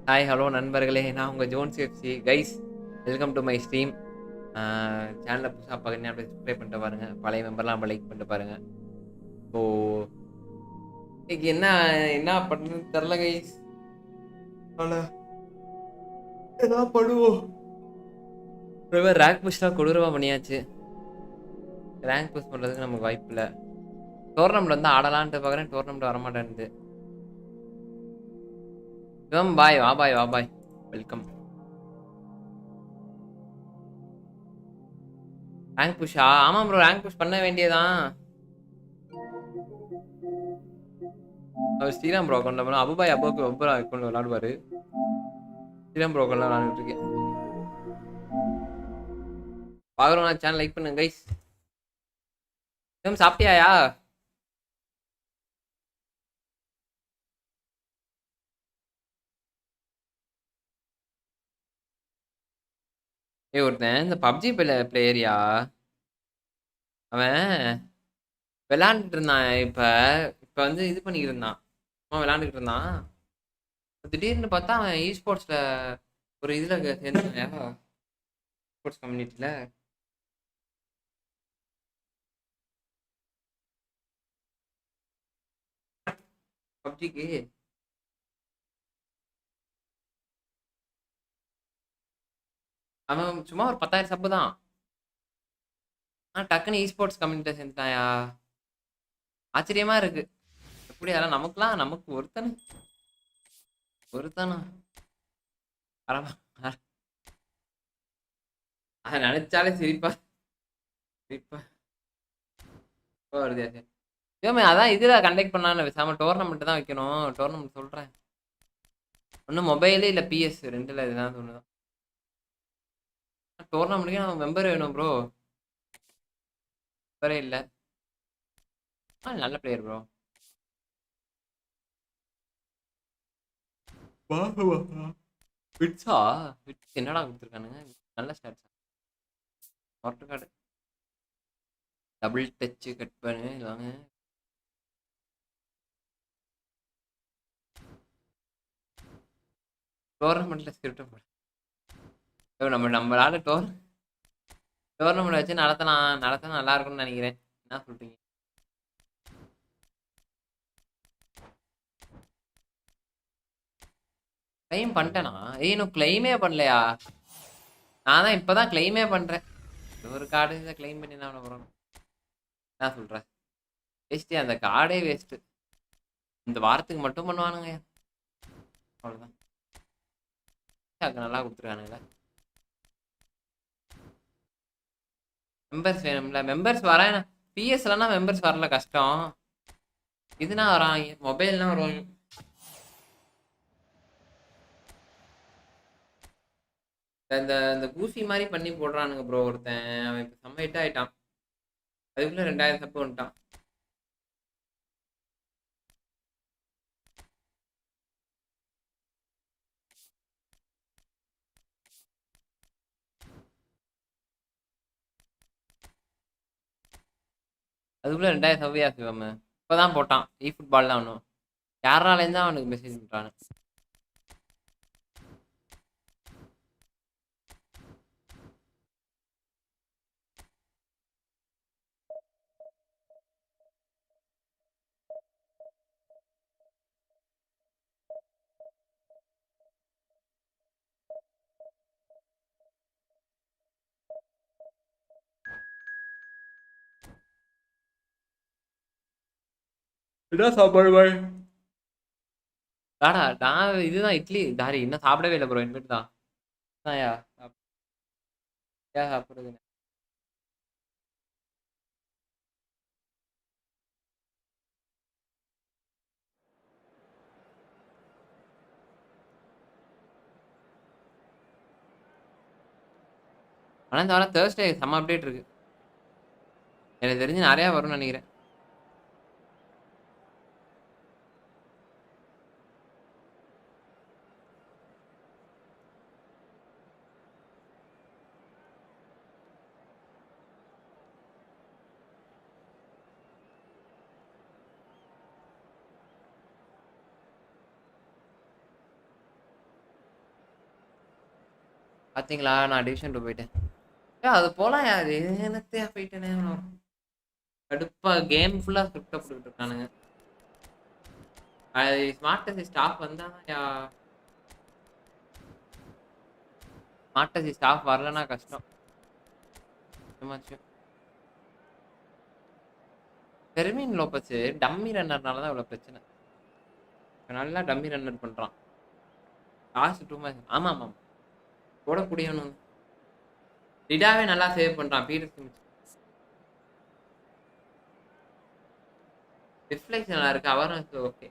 Hi hello நண்பர்களே, நான் உங்கள் Jones FC guys. Welcome to my stream. சேனலை புதுசாக பார்க்குறீங்க, அப்படியே சப்ஸ்கிரைப் பண்ணிட்டு பாருங்கள். பழைய மெம்பர்லாம் நம்ம லைக் பண்ணிட்டு பாருங்கள். ஸோ இன்னைக்கு என்ன என்ன பண்ணுறதுன்னு தெரில கைஸ். ஏதாவது பண்ணுவோம். ரேங்க் புஷ்லாம் கொடூரமாக பண்ணியாச்சு. ரேங்க் புஷ் பண்ணுறதுக்கு நமக்கு வாய்ப்பு இல்லை. டோர்னமெண்ட் வந்து ஆடலான்ட்டு பார்க்குறேன், டோர்னமெண்ட் வரமாட்டேன்து. பாய் வா பாய் வா பாய், வெல்கம். ரேங்க் புஷ்ஷா? ஆமாம் ப்ரோ, ரேங்க் புஷ் பண்ண வேண்டியதான். அவர் ஸ்ரீராம் ப்ரோ அக்கௌண்ட்ல போனால் அபுபாய் அக்கௌண்ட் விளாடுவாரு. ஸ்ரீராம் ப்ரோ அக்கௌண்ட்ல விளாண்டுட்டு இருக்கேன். பார்க்குறோம், சேனல் லைக் பண்ணுங்க கைஸ். சாப்பிட்டியாயா? ஒருத்தன் இந்த பப்ஜி பிளேயரியா, அவன் விளாண்டுட்டு இருந்தான். இப்போ வந்து இது பண்ணிக்கிட்டு இருந்தான், அவன் விளாண்டுக்கிட்டு இருந்தான். திடீர்னு பார்த்தா அவன் ஸ்போர்ட்ஸ்ல ஒரு இதில் சேர்ந்தாயா, ஸ்போர்ட்ஸ் கம்யூனிட்டியில். பப்ஜிக்கு அவன் சும்மா ஒரு 10,000 சப்பு தான். டக்குன்னு ஸ்போர்ட்ஸ் கம்யூனிட்டியில் சேர்ந்துட்டாயா? ஆச்சரியமா இருக்கு. எப்படி அதெல்லாம் நமக்கு ஒருத்தனா அதை நினைச்சாலே சிரிப்பா சிரிப்பா வருது. அதான் இதுல கண்டக்ட் பண்ணான்னு பேசாம டோர்னமெண்ட் தான் வைக்கணும். டோர்னமெண்ட் சொல்றேன், ஒன்னும் மொபைலு இல்ல பிஎஸ் ரெண்டுல இதுதான் ஒண்ணுதான். டோர்னமெண்ட்டுக்கு நம்ம மெம்பர் வேணும் ப்ரோ. மெம்பரே இல்ல. நல்ல பிளேயர் ப்ரோ. விட்ஸா? விட்ஸ் என்னடா கொடுத்துருக்கானுங்க? நல்ல ஸ்டாட்ஸ். ஒர்ட் கார்டு டபுள் டச் கட் பண்ணு வாங்க. டோர்னமெண்ட்ல ஸ்கிரிப்ட் போட நம்மளால டோர்னமெண்ட் வச்சு நடத்தினா நல்லா இருக்கும்னு நினைக்கிறேன். என்ன சொல்றீங்க? கிளைம் பண்ணிட்டேனா? இன்னும் கிளைமே பண்ணலையா? நான் தான் இப்பதான் கிளைமே பண்றேன். ஒரு கார்டு இதை கிளைம் பண்ணி தான் போறோம். என்ன சொல்ற? வேஸ்ட்டு, அந்த கார்டே வேஸ்ட்டு. இந்த வாரத்துக்கு மட்டும் பண்ணுவானுங்க, அவ்வளோதான். நல்லா கொடுத்துருக்கானுங்களே. மெம்பர்ஸ் வேணும்ல, மெம்பர்ஸ் வரேன். பிஎஸ்லன்னா மெம்பர்ஸ் வரல, கஷ்டம். இதுனா வராங்க, மொபைல்னா வருவாங்க. இந்த பூசி மாதிரி பண்ணி போடுறானுங்க ப்ரோ. ஒருத்தன் அவன் இப்போ செம்ம ஹிட் ஆயிட்டான். அதுக்குள்ள 2000 சப்பு வந்துட்டான். அதுக்குள்ள 2000 சவ்வியா சிவம் இப்போதான் போட்டான். ஃபுட்பால் தான் ஒன்றும் யாராலேருந்து அவனுக்கு மெசேஜ் பண்ணுறானு. என்ன சாப்பாடு பாய்? தாடா நான் இதுதான் இட்லி தாரி, இன்னும் சாப்பிடவே இல்லை ப்ரோ. இனிமேட்டு தான் சாப்பிடுறது. ஆனால் இந்த வாரம் தேர்ஸ்டே செம்ம அப்டேட் இருக்கு. எனக்கு தெரிஞ்சு நிறையா வரும்னு நினைக்கிறேன். பாத்தீங்களா நான் டிவிஷன் 2 போயிட்டேன். அது போலாம் யாரு என்னத்தையா போயிட்டேனே கடுப்பா கேம் ஃபுல்லா ஸ்கிரிப்ட் போட்டுட்டு இருக்கானுங்க. அது ஸ்மார்ட் ஸ்டாஃப் வந்தாயா ஸ்மார்ட் ஸ்டாஃப் வரலன்னா கஷ்டம். பெர்மின் லோபஸ் டம்மி ரன்னர்னால தான் இவ்வளவு பிரச்சனை. நல்லா டம்மி ரன்னர் பண்றான். லாஸ்ட் 2 மேட்ச் ஆமா ஆமா போடக்கூடியவனு டிடாவே நல்லா சேவ் பண்றான். பீட்டர் ரிஃப்ளெக்ஸ் நல்லா இருக்கு. அவரும் ஓகே.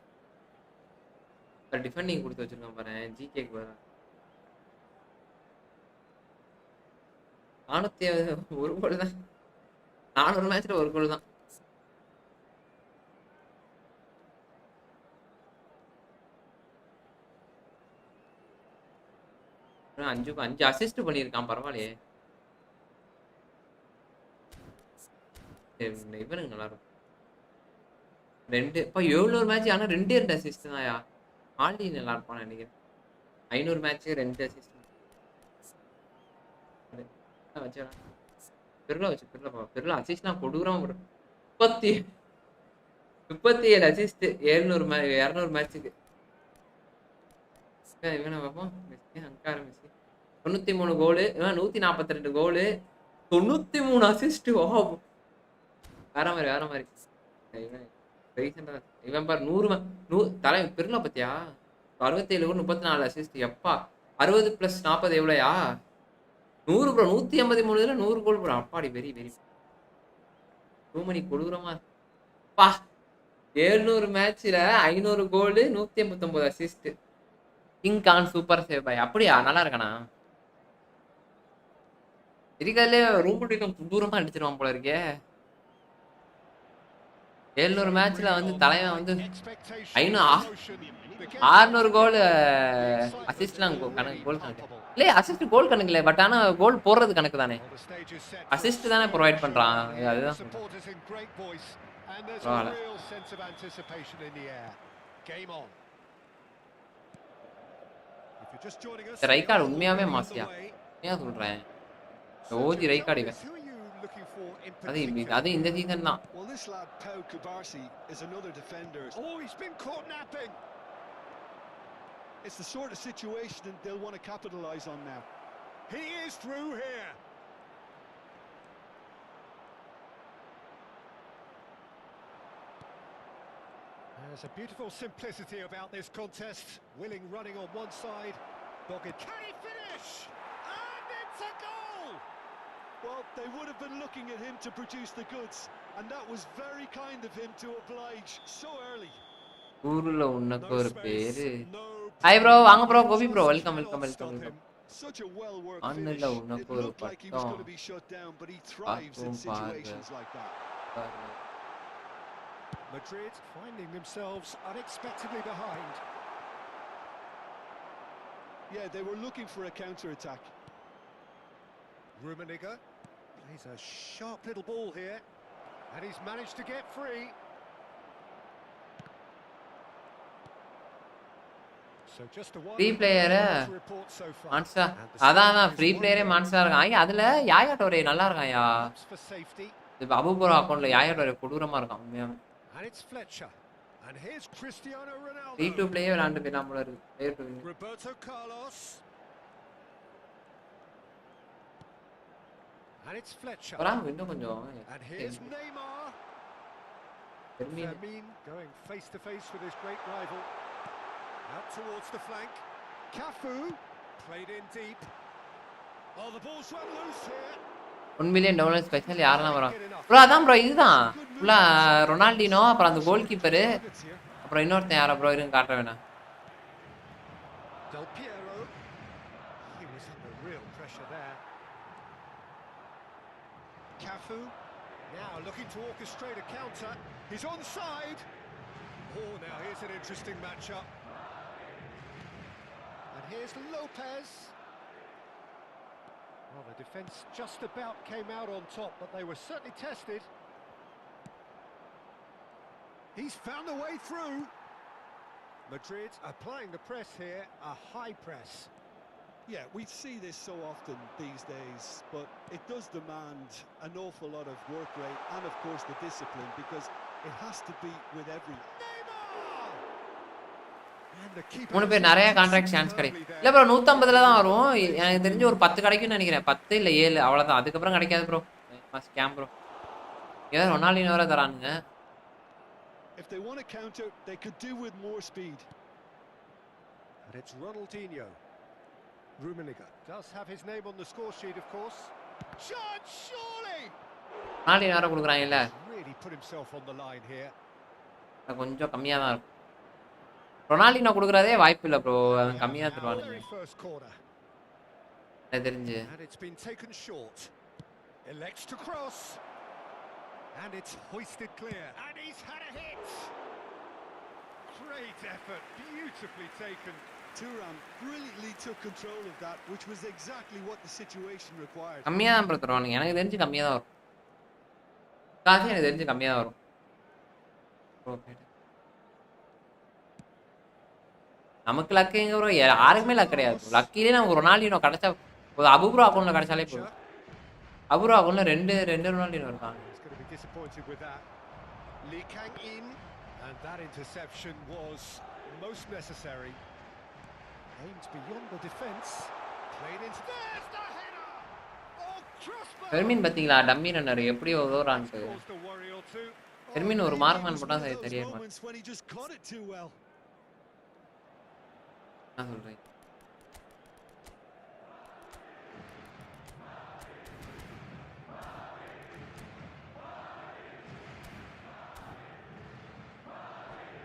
டிஃபெண்டிங் கொடுத்து வச்சிருக்கான் பாரு ஜிகேக்கு பாரு. 400 ஒரு கோல் தான். 400 மேட்ச்ல ஒரு கோல் தான். அஞ்சு அசிஸ்ட் பண்ணியிருக்கான். பரவாயில்லையே. இவனுக்கு நல்லா இருக்கும். 700 மேட்ச் ஆனா 2 அசிஸ்ட் தான்யா. ஆல்டி நல்லா இருப்பான்னு நினைக்கிறேன். 500 மேட்ச் 2 அசிஸ்ட் வச்சு பெருல அசிஸ்ட்லாம் கொடூரமா போடும். 37 அசிஸ்ட் 200 மேட்சுக்கு. இவனை பார்ப்போம். மெஸ்ஸி அங்கார மெஸ்ஸி 93 கோலு 142 கோலு 93 அசிஸ்ட். வேற மாதிரி இவன் பாரு 100 தலை பெருல பத்தியா 67 கோல் 34 அசிஸ்ட். எப்பா 60 + 40 எவ்வளோயா 100 ப்ரோ. 183 100 goal bro. அப்பாடி வெரி வெரி மணி கொடூரமா பா. 700 மேட்ச்ல 500 goal 189 assist. King Kahn super save பாய். அப்படியா நல்லா இருக்கானா இருக்காதுல. ரூம் தூரமா அடிச்சிருவான் போல இருக்கே. 700 மேட்ச்ல தலைவன் 600 கோல் அசிஸ்ட்லாம் கணக்கு. கோல் கணக்கு இல்லையே. அசிஸ்ட் கோல் கணக்கு இல்லை. பட் ஆனா கோல் போடுறது கணக்கு தானே. அசிஸ்ட் தானே ப்ரொவைட் பண்றான். அதுதான் ரைகார்டு உண்மையாவே மாசியா. ஏன் சொல்றேன் ஓஜி ரைகார்டு இவன். அது இந்த சீசன் தான். It's the sort of situation they'll want to capitalize on now. He is through here. There's a beautiful simplicity about this contest. Willing running on one side. Dogged. Can he finish? And it's a goal! Well, they would have been looking at him to produce the goods, and that was very kind of him to oblige so early. ஊர்ல உனக்கு ஒரு பேரு. Hi bro வாங்க bro. Gopi bro welcome welcome welcome welcome. Such a well-worked அண்ணல finish. உனக்கு It ஒரு looked like he was going to be shut down, but he thrives in situations like that. Madrid finding themselves unexpectedly behind. Yeah, they were looking for a counter-attack. Rummenigge plays a sharp little ball here, and he's managed to get free. Free player monster. அதான் free பிளேயரே மான்ஸ்டா இருக்கான். அதுல யாயா டோரே நல்லா இருக்கான்யா. இது அபுபுரோ அக்கவுண்ட்ல யாயா டோரே கொடூரமா இருக்கான் உண்மையாவே. Free to பிளேயே விளையாண்டு போயிடலாம் போல இருக்கு. பிளேயர் டு இன்னும் கொஞ்சம் going face to face with his great rival. Out towards the flank. Cafu played in deep. Oh, the ball's run loose here. $1 million special யாரெல்லாம் வராங்க ப்ரோ? அதான் ப்ரோ இதுதான் ஃபுல்லா ரொனால்டினோ, அப்புறம் அந்த கோல் கீப்பரு, அப்புறம் இன்னொருத்தன் யாரா ப்ரோ இருங்க காட்ட வேணாம். Del Piero. He was under real pressure there. Cafu now looking to orchestrate a counter. He's onside. Oh, now here's an interesting matchup. And here's Lopez. Well, the defence just about came out on top, but they were certainly tested. He's found a way through. Madrid applying the press here, a high press. Yeah, we see this so often these days, but it does demand an awful lot of work rate and, of course, the discipline, because it has to be with every. Neymar! And the keeper மூணு has பேர் நிறைய reacted contract chance superbly கிடைக்கும். இல்லை there. Bro 150 தான் வரும். எனக்கு தெரிஞ்சு ஒரு 10 கிடைக்கும்னு நினைக்கிறேன். 10 இல்லை 7 அவ்வளோதான். அதுக்கப்புறம் கிடைக்காது ப்ரோ. Scam bro. ஏதோ ரொனால்டினோ வர தரானுங்க. If they want to counter, they could do with more speed. And it's Ronaldinho. Rummenigge does have his name on the score sheet, of course. Chance, surely! Ronaldinho வர கொடுக்குறாங்கல்ல. Really put himself on the line here. கொஞ்சம் கம்மியாக தான் இருக்கும். Ronaldinho கொடுக்குறதே வாய்ப்பு இல்லை bro. அவன் கம்மியாக தருவானுங்க. Very first corner. எனக்கு தெரிஞ்சு. And it's been taken short. Elects to cross. And it's hoisted clear. And he's had a hit. Great effort, beautifully taken. Thuram brilliantly took control of that, which was exactly what the situation required. கம்மியாக தான் bro தருவானுங்க. எனக்கு தெரிஞ்சு கம்மியாக தான் வரும். காசு எனக்கு தெரிஞ்சு கம்மியாக தான் வரும். நமக்கு லக்கு எங்க ப்ரோ? யாருக்குமே லக் கிடையாது. லக்கிலே நமக்கு ரொனால்டினோ கிடைச்சா ஒரு அபுப்ரோ அக்கௌண்ட்ல கிடைச்சாலே போதும். அபுப்ரோ அக்கௌண்ட்ல ரெண்டு ரொனால்டினோ இருக்காங்க. Disappointed with that. Lee Kang in, and that interception was most necessary. Aims beyond the defence. Played into there's the header. Oh, crossbar. Fermin பாத்தீங்களா டம்மி ரன்னர் எப்படி ஓடுறான்ட்டு. ஃபெர்மின் ஒரு மார்க்மேன் போட்டா தெரியாது. நான் சொல்றேன்.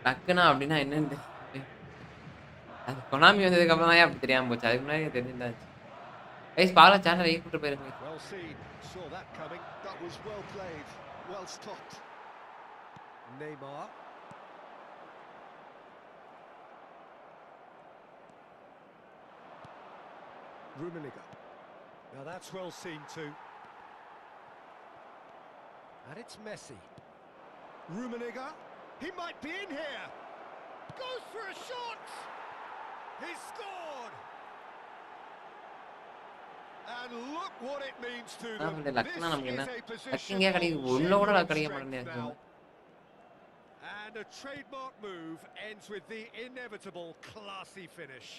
லக்குனா அப்படின்னா என்னன்னு அது கொனாமி வந்ததுக்கு அப்புறம் தான் அப்படி தெரியாம போச்சு. அதுக்கு முன்னாடி தெரிஞ்சிருந்தாச்சு. கைஸ் பாலா சேனல் வெயிட் பண்ணிட்டு போயிருங்க. Well seen, saw that coming. That was well played, well stopped. Neymar. Rummenigge. Now that's well seen too. And it's Messi. Rummenigge. He might be in here. Goes for a shot. He scored. And look what it means to them. This is a position now. And a trademark move ends with the inevitable classy finish.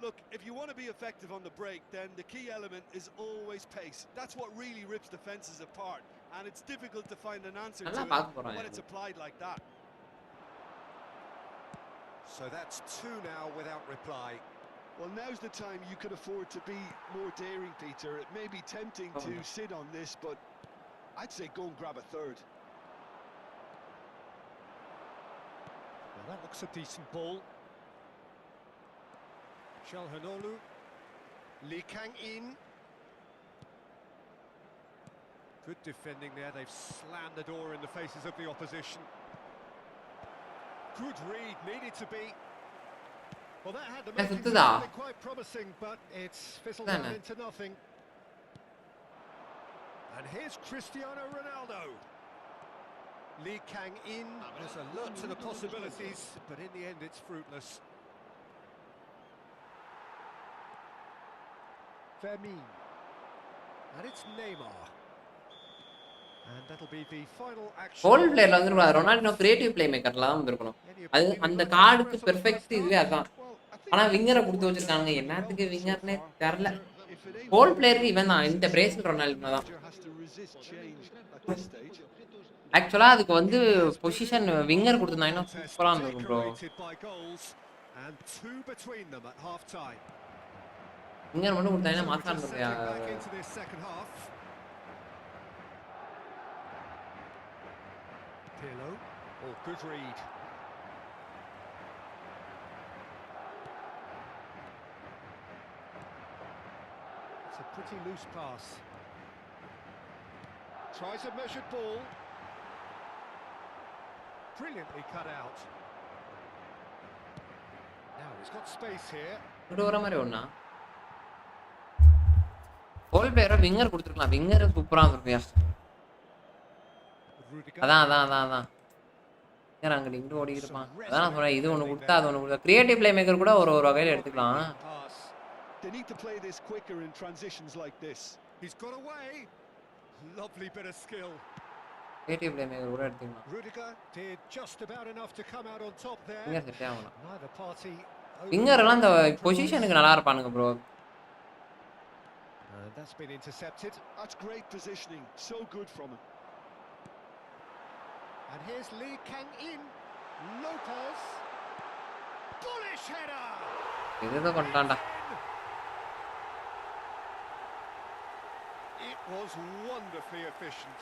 Look, if you want to be effective on the break, then the key element is always pace. That's what really rips defenses apart. And it's difficult to find an answer to it when it's applied like that. So that's 2 now without reply. Well, now's the time you could afford to be more daring, Peter. It may be tempting to sit on this, but I'd say go and grab a third. Well, that looks a decent ball. Chalhanoglu. Lee Kang in. Good defending there. They've slammed the door in the faces of the opposition. Good read, needed to be. Well, that had the making quite promising, but it's fizzled down into nothing. And here's Cristiano Ronaldo. Lee Kang in. There's a lot to the possibilities, but in the end it's fruitless. Fermin. And it's Neymar. And that'll be the final action. Whole பிளேயர்ல வந்து Ronaldinho creative play மேக்கர்லாம் வந்திருக்கணும். அது அந்த கார்டுக்கு perfect இதுவே அதான். ஆனா விங்கரை கொடுத்து வச்சிருக்காங்க. என்னத்துக்கு விங்கர்னே தெரியல. ஹோல் பிளேயருக்கு இவன் தான். இந்த பிரேசில் ரொனால்டினோ தான். ஆக்சுவலா அதுக்கு வந்து பொசிஷன் விங்கர் கொடுத்திருந்தாங்கன்னா சூப்பரா இருந்திருக்கும் ப்ரோ. விங்கர் மட்டும் கொடுத்தாங்கன்னா மாசா இருந்திருக்கும். Pirlo. Oh, good read. It's a pretty loose pass. Tries a measured ball. Brilliantly cut out. Now he's got space here. இது வர மாதிரி ஒண்ணா ஹோல் பிளேயரா விங்கர் கொடுத்துருக்கலாம். விங்கர் சூப்பரா இருந்திருக்குயா. அதான் அங்கே இங்கே ஓடி இருப்பான். அதான் நான் சொல்றேன். இது ஒன்று கொடுத்தா அது ஒன்று கொடுத்தா கிரியேட்டிவ் பிளே மேக்கர் கூட ஒரு வகையில் எடுத்துக்கலாம். They need to play this quicker in transitions like this. He's got away. Lovely bit of skill. creative playmaker கூட எடுத்துக்கலாம். Rudiger did just about enough to come out on top there. Winger செட்டே ஆகணும். Neither party. Winger எல்லாம் இந்த பொசிஷனுக்கு நல்லா இருப்பானுங்க bro. That's been intercepted. That's great positioning. So good from him. And here's Lee Kang-in. Lopez. Bullish header. இதுதான் கொண்டாண்டா. It was wonderfully efficient.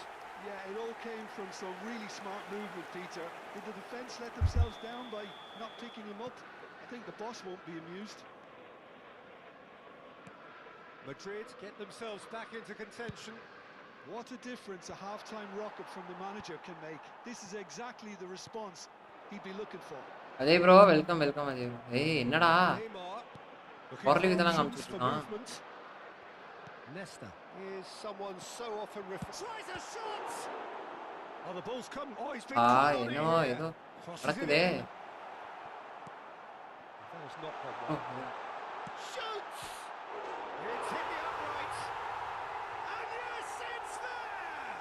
Yeah, it all came from some really smart movement, Peter. Did the defence let themselves down by not picking him up? I think the boss won't be amused. Madrid get themselves back into contention. What a difference a half-time rocket from the manager can make. This is exactly the response he'd be looking for. அதே bro welcome welcome அதே bro. ஏய் என்னடா பொறலி விதலாம் காமிச்சிட்டு இருக்கான். Nesta is someone so often tries a shot. Oh, the ball's come. Oh, he's been ஏனோ ஏதோ நடக்குதே. That was not one. Shoots. It's hit the upright. And yes, it's there.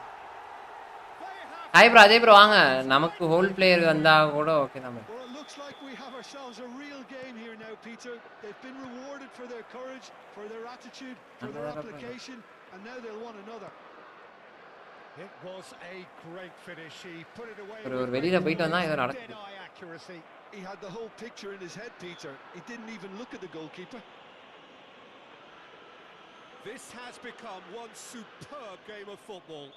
Hi bro அதே bro வாங்க. நமக்கு whole player வந்தா கூட okay தான். Well, it looks like we have ourselves a real game here now, Peter. They've been rewarded for their courage, for their attitude, for their application, and now they'll want another. It was a great finish. He put it away ஒரு வெளியில போயிட்டு வந்தா ஏதோ நடக்குது. accuracy. He had the whole picture in his head, Peter. He didn't even look at the goalkeeper. This has become one superb game of football.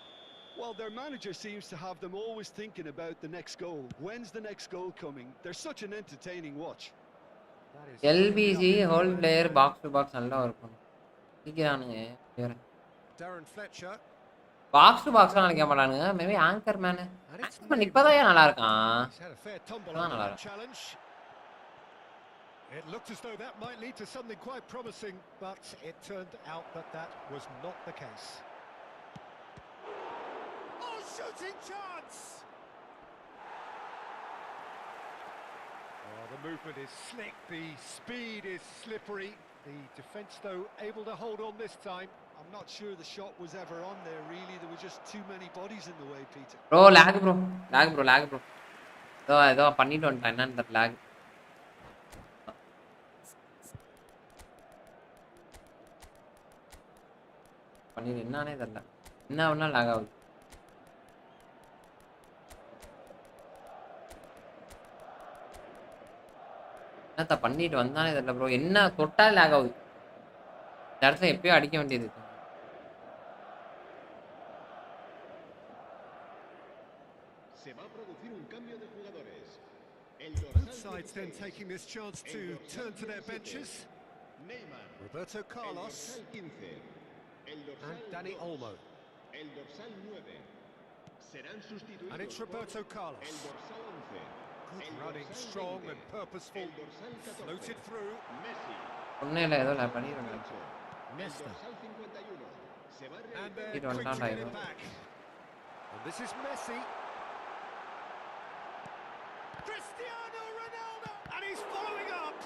Well, their manager seems to have them always thinking about the next goal. When's the next goal coming? They're such an entertaining watch. LBC whole player box to box நல்லா இருக்கும். சீக்கிரானுங்க வேற. Darren Fletcher. Box to box எல்லாம் நிக்க மாட்டானுங்க. Maybe anchor man. Anchor இப்பதான் நல்லா இருக்கான். நல்லா இருக்கு. It looked as though that might lead to something quite promising, but it turned out that was not the case. Oh, shooting chance! Oh, the movement is slick, the speed is slippery. The defence, though, able to hold on this time. I'm not sure the shot was ever on there, really. There were just too many bodies in the way, Peter. Bro, lag bro. ஏதோ பண்ணிட்டு வந்துட்டேன் என்னன்னு தெரியல lag. பண்ணிட்டு என்னன்னே தெரியல. என்ன பண்ணா lag ஆகுது. என்னத்த பண்ணிட்டு வந்தானே தெரியல ப்ரோ. என்ன தொட்டா lag ஆகுது. இந்த இடத்துல எப்பயோ அடிக்க வேண்டியது. Both sides then taking this chance to turn to their benches. Roberto Carlos and Dani Olmo. And it's Roberto Carlos. Good running, strong and purposeful. Floated through. ஒண்ணேல ஏதோ lag பண்ணிருக்காங்க. Nesta. And they're quick to get it back. And this is Messi. Cristiano Ronaldo. And he's following up.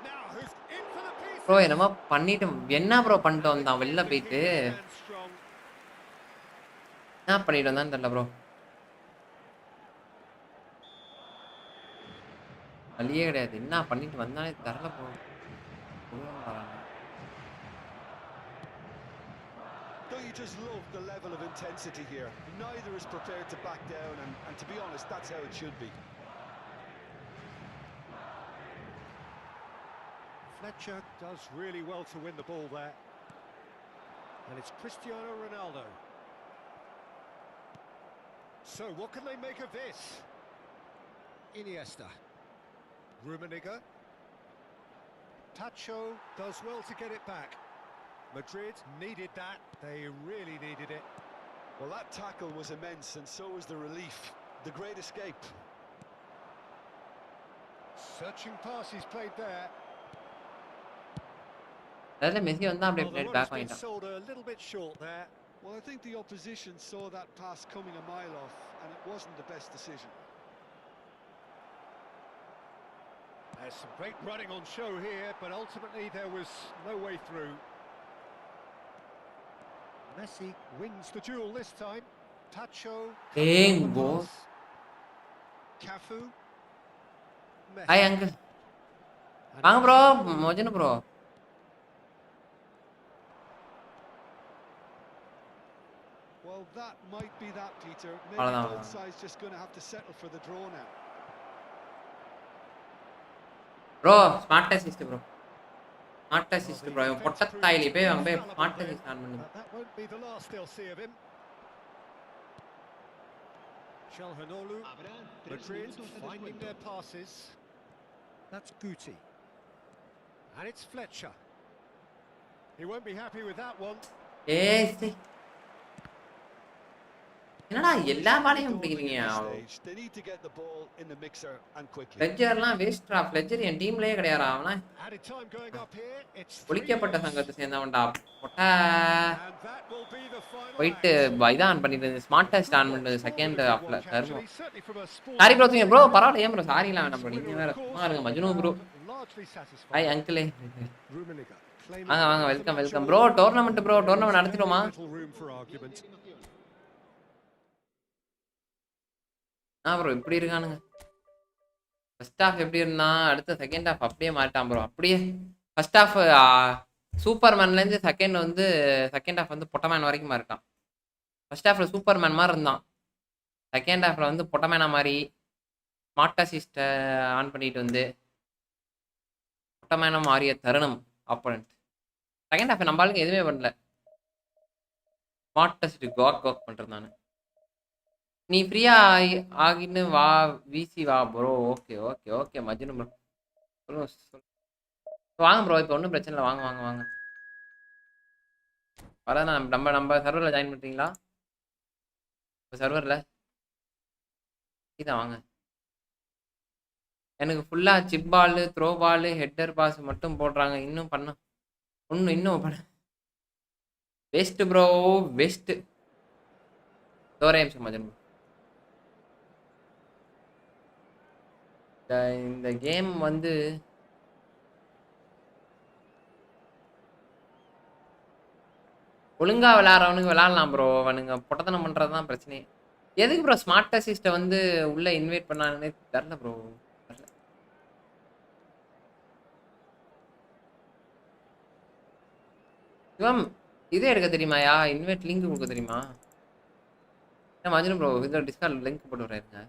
Now who's in for the piece? Bro என்னமா பண்ணிட்டு என்ன bro பண்ணிட்டு வந்தான் வெளில போயிட்டு என்ன பண்ணிட்டு வந்தான்னு தெரியல ப்ரோ. வழியே கிடையாது. என்ன பண்ணிட்டு வந்தானே தெரியல bro. Don't you just love the level of intensity here? Neither is prepared to back down, and to be honest, that's how it should be. Fletcher does really well to win the ball there. And it's Cristiano Ronaldo. So, what can they make of this? Iniesta. Rummenigge. Tacho does well to get it back. Madrid needed that. They really needed it. Well, that tackle was immense, and so was the relief. The great escape. Searching pass he's played there. அதுல Messi வந்தா அப்படியே plate back பண்ணிட்டான். Sold a little bit short there. Well, I think the opposition saw that pass coming a mile off, and it wasn't the best decision. There's some great running on show here, but ultimately there was no way through. Messi wins the duel this time. Tacho Dang, the bro. pass. Cafu. Hi, Messi. uncle. And வாங்க it's bro, Calhanoglu. மோஜன் bro. Well, that might be that, Peter. Maybe அவ்வளவுதான். both sides just going to have to settle for the draw now. Bro, smart assist bro. Smart Well, assist the bro. defence பொட்டத்தாயிலே proved போய் அங்க போய் infallible smart then, assist on பண்ணுங்க. but that won't be the last they'll see of him. Calhanoglu. Madrid finding their passes. That's Guti. And it's Fletcher. He won't be happy with that one. ஏய் சீ. என்னடா எல்லா பாலையும் பிடிக்கிறீங்க? They need to get the ball in the mixer and quickly. ஃப்ளெட்ஜர்லாம் வேஸ்ட்ரா. ஃப்ளெட்ஜர் என் டீம்லயே கிடையாதுடா. அவனா Added time going up here. It's ஒழிக்கப்பட்ட சங்கத்தை சேர்ந்தவன்டா. பொட்டா and that will be the final போயிட்டு act. இதான் பண்ணிட்டு ஸ்மார்ட் அசிஸ்ட் ஆன் பண்ணது செகண்ட் Formative ஹாஃப்ல watch, கருமம். actually, certainly from a sport. Sorry bro bro பரவாயில்ல. ஏன் ப்ரோ சாரிலாம் வேணாம் ப்ரோ. நீங்க Winner, வேற of சும்மா course, இருங்க but Majnu bro. largely satisfied. Hi அங்கிளே. Rummenigge claiming வாங்க வாங்க the welcome match welcome all. Bro. Tournament bro. There tournament is நடத்திடுமா? very little room for argument. Bro இப்படி இருக்கானுங்க. ஃபர்ஸ்ட் ஹாஃப் எப்படி இருந்தா அடுத்த செகண்ட் ஹாஃப் அப்படியே மாறிட்டான் ப்ரோ. அப்படியே ஃபர்ஸ்ட் ஹாஃப் சூப்பர்மேன்லேருந்து செகண்ட் ஹாஃப் வந்து பொட்டமேன் வரைக்கும் மாறிட்டான். ஃபர்ஸ்ட் ஹாஃப்ல சூப்பர்மேன் மாதிரி இருந்தான். செகண்ட் ஹாஃப்ல வந்து பொட்டமேனா மாதிரி ஸ்மார்ட் அசிஸ்ட்டை ஆன் பண்ணிட்டு வந்து பொட்டமேனா மாறிய தருணம் ஆப்போனன்ட். செகண்ட் ஹாஃப் நம்ம ஆளுங்க எதுவுமே பண்ணல. ஸ்மார்ட் அசிஸ்ட் காக் பண்ணுறேன் நான். நீ ஃப்ரீயா ஆகின்னு வா விசி வா bro. Okay okay okay Majnu bro. சொல்லுங்க வாங்க ப்ரோ. இப்போ ஒன்றும் பிரச்சனை இல்லை. வாங்க வாங்க வாங்க. அதான் நம்ம சர்வரில் ஜாயின் பண்ணுறீங்களா? இப்போ சர்வரில் இதான் வாங்க. எனக்கு ஃபுல்லாக chip ball throw ball header pass மட்டும் போடுறாங்க. இன்னும் பண்ண வேஸ்ட்டு ப்ரோ வேஸ்ட்டு. ஒரே நிமிஷம் மஜன் ப்ரோ. இந்த கேம் வந்து ஒழுங்கா விளையாடுறவனுக்கு விளையாடலாம் ப்ரோ. அவனுங்க பொட்டத்தனம் பண்ணுறது தான் பிரச்சனையே. எதுக்கு ப்ரோ ஸ்மார்ட் அசிஸ்ட்டை வந்து உள்ளே இன்வைட் பண்ணாங்கன்னே தெரில ப்ரோ. சிவம் இதே எடுக்க தெரியுமாயா? இன்வைட் லிங்க் கொடுக்க தெரியுமா? மஜ்னு ப்ரோ இதில் டிஸ்கார்ட் லிங்க் போட்டு விட்றேங்க.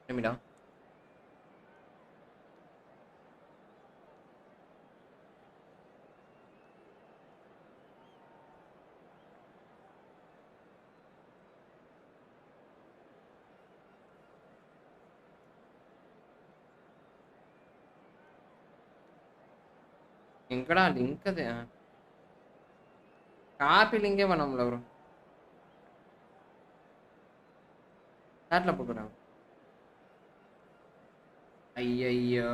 நிமிடம் எங்கடா லிங்க்? அது காப்பி லிங்கே பண்ண முடியல ப்ரோ. சாட்டில் போட்டுறேன். ஐயோ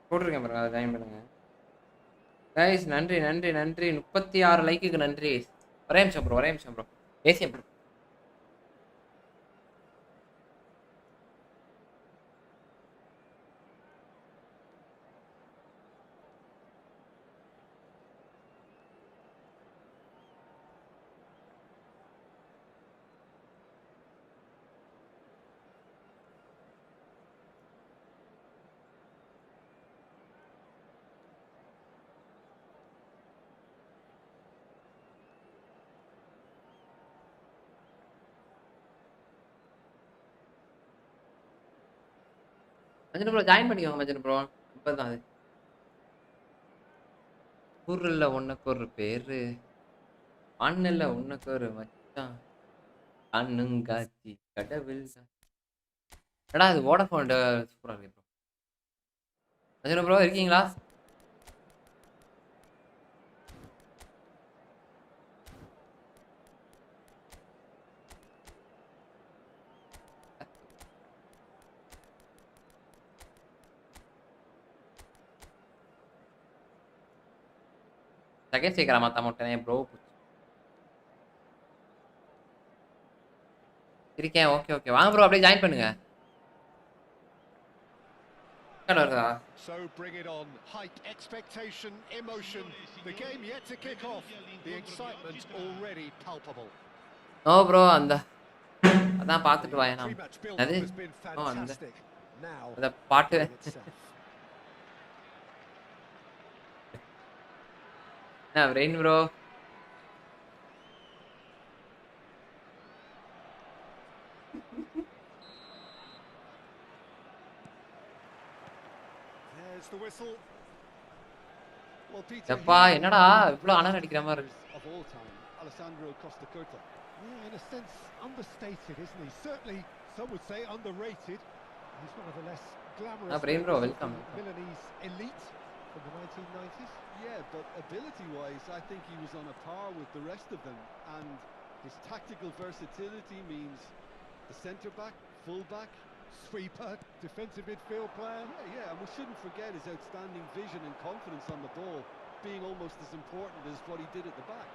போட்டிருக்கேன் ப்ரோ. அதை ஜாயின் பண்ணுங்க கைஸ். நன்றி நன்றி நன்றி. 36 லைக்குக்கு நன்றி. ஒரே நிமிஷம் ப்ரோ. ஏசியம் ப்ரோ. மஜ்னு ப்ரோ ஜாயின் பண்ணிக்கோங்க மஜ்னு ப்ரோ. இப்போதான் அது ஊரில் உனக்கு ஒரு பேரு அண்ணில் உனக்கு ஒரு மச்சான் அண்ணுங்காட்சி கடவுள். எடா இது வோடஃபோன் சூப்பராக இருக்கு ப்ரோ. மஜ்னு ப்ரோ இருக்கீங்களா? செகண்ட் சீக்கிரம் மாற்ற மாட்டேனே ப்ரோ. இருக்கேன். ஓகே ஓகே வாங்க ப்ரோ அப்படியே ஜாயின் பண்ணுங்க. வருதா? So bring it on. Hype, expectation, emotion. The game yet to kick off. The excitement already palpable. No bro அந்த அதான் பார்த்துட்டு The வாயேன். pre-match அது build-up has been அந்த fantastic. Now, அந்த பாட்டு the game itself. என்ன rain bro? There's the whistle. Well, Peter, எப்பா என்னடா இவ்வளவு அனல் அடிக்கிற மாதிரி இருக்கு. of all time, Alessandro Costa Curta. Yeah, in a sense, understated, isn't he? Certainly, some would say underrated. He's one of the less glamorous Brain bro, members of welcome. the Milanese elite from the 1990s. Yeah, but ability-wise, I think he was on a par with the rest of them. And his tactical versatility means the centre-back, full-back, sweeper, defensive midfield player. Yeah, and we shouldn't forget his outstanding vision and confidence on the ball, being almost as important as what he did at the back.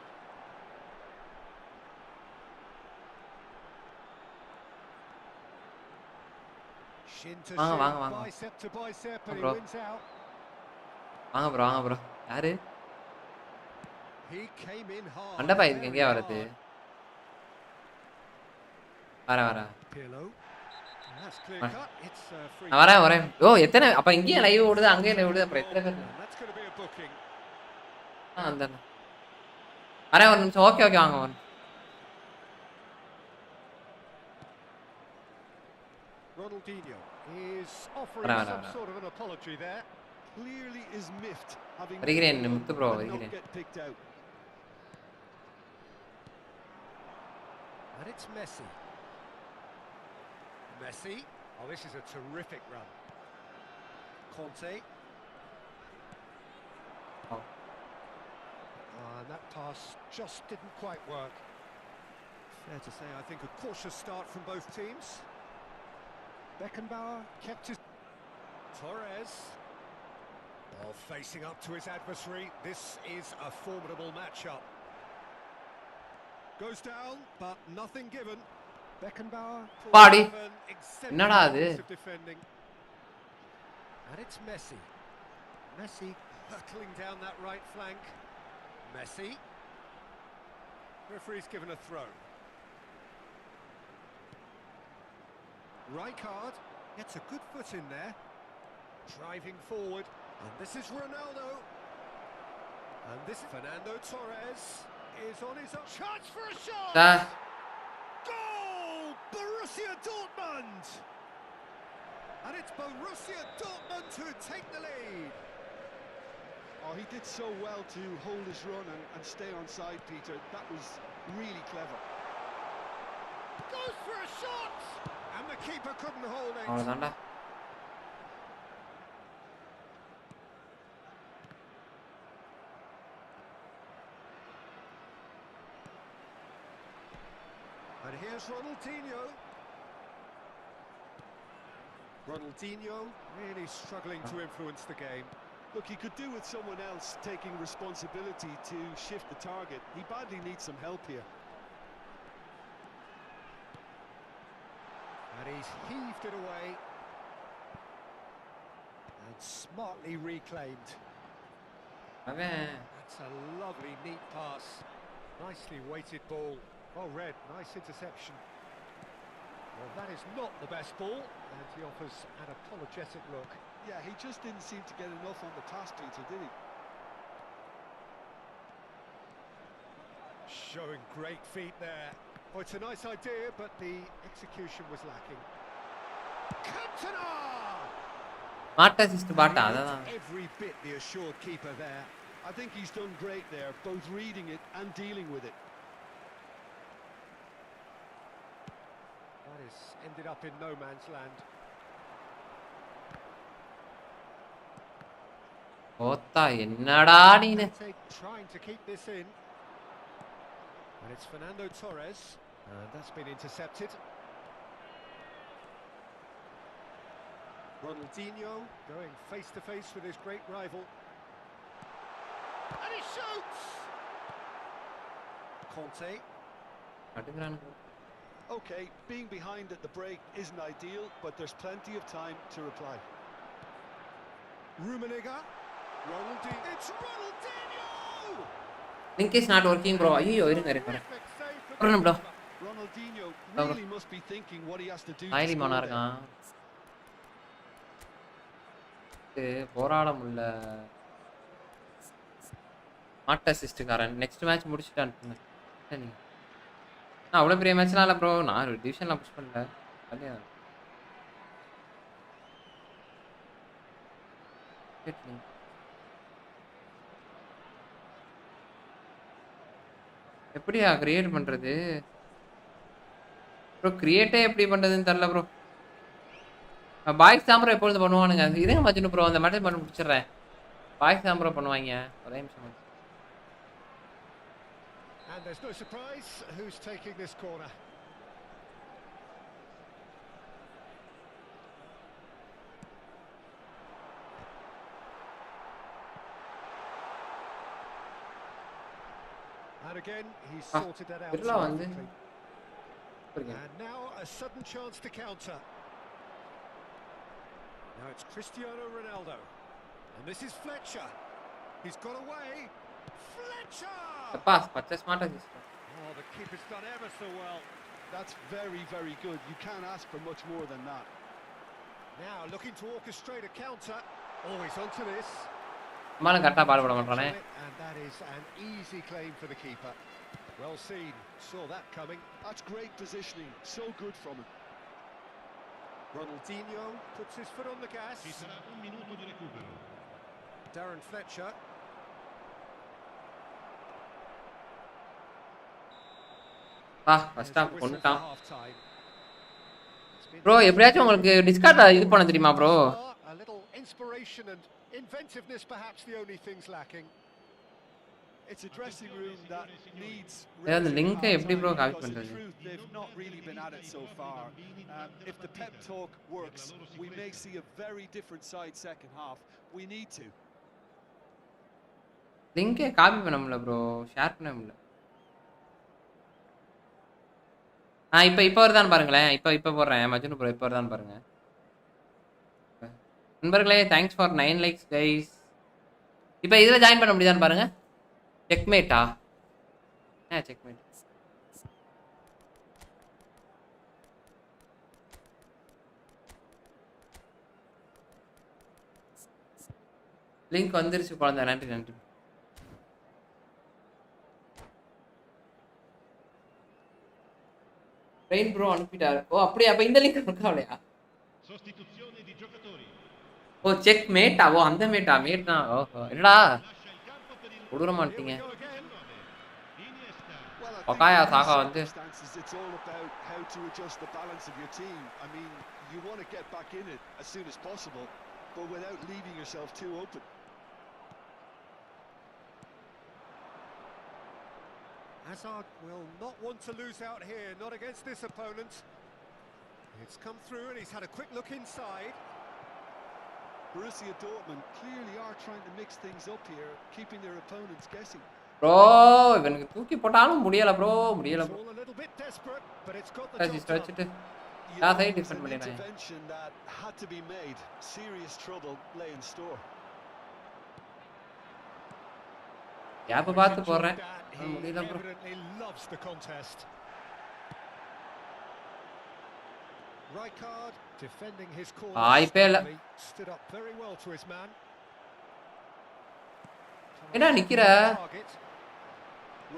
Shin to shin, bicep to bicep, and he wins out. வாங்க bro யாரு? He came in hard. Mandapa இதுக்கு எங்கயா வருது? வர Pirlo. That's clear cut. It's free. நான் வரேன். ஓ எத்தனை அப்ப இங்கேயே லைவ் ஓடுது அங்கேயே லைவ் ஓடுது அப்புறம் எத்தனை பேர்? That's going to be a booking. அந்த வரேன் ஒரு நிமிஷம். ஓகே வாங்க. Ronaldinho is offering some sort of an apology there. Clearly is miffed having not get picked out. And it's Messi. Oh, this is a terrific run. Conte. Oh. And that pass just didn't quite work. Fair to say, I think a cautious start from both teams. Beckenbauer kept his... Torres. Oh, facing up to his adversary. This is a formidable matchup. Goes down, but nothing given. Beckenbauer. Body. Nada defending. And it's Messi. Messi hurtling down that right flank. Messi. Referee's given a throw. Rijkaard gets a good foot in there. Driving forward. And this is Ronaldo. And this is Fernando Torres is on his own. Chance for a shot! Goal! Borussia Dortmund! And it's Borussia Dortmund who take the lead. Oh, he did so well to hold his run and stay on side, Peter. That was really clever. Goes for a shot! And the keeper couldn't hold it. And here's Ronaldinho. Ronaldinho really struggling to influence the game. Look, he could do with someone else taking responsibility to shift the target. He badly needs some help here. And he's heaved it away. And smartly reclaimed. That's a lovely, neat pass. Nicely weighted ball. Well read, nice interception. Well, that is not the best ball, and he offers an apologetic look. Yeah, he just didn't seem to get enough on the pass, Peter, did he? Showing great feet there. Oh, it's a nice idea, but the execution was lacking. Cantona! Every bit the assured keeper there. I think he's done great there, both reading it and dealing with it. That has ended up in no man's land. Trying to keep this in. And it's Fernando Torres. And that's been intercepted. Ronaldinho going face to face with his great rival. And he shoots! Conte. Okay, being behind at the break isn't ideal, but there's plenty of time to reply. Rummenigge. Ronaldinho. It's Ronaldinho! Link is not working bro. ஐயோ இருங்க இருங்க. Terrific save from ஒரு the நிமிடம். keeper. Ronaldinho bro. really must be thinking what he has to do to சாயலி score Mona there. இருக்கான். போராட முடியல. மாட்ட அசிஸ்ட்காரன் next match முடிச்சிட்டான். நீ நான் அவ்வளோ பெரிய மேட்ச்லாம் இல்லை ப்ரோ. நான் டிவிஷன்லாம் புஷ் பண்ணல. அதே எப்படியா கிரியேட் பண்றது ப்ரோ? கிரியேட்டே எப்படி பண்றதுன்னு தெரியல ப்ரோ. பாய்ஸ் தான் ப்ரோ எப்பொழுது பண்ணுவானுங்க. இதே மஜ்னு ப்ரோ அந்த மேட்டர் பண்ணி முடிச்சிடுறேன். பாய்ஸ் தான் ப்ரோ பண்ணுவாங்க. ஒரே நிமிஷம். And there's no surprise who's taking this corner. And again, he's sorted that out. And now a sudden chance to counter. Now it's Cristiano Ronaldo. And this is Fletcher. He's got away. Fletcher! Oh, the keeper's done ever so well. That's very, very good. You can't ask for much more than that. Now looking to orchestrate a counter. Always onto this. And that is an easy claim for the keeper. Well seen. Saw that coming. That's great positioning. So good from him. Ronaldinho puts his foot on the gas. Darren Fletcher. First half கொண்டுட்டான் bro. எப்படியாச்சும் உங்களுக்கு discord இது பண்ண தெரியுமா bro? A little inspiration and inventiveness perhaps the only things lacking. It's a dressing room that needs the link எப்படி bro copy பண்றது? They've not really been at it so far. If the pep talk works, we may see a very different side second half. We need to. Link copy பண்ண முடியல bro. Share பண்ண முடியல. இப்போ வருதான்னு பாருங்களேன். இப்போ போடுறேன் மஜ்னு ப்ரோ. இப்போ வருதான்னு பாருங்க நண்பர்களே. Thanks for 9 likes guys. இப்போ இதில் ஜாயின் பண்ண முடியுதான்னு பாருங்க. செக்மேட்டா? செக்மேட். லிங்க் வந்துருச்சு குழந்தை. நன்றி நன்றி. Rain bro அனுப்பிட்டாரு. ஓ அப்படியே. அப்ப இந்த லிங்க் இருக்காவலையா? ஓ செக் மேட்டா? ஓ அந்த மேட்டா? மேட்னா ஓஹோ. என்னடா கொடூர மாட்டீங்க. பகாயா சாகா வந்து It's all about how to adjust the balance of your team. I mean, you want to get back in it as soon as possible, but without leaving yourself too open. Hazard will not want to lose out here, not against this opponent. It's come through and he's had a quick look inside. Borussia Dortmund clearly are trying to mix things up here, keeping their opponents guessing. Bro இவனுக்கு தூக்கி போட்டாலும் முடியல bro. முடியல bro. A little bit desperate, but it's got the job வச்சிட்டு done. Intervention that had to be made. Serious trouble lay in store. Gap பார்த்து போறேன். முடியல bro. He loves the contest. Rijkaard defending his corner. Stood up very well to his man. என்ன நிக்கிற?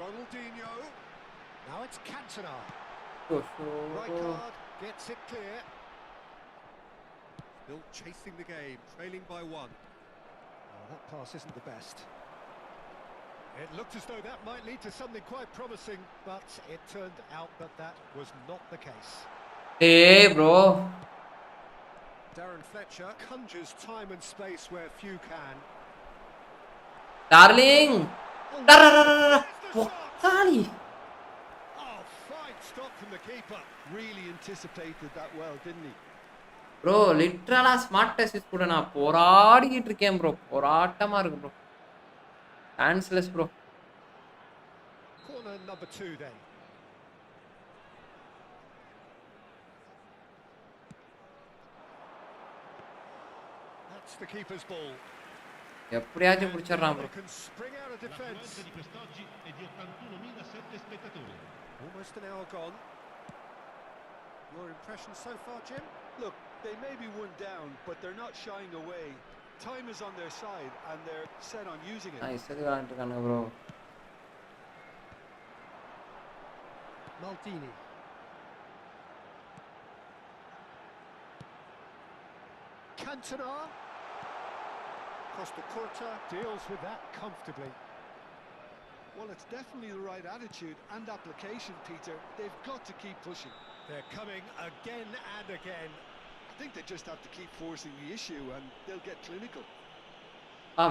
Ronaldinho. Now it's Cantona. Rijkaard gets it clear. Still chasing the game, trailing by 1. Oh, that pass isn't the best. It looked as though that might lead to something quite promising, but it turned out that that was not the case. Hey, bro. Darren Fletcher conjures time and space where few can. Darling! Kali! Oh, fine stop from the keeper. Really anticipated that well, didn't he? Bro, literally smart test கூட நான் போராடிட்டு இருக்கேன் bro. போராட்டமா இருக்கு bro. Hansless bro. Corner number 2 then. It's the keeper's ball. எப்படியாச்சும் புடிச்சறான் bro. They can spring out of defense. Almost an hour gone. Your impression so far, Jim? Look, they may be one down, but they're not shying away. Time is on their side, and they're set on using it. Nice, இது விளையாடிட்டு இருக்கானுங்க bro. Maldini. Cantona. Costa Curta deals with that comfortably. Well, it's definitely the right attitude and application, Peter. They've got to keep pushing. They're coming again and again. I think they just have to keep forcing the issue, and they'll get clinical.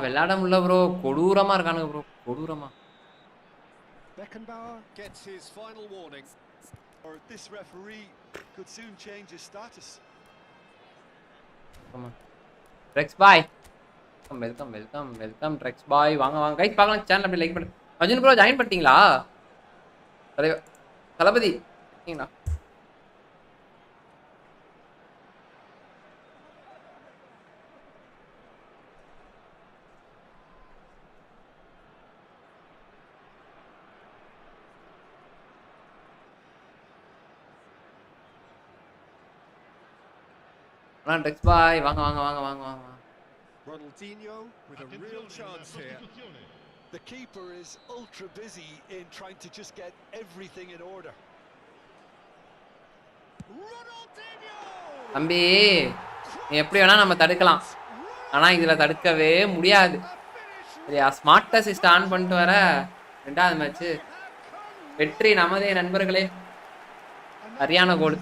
விளையாட முடியல bro. கொடூரமா இருக்கானுங்க bro. கொடூரமா. Beckenbauer gets his final warning. Or this referee could soon change his status. Come on. Rex bye. Welcome Rex boy. வாங்க guys பார்க்கலாம் channel அப்படியே like பண்ணுங்க. Arjun bro join பண்ணிட்டீங்களா? தலபதி இருக்கீங்களா? Rex boy வாங்க. Ronaldinho with a real chance here. The keeper is ultra busy in trying to just get everything in order. Ronaldinho! தம்பி நீ எப்படி வேணா நம்ம தடுக்கலாம். ஆனா இதுல தடுக்கவே முடியாது. சரியா ஸ்மார்ட் அசிஸ்ட் ஆன் பண்ணிட்டு வர ரெண்டாவது மேட்ச் வெற்றி நமதே நண்பர்களே. சரியான கோல்.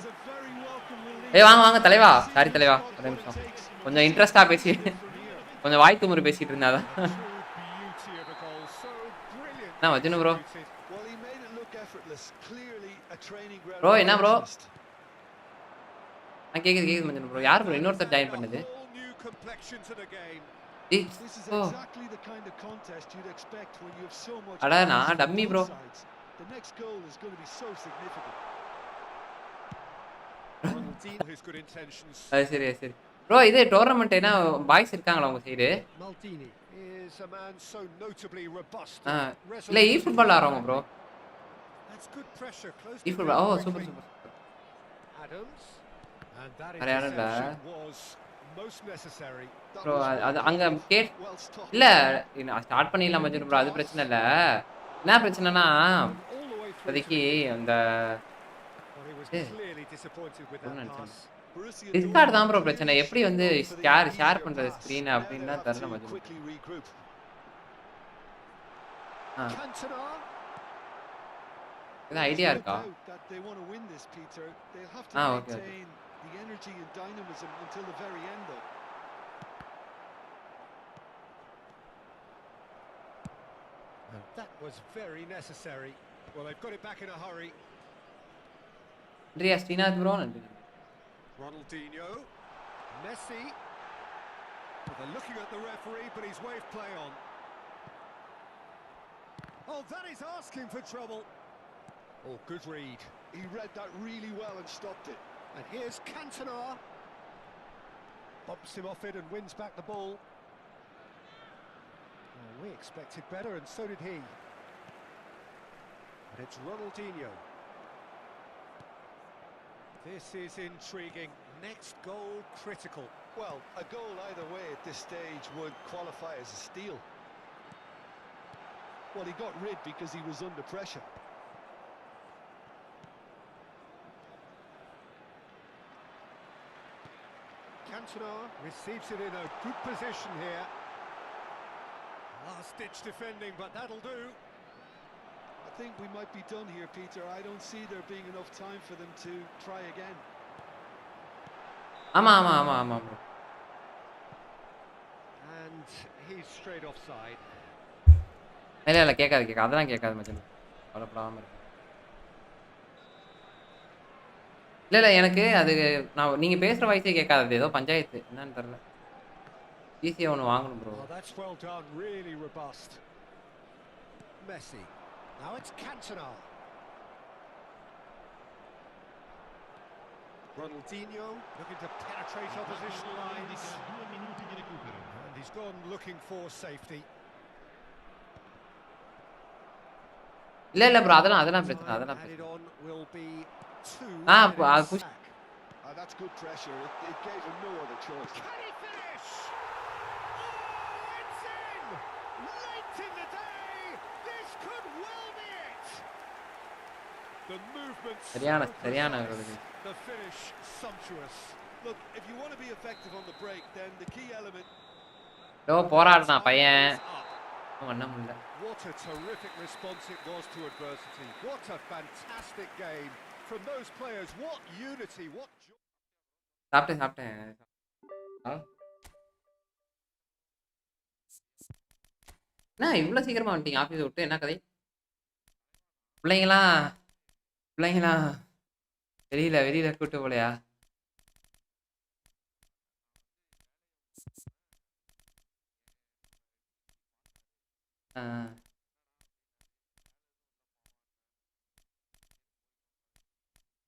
வாங்க தலைவா. சாரி தலைவா. ஒரு நிமிஷம். கொஞ்சம் இன்ட்ரெஸ்டா பேசி கொஞ்சம் வாய் துமுறு பேசிட்டு இருந்தாதான். என்ன வஜ்னு ப்ரோ? ப்ரோ என்ன ப்ரோ? கேக்குது மஜ்னு ப்ரோ. யார் ப்ரோ இன்னொருத்தர் ஜாயின் பண்ணது? அட நான் டம்மி ப்ரோ. சரி ப்ரோ இது டோர்னமெண்ட் என்ன பாய்ஸ் இருக்காங்களா உங்க சைடு? இல்ல ஈ ஃபுட்பால் ஆடுறவங்க ப்ரோ. ஈ ஃபுட்பால் ஓ சூப்பர் அரேடா ப்ரோ. அது அங்க இல்ல நான் ஸ்டார்ட் பண்ணிடலாம் மஜ்னு ப்ரோ. அது பிரச்சனை இல்ல. என்ன பிரச்சனைனா இப்போதைக்கு அந்த டிஸ்கார்ட் தான் ப்ரோ பிரச்சனை. எப்படி வந்து ஷேர் பண்றது ஸ்கிரீன் அப்படின்னா தெரியல மஜ்னு. இது ஐடியா இருக்கா? Okay. That was very necessary. Well, they've got it back in a hurry. Andrea Stinad bro. Ronaldinho. Messi. Well, they're looking at the referee, but he's waved play on. Oh, that is asking for trouble. Oh, good read. He read that really well and stopped it. And here's Cantona. Bumps him off it and wins back the ball. Oh, we expected better, and so did he. But it's Ronaldinho. This is intriguing. Next goal critical. Well, a goal either way at this stage would qualify as a steal. Well, he got rid because he was under pressure. Cantona receives it in a good position here. Last-ditch defending, but that'll do. I think we might be done here, Peter. I don't see there being enough time for them to try again. ஆமா. And he's straight offside. இல்ல கேட்காது அதெல்லாம் கேட்காது மச்சான். கவலைப்படாம இரு. இல்ல எனக்கு அது நான் நீங்க பேசுற வாய்ஸே கேட்காது. ஏதோ பஞ்சாயத்து என்னன்னு தெரியல. ஈஸியா ஒன்னு வாங்கணும் bro. Oh, that's well done, really robust. Messi. Now it's Cantona. Ronaldinho looking to penetrate opposition lines. He's gone looking for safety. இல்ல ப்ரோ அதெல்லாம் பிரச்சனை அதெல்லாம் Added பிரச்சனை. on will be 2 push minutes. That's good pressure. It gave him no other choice. Can he finish? Oh, it's in! Late in the day, this could well be it. The movement so சரியான precise, the finish sumptuous. Look, if you want to be effective on the break, then the key element. போராடுறான் பையன். பண்ண முடியல. What a terrific response it was to adversity. What a fantastic game from those players. What unity, what joy. சாப்பிட்டேன். என்ன இவ்வளவு சீக்கிரமா வந்துட்டீங்க office விட்டு? என்ன கதை? பிள்ளைங்களா வெளியில கூட்டு போலையா?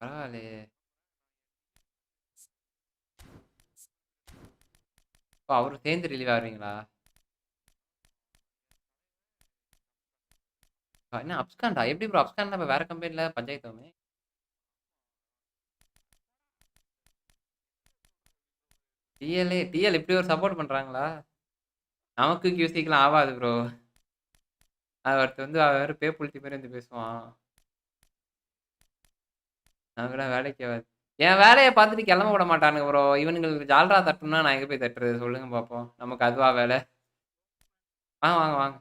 பரவாயில்லையே. அவரு சேர்ந்து ரிலீவ் ஆகுறீங்களா? என்ன அப்ஸ்காண்டா? எப்படி ப்ரோ அப்ஸ்காண்டா? இப்ப வேற கம்பெனில பஞ்சாயத்துமே. டிஎல் இப்படி ஒரு சப்போர்ட் பண்றாங்களா? நமக்கு கியூசிக்கலாம் ஆகாது ப்ரோ. ஒருத்தர் வந்து வேற பே புளித்தி மாதிரி வந்து பேசுவான். நமக்குலாம் வேலைக்கு ஆகாது. என் வேலையை பார்த்துட்டு கிளம்ப விட மாட்டானுங்க ப்ரோ. இவனுங்களுக்கு ஜால்ரா தட்டணும்னா நான் எங்க போய் தட்டுறது சொல்லுங்க பார்ப்போம். நமக்கு அதுவா வேலை? வாங்க.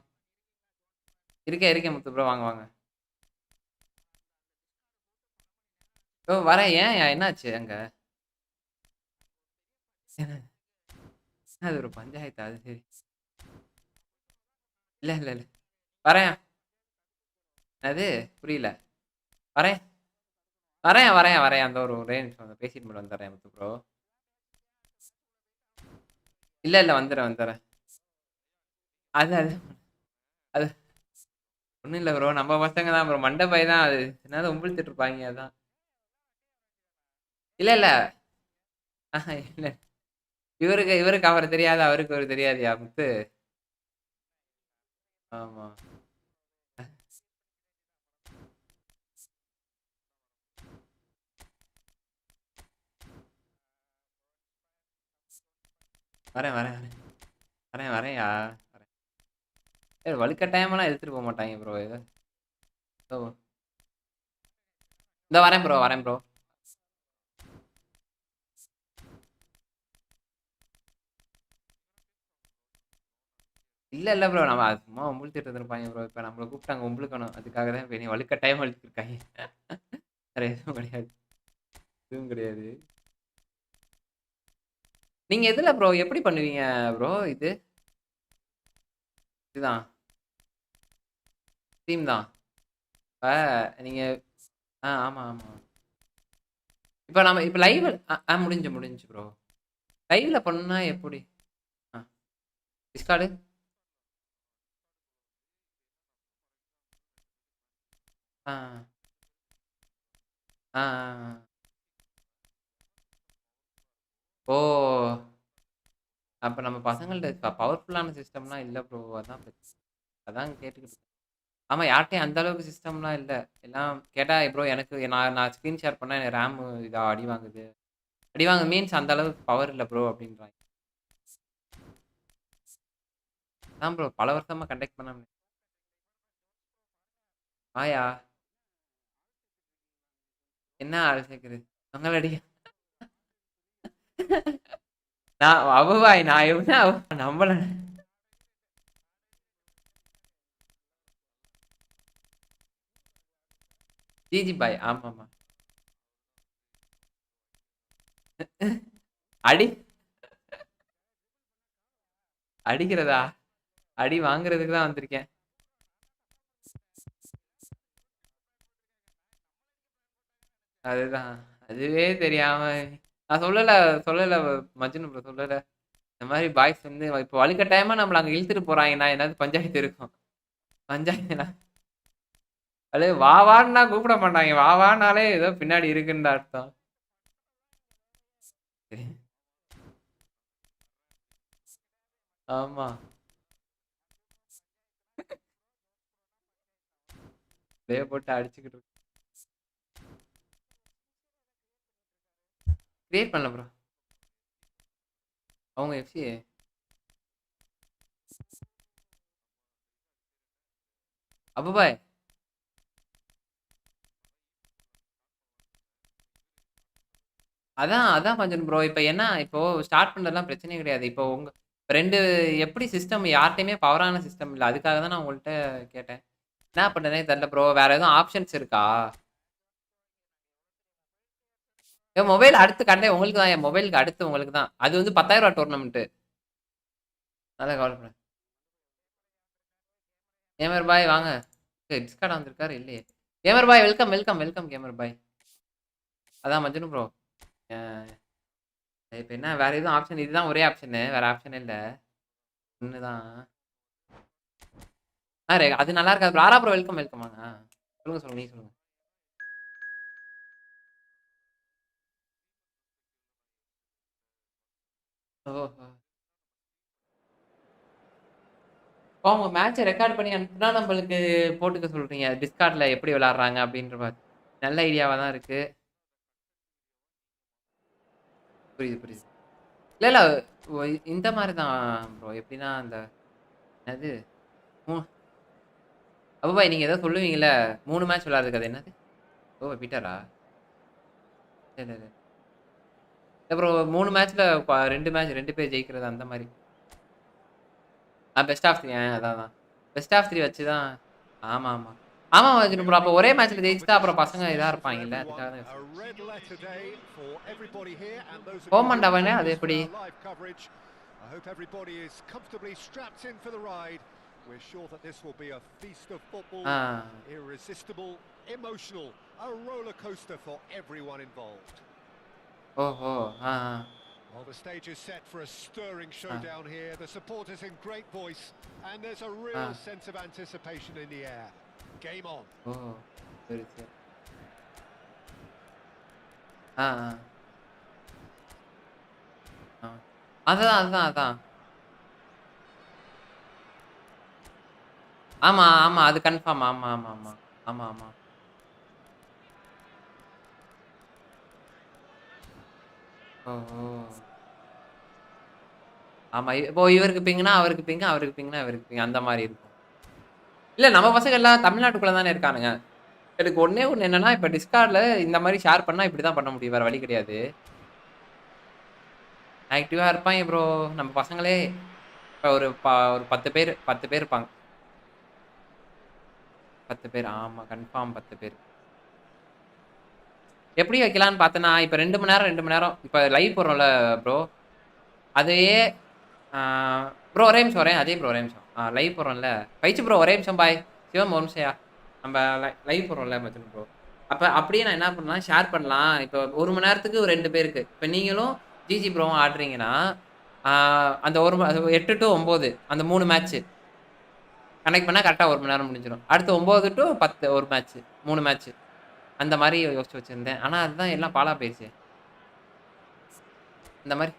இருக்கேன் முத்து ப்ரோ வாங்க. வரேன். ஏன் என்னாச்சு அங்க? அது ஒரு பஞ்சாயத்து. அது சரி. இல்ல வரேன். அது புரியல. வரேன். அந்த ஒரே நிமிஷம் பேசிட்டு மட்டும் வந்துடுறேன் முத்து ப்ரோ. இல்ல வந்துடுறேன். அது அது ஒன்றும் இல்லை ப்ரோ. நம்ம பசங்க தான் ப்ரோ. மண்டை பை தான் அது. என்னது உம்பிழுத்துட்டு இருப்பாங்க. அதான் இல்ல இல்ல இவருக்கு அவர் தெரியாது, அவருக்கு அவர் தெரியாதுயா முத்து. ஆமா வரேன்யா. வலுக்கட்டாயமெல்லாம் எடுத்துட்டு போக மாட்டாங்க ப்ரோ. இந்த வரேன் ப்ரோ. இல்ல ப்ரோ. நம்ம சும்மா உம்புழுத்திட்டு இருப்பாங்க ப்ரோ. இப்ப நம்மளை கூப்பிட்டாங்க உம்புழுக்கணும். அதுக்காக தான் இப்ப வலுக்கட்டாயமா எடுத்துருக்காங்க. வேற எதுவும் கிடையாது. நீங்க எதுல ப்ரோ எப்படி பண்ணுவீங்க ப்ரோ? இதுதான் டீம் தான். இப்ப நீங்க ஆமா. இப்ப நம்ம இப்ப லைவ் முடிஞ்சு ப்ரோ. லைவ்ல பண்ணா எப்படி? டிஸ்கார்டு ஓ அப்ப நம்ம பசங்கள்ட்ட பவர்ஃபுல்லான சிஸ்டம்லாம் இல்ல ப்ரோ. அதான் பிரச்சனை. அதான் கேட்டுக்கிட்டு. ஆமா யார்கிட்டயும் அந்த அளவுக்கு சிஸ்டம்லாம் இல்ல. எல்லாம் கேட்டா ப்ரோ எனக்கு நான் ஸ்க்ரீன் ஷேர் பண்ணா எனக்கு ரேம் இதா அடி வாங்குது மீன்ஸ் அந்த அளவுக்கு பவர் இல்ல ப்ரோ அப்படின்றாங்க. அதான் ப்ரோ பல வருஷமா கண்டக்ட் பண்ண ஆயா என்ன ஆள் சேர்க்குது உங்களடி நான் அவ்வாய் நான் எப்படி நம்பல. ஜிஜி பாய் ஆமாமா. அடி அடிக்கிறதா? அடி வாங்குறதுக்கு தான் வந்திருக்கேன். அதுதான் அதுவே தெரியாம நான் சொல்லல மஜ்னு ப்ரோ சொல்லல. இந்த மாதிரி பாய்ஸ் வந்து இப்போ வலுக்கட்டாயமா நம்மள அங்க இழுத்துட்டு போறாங்கன்னா என்னது பஞ்சாயத்து இருக்கும். பஞ்சாயத்து அது வாவான்னா கூப்பிட மாட்டாங்க. வாவானாலே ஏதோ பின்னாடி இருக்குன்னு அர்த்தம். ஆமா. அப்படியே போட்டு அடிச்சுக்கிட்டு இருக்கு. கிரியேட் பண்ணல ப்ரோ. அவங்க எஃப்சி அபுபாய். அதான் அதான் கொஞ்சம் ப்ரோ. இப்போ என்ன இப்போ ஸ்டார்ட் பண்ணுறதுலாம் பிரச்சனையே கிடையாது. இப்போ உங்க 2 எப்படி சிஸ்டம் யார்கிட்டயுமே பவரான சிஸ்டம் இல்ல. அதுக்காக தான் நான் உங்கள்ட்ட கேட்டேன். என்ன பண்றதுனே தெரியல ப்ரோ. வேற எதுவும் ஆப்ஷன்ஸ் இருக்கா? என் மொபைல் அடுத்து கண்டே உங்களுக்கு தான். என் மொபைலுக்கு அடுத்து உங்களுக்கு தான். அது வந்து 10,000 டோர்னமெண்ட். அதான் கவலைப்பட. கேமர் பாய் வாங்க. டிஸ்கார்ட் வந்திருக்காரு இல்லையே. Gamer bye welcome welcome welcome gamer பாய். அதான் மஜ்னு ப்ரோ. இப்போ என்ன வேற எதுவும் ஆப்ஷன் இதுதான் ஒரே ஆப்ஷனு. வேற ஆப்ஷன் இல்ல. ஒண்ணுதான். அது நல்லா இருக்காது ப்ரோ. ஆரா ப்ரோ வெல்கம் வெல்கம் வாங்க. சொல்லுங்க சொல்லுங்க நீ சொல்லுங்க. ஓஹோ. அவங்க மேட்சை ரெக்கார்ட் பண்ணி அனுப்புனா நம்மளுக்கு போட்டுக்க சொல்றீங்க. டிஸ்கார்ட்ல எப்படி விளையாடுறாங்க அப்படின்ற மாதிரி நல்ல ஐடியாவா தான் இருக்கு. புரியுது புரியுது. இல்ல இல்ல இந்த மாதிரி தான் ப்ரோ. எப்படின்னா அந்த என்னது அபுபாய் நீங்க ஏதோ சொல்லுவீங்கல்ல 3 மேட்ச் விளையாடுறதுக்கு அது என்னது? ஓ பீட்டரா? இல்ல இல்ல ப்ரோ 3 மேட்ச்ல 2 மேட்ச் 2 பேர் ஜெயிக்கிறது அந்த மாதிரி. பெஸ்ட் ஆஃப் 3 அதான் அதான். பெஸ்ட் ஆஃப் 3 வச்சு தான். ஆமா ஆமா ஆமா மஜ்னு ப்ரோ. அப்போ ஒரே மேட்ச்ல ஜெயிச்சுட்டா அப்புறம் பசங்க இதா இருப்பாங்கல்ல. அதுக்காக தான் ஹோமண்ட் அவனே அது எப்படி? I hope everybody is comfortably strapped in for the ride. We're sure that this will be a feast of football, irresistible, emotional, a roller coaster for everyone involved. ஓஹோ. Well, the stage is set for a stirring showdown here. The supporters in great voice, and there's a real sense of anticipation in the air. Game on. Oh, சரி சரி. அதான் அதான் அதான். ஆமா ஆமா அது confirm. ஆமா ஆமா ஆமா ஆமா ஆமா. ஓஹோ. ஆமா இப்போ இவருக்கு பிங்குனா அவருக்கு பிங்கு, அவருக்கு பிங்குனா இவருக்கு பிங்கு அந்த மாதிரி இருக்கும். இல்ல நம்ம பசங்க எல்லாம் தமிழ்நாட்டுக்குள்ள தானே இருக்கானுங்க. எனக்கு ஒண்ணே ஒண்ணு என்னன்னா இப்ப டிஸ்கார்ட்ல இந்த மாதிரி ஷேர் பண்ணா இப்படிதான் பண்ண முடியும். வேற வழி கிடையாது. ஆக்டிவா இருப்பாங்க ப்ரோ. நம்ம பசங்களே இப்ப ஒரு 10 பேர் 10 பேர் இருப்பாங்க. 10 பேர் ஆமா கன்ஃபார்ம் 10 பேர். எப்படி வைக்கலாம்னு பார்த்தேன்னா இப்ப 2 மணி நேரம் 2 மணி நேரம் இப்ப லைவ் போடுறோம்ல ப்ரோ. அதையே ப்ரோ ஒரே நிமிஷம் வரேன். அதே ப்ரோ ஒரே நிமிஷம். லைவ் போடுறோம்ல பயிற்சி ப்ரோ ஒரே நிமிஷம் பாய். சிவம் ஒரு நிமிஷம்யா. நம்ம லைவ் போடுறோம்ல மச்சன் ப்ரோ. அப்போ அப்படியே நான் என்ன பண்ணலாம் ஷேர் பண்ணலாம். இப்போ 1 மணி நேரத்துக்கு ஒரு 2 பேருக்கு இப்போ நீங்களும் ஜிஜி ப்ரோவும் ஆடுறீங்கன்னா அந்த 8 to 9 அந்த 3 மேட்ச்சு கனெக்ட் பண்ணால் கரெக்டாக 1 மணி நேரம் முடிஞ்சிடும். அடுத்து 9 to 10 ஒரு மேட்ச்சு 3 மேட்ச்சு அந்த மாதிரி யோசிச்சு வச்சுருந்தேன். ஆனால் அதுதான் எல்லாம் பாலா போயிடுச்சு. இந்த மாதிரி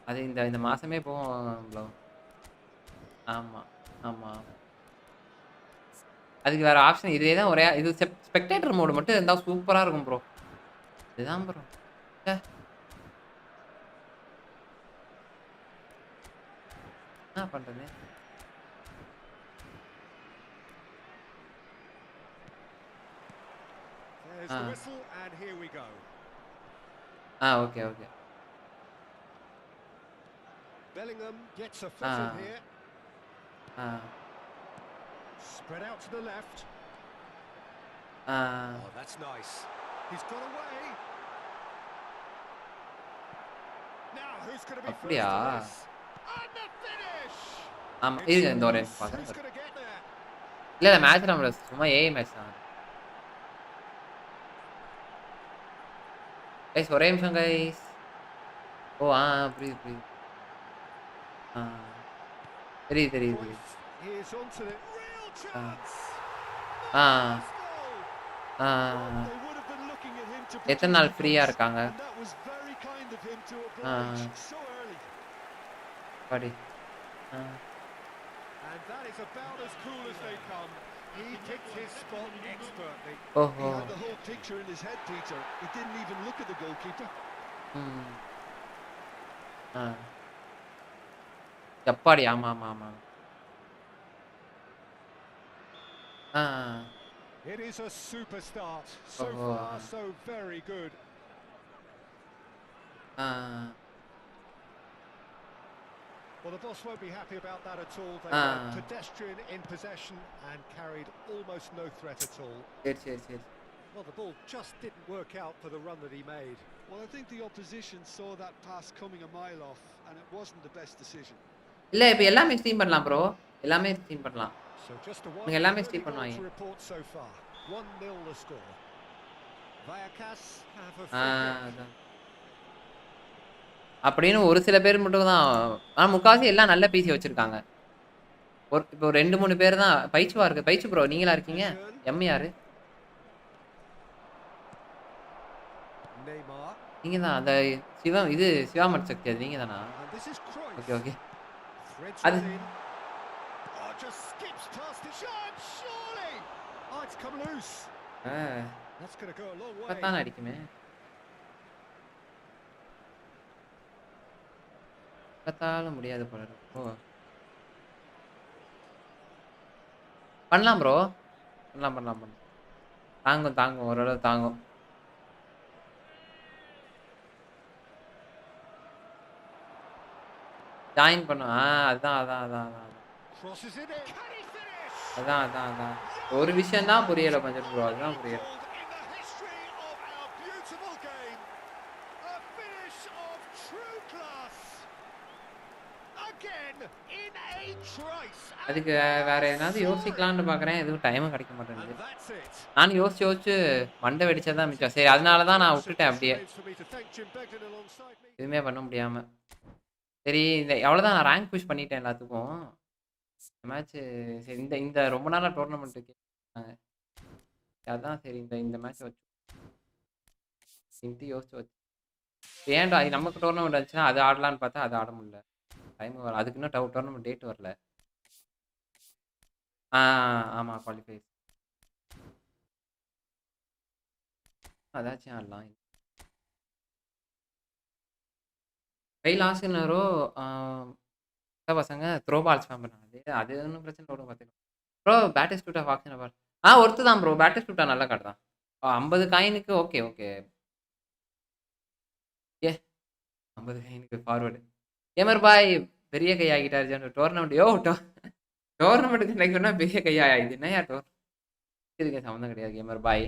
அது இந்த மாசமே போகும் ப்ரோ. ஆமாம் ஆமாம். அதுக்கு வேற ஆப்ஷன் இதே தான். ஒரே இது ஸ்பெக்டேட்டர் மோடு மட்டும் இருந்தால் சூப்பராக இருக்கும் ப்ரோ. இதுதான் ப்ரோ. என்ன பண்ணுறது? There's the whistle and here we go. Okay okay. Bellingham gets a foot in here. Spread out to the left. Oh, that's nice. He's got away. Now who's going to be first to this? And the finish. இது இந்த ஒரே பார்க்குறேன். இல்லை இல்லை match நம்மள சும்மா AI match தான். Guys ஒரே நிமிஷம் கைஸ். ஓ புரியுது புரியுது. தெரியுது தெரியுது தெரியுது. எத்தனை நாள் ஃப்ரீயா இருக்காங்க? age so early. படி And that is about as cool as they come. He picked his spot expertly. He had the whole picture in his head, Peter. He didn't even look at the goalkeeper. எப்பாடி ஆமா ஆமா ஆமா It is a super start. So far, so very good. Well, the boss won't be happy about that at all. They were pedestrian in possession and carried almost no threat at all. Well, the ball just didn't work out for the run that he made. Well, I think the opposition saw that pass coming a mile off, and it wasn't the best decision. இல்ல இப்ப எல்லாமே stream பண்ணலாம் bro எல்லாமே stream பண்ணலாம் So just a நீங்க எல்லாமே early stream goal பண்ணுவாங்க to report so far. 1-0 the score. Vallecas have a free kick. அப்படின்னு ஒரு சில பேர் மட்டும் தான் ஆனா முக்காவாசி எல்லாம் நல்ல பிசி வச்சிருக்காங்க இப்போ 2-3 பேர் தான் பைச்சுவா இருக்கு பைச்சு ப்ரோ நீங்களா இருக்கீங்க யாரு Neymar. நீங்க தான் அந்த சிவம் இது சிவாமட் சக்தி அது நீங்க தானா And this is Cruyff. Okay Threads அது it in. Oh, just skips past the shot, surely. Oh, it's come loose. That's going to go a long way. பத்தான அடிக்குமே பத்தாலும் முடியாது போல இருக்கு. ஓ பண்ணலாம் ப்ரோ பண்ணலாம் தாங்கும் ஓரளவு தாங்கும் ஜாயின் பண்ணும் அதான் Crosses it in. Can he finish? அதான் ஒரு விஷயம் தான் புரியல கொஞ்சம் ப்ரோ அதுதான் புரியல In the history of our beautiful game, a finish of true class. Again in a trice. அதுக்கு வேற ஏதாவது யோசிக்கலாம்னு பாக்குறேன் எதுவும் டைமும் கிடைக்க And மாட்டேங்குது that's it. நான் யோசிச்சு மண்டை வெடிச்சதான் மிச்சம் சரி அதனாலதான் நான் விட்டுட்டேன் அப்படியே For me to thank Jim Beglin alongside me. எதுவுமே பண்ண முடியாம சரி அவ்வளவுதான் நான் ரேங்க் புஷ் பண்ணிட்டேன் எல்லாத்துக்கும் மேட்ச் சரி இந்த ரொம்ப நாளா டோர்னமெண்ட் அதான் சரி இந்த மேட்ச் வச்சு யோசிச்சு வச்சு ஏன்டா நமக்கு டோர்னமெண்ட் வந்துச்சுன்னா அது ஆடலான்னு பார்த்தா அது ஆட முடியல டைம் வரல அதுக்கு இன்னும் டோர்னமெண்ட் டேட் வரல ஆமா குவாலிஃபை அதாச்சும் ஆடலாம் கை லாஸ்ட்னரோ பசங்க த்ரோ பால் ஸ்பேம் பண்ணாங்க அது ஒன்றும் பிரச்சனை விட பார்த்துக்கலாம் ப்ரோ பேட்டர் ஸ்டூட்டா ஃபாக்ஷன் பால் ஒருத்து தான் ப்ரோ பேட்டர் ஸ்டூட்டா நல்ல கார்டு தான் 50 காயினுக்கு ஓகே 50 காயினுக்கு ஃபார்வர்டு கேமர் பாய் பெரிய கை ஆகிட்டாரு டோர்னமெண்ட் டோர்னமெண்ட்டுக்கு நினைக்கணும்னா பெரிய கையா இது என்னையா இதுக்கு சம்மந்தம் கிடையாது கேமர் பாய்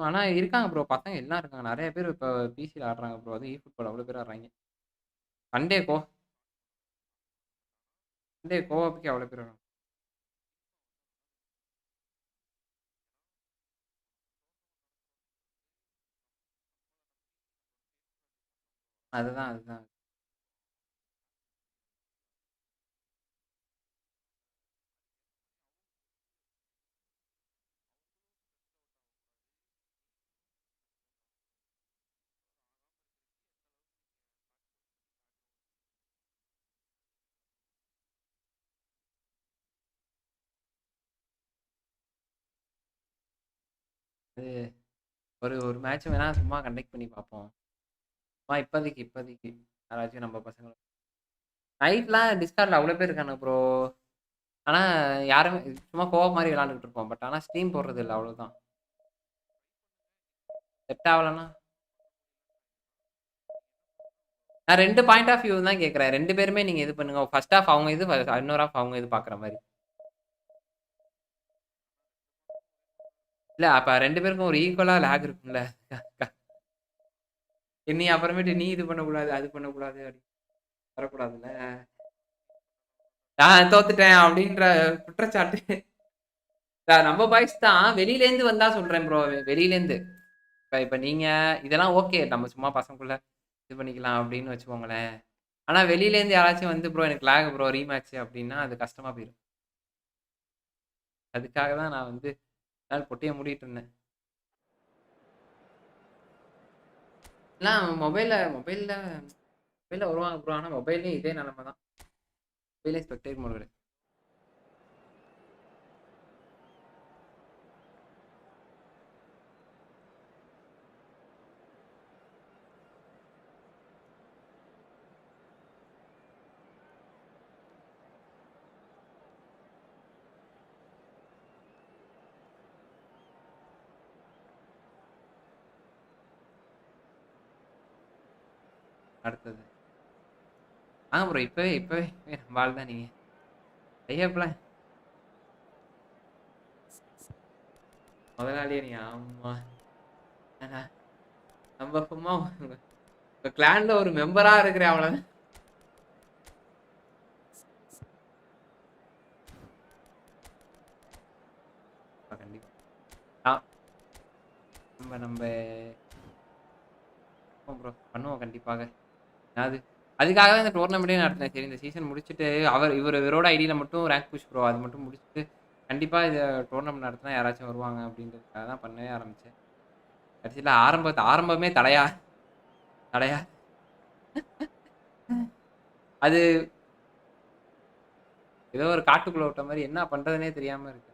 ஆனா இருக்காங்க ப்ரோ பசங்க எல்லாம் இருக்காங்க நிறைய பேர் இப்போ பிசியில் ஆடுறாங்க ப்ரோ அது ஃபுட்பால் அவ்வளோ பேர் ஆடுறாங்க சண்டே கோவாப்புக்கு அவ்வளோ பேர் வராங்க அதுதான் அது ஒரு மேட்ச் வேணா சும்மா கண்டக்ட் பண்ணி பார்ப்போம் இப்போதைக்கு யாராச்சும் நம்ம பசங்க நைட்லாம் டிஸ்கார்டில் அவ்வளோ பேர் இருக்காங்க ப்ரோ ஆனால் யாருமே சும்மா கோவம் மாதிரி விளாண்டுக்கிட்டு இருப்போம் பட் ஆனால் ஸ்ட்ரீம் போடுறது இல்லை அவ்வளோதான் செட் ஆகலன்னா நான் 2 பாயிண்ட் ஆஃப் வியூ தான் கேட்குறேன் 2 பேருமே நீங்கள் இது பண்ணுங்க ஃபர்ஸ்ட் ஆஃப் அவங்க இது இன்னொரு ஆஃப் அவங்க இது பார்க்குற மாதிரி இல்லை அப்போ 2 பேருக்கும் ஒரு ஈக்குவலாக லேக் இருக்கும்ல நீ அப்புறமேட்டு நீ இது பண்ணக்கூடாது அது பண்ணக்கூடாது அப்படின்னு வரக்கூடாதுல்ல நான் தோத்துட்டேன் அப்படின்ற குற்றச்சாட்டு நம்ம பாய்ஸ் தான் வெளியிலேருந்து வந்தா சொல்றேன் ப்ரோ வெளியிலேருந்து இப்போ நீங்க இதெல்லாம் ஓகே நம்ம சும்மா பசங்களுக்குள்ள இது பண்ணிக்கலாம் அப்படின்னு வச்சுக்கோங்களேன் ஆனா வெளியிலேருந்து யாராச்சும் வந்து ப்ரோ எனக்கு லேக் ப்ரோ ரீமேட்ச் அப்படின்னா அது கஷ்டமா போயிடும் அதுக்காக தான் நான் வந்து நாள் பொட்டியை மூடிட்டு இருந்தேன். எல்லாம் மொபைலில் வருவாங்க ப்ரோ. ஆனால் மொபைல்லையும் இதே நிலமை தான். மொபைலே ஸ்பெக்டேட் மோட் கிடையாது. அடுத்தது ப்ரோ இப்பவே நம்ம ஆள் தான் நீங்கள் ஐயாப்பல முதலாளியே நீ. ஆமா நம்ம சும்மா உங்க கிளான்ல ஒரு மெம்பரா இருக்கிறேன் அவ்வளவு. கண்டிப்பா நம்ம ப்ரோ பண்ணுவோம் கண்டிப்பாக. அது அதுக்காக தான் இந்த டோர்னமெண்ட்டே நடத்தினேன். சரி இந்த சீசன் முடிச்சுட்டு இவரோட ஐடியில் மட்டும் ரேங்க் புஷ் ப்ரோ அது மட்டும் முடிச்சுட்டு கண்டிப்பாக இது டோர்னமெண்ட் நடத்தினா யாராச்சும் வருவாங்க அப்படின்றதுக்காக தான் பண்ணவே ஆரம்பித்தேன். கடைசியில் ஆரம்பமே தடையா அது ஏதோ ஒரு காட்டுக்குள்ள விட்ட மாதிரி என்ன பண்ணுறதுனே தெரியாமல் இருக்கு.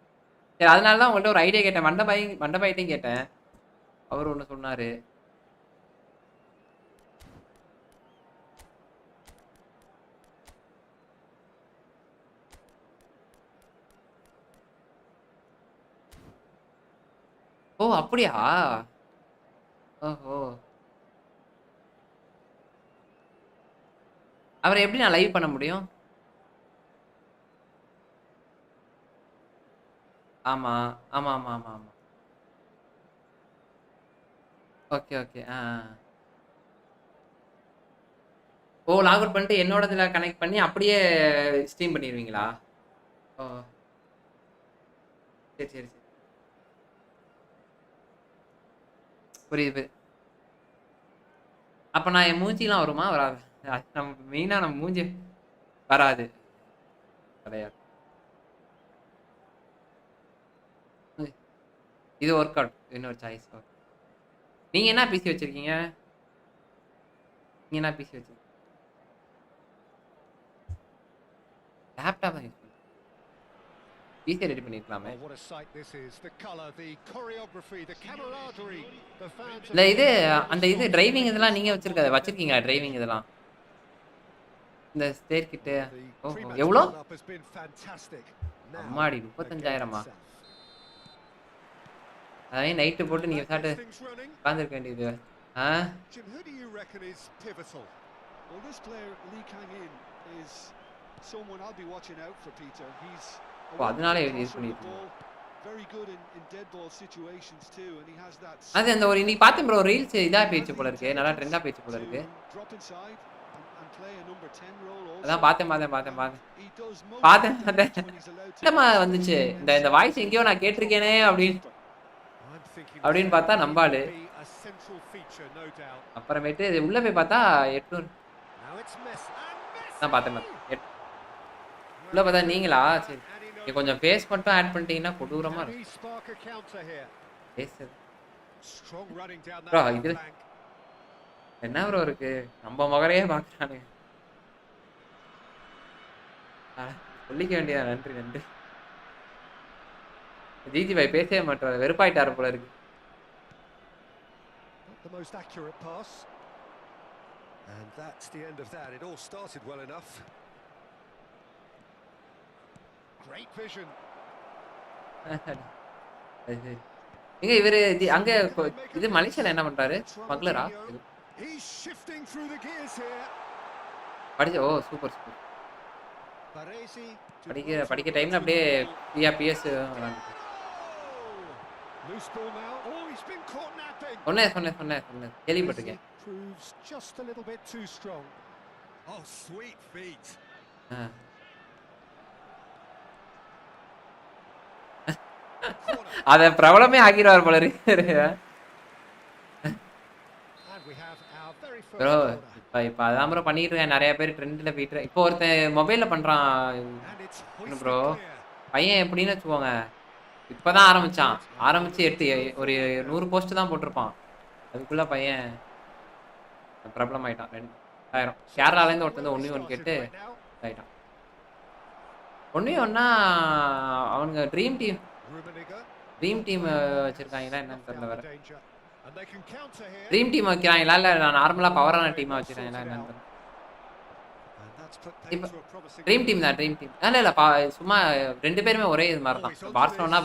சரி அதனால தான் உங்கள்கிட்ட ஒரு ஐடியா கேட்டேன். மண்டபாயிட்டையும் கேட்டேன். அவர் ஒன்று சொன்னார். ஓ அப்படியா? ஓஹோ அவரை எப்படி நான் லைவ் பண்ண முடியும்? ஆமா ஆமா ஆமா ஆமா ஆமா. Okay okay. Oh log out பண்ணிட்டு என்னோட இதில் கனெக்ட் பண்ணி அப்படியே ஸ்ட்ரீம் பண்ணிடுவீங்களா? ஓ சரி சரி சரி புரியுது. அப்போ நான் என் மூஞ்சிலாம் வருமா வராது? நம்ம மெயினாக நம்ம மூஞ்சி வராது கிடையாது. இது ஒர்க் அவுட் இன்னொரு சாய்ஸ். நீங்கள் என்ன பிசி வச்சுருக்கீங்க? நீங்கள் என்ன பிசி வச்சுருக்கீங்க? லேப்டாப் தான் யூஸ் பண்ணுறேன். பிசி ரெடி பண்ணிருக்கலாமே. இல்லை இது அந்த இது டிரைவிங் இதெல்லாம் நீங்கள் வச்சுருக்கீங்களா டிரைவிங் இதெல்லாம்? இந்த ஸ்டேர் கிட்ட எவ்வளோ? அம்மாடி 35,000மா? அதாவது நைட்டு போட்டு நீங்கள் சாட்டு உட்காந்துருக்க வேண்டியது. அதனால யூஸ் பண்ணிட்டு அது அந்த ஒரு இன்னைக்கு பார்த்தேன் ப்ரோ ரீல்ஸ் இதாக போயிடுச்சு போல இருக்கு. நல்லா ட்ரெண்டாக போயிடுச்சு போல இருக்கு. அதான் பார்த்தேன் என்னமா வந்துச்சு இந்த வாய்ஸ் எங்கேயோ நான் கேட்டிருக்கேனே அப்படின்னு பார்த்தா நம்பாளு. அப்புறமேட்டு உள்ள போய் பார்த்தா 800 தான் பார்த்தேன். உள்ள பார்த்தா நீங்களா? சரி கொஞ்சம் ஃபேஸ் மட்டும் ஆட் பண்ணிட்டீங்கன்னா கொடூரமா இருக்கும். ப்ரோ இது என்ன ப்ரோ இருக்கு? நம்ம மகரையே பார்க்குறானுங்க. சொல்லிக்க வேண்டியதா? நன்றி. ஜிஜி பாய் பேசவே மாட்டாரு, வெறுப்பாயிட்டாரு போல இருக்கு. The most accurate pass. And that's the end of that. It all started well enough. Great vision. எங்க இவரு அங்க இது மலேசியால என்ன பண்றாரு? ஸ்மக்லரா? He's shifting through the gears here. ஓ சூப்பர். படிக்க டைம்ல அப்படியே பிஎஸ் விளையாண்டு. சொன்னேன் கேள்விப்பட்டிருக்கேன். அத பிரபலமே ஆக்கிடுவார் போல இருக்கு. ப்ரோ இப்ப அதான் ப்ரோ பண்ணிட்டு இருக்கேன். நிறைய பேர் ட்ரெண்ட்ல போயிட்டு இப்போ ஒருத்தன் மொபைல்ல பண்றான் ப்ரோ. பையன் எப்படின்னு வச்சுக்கோங்க, இப்பதான் ஆரம்பிச்சான். ஆரம்பிச்சு 8 ஒரு 100 போஸ்ட் தான் போட்டிருப்பான். அதுக்குள்ள பையன் பிரபலம் ஆயிட்டான். 2000 கேரளால இருந்து ஒருத்தன் 1v1 கேட்டு ஆயிட்டான். 1v1னா அவனுங்க ட்ரீம் டீம் வச்சிருக்காங்களா என்னன்னு தெரியல வேற. ட்ரீம் டீம் வைக்கிறாங்களா இல்ல நார்மலா பவரான டீமா வச்சிருக்காங்களா என்னன்னு தெரியல. இப்ப ட்ரீம் டீம் தான் ட்ரீம் டீம். இல்ல சும்மா 2 பேருமே ஒரே இது மாதிரி தான். பார்சலோனா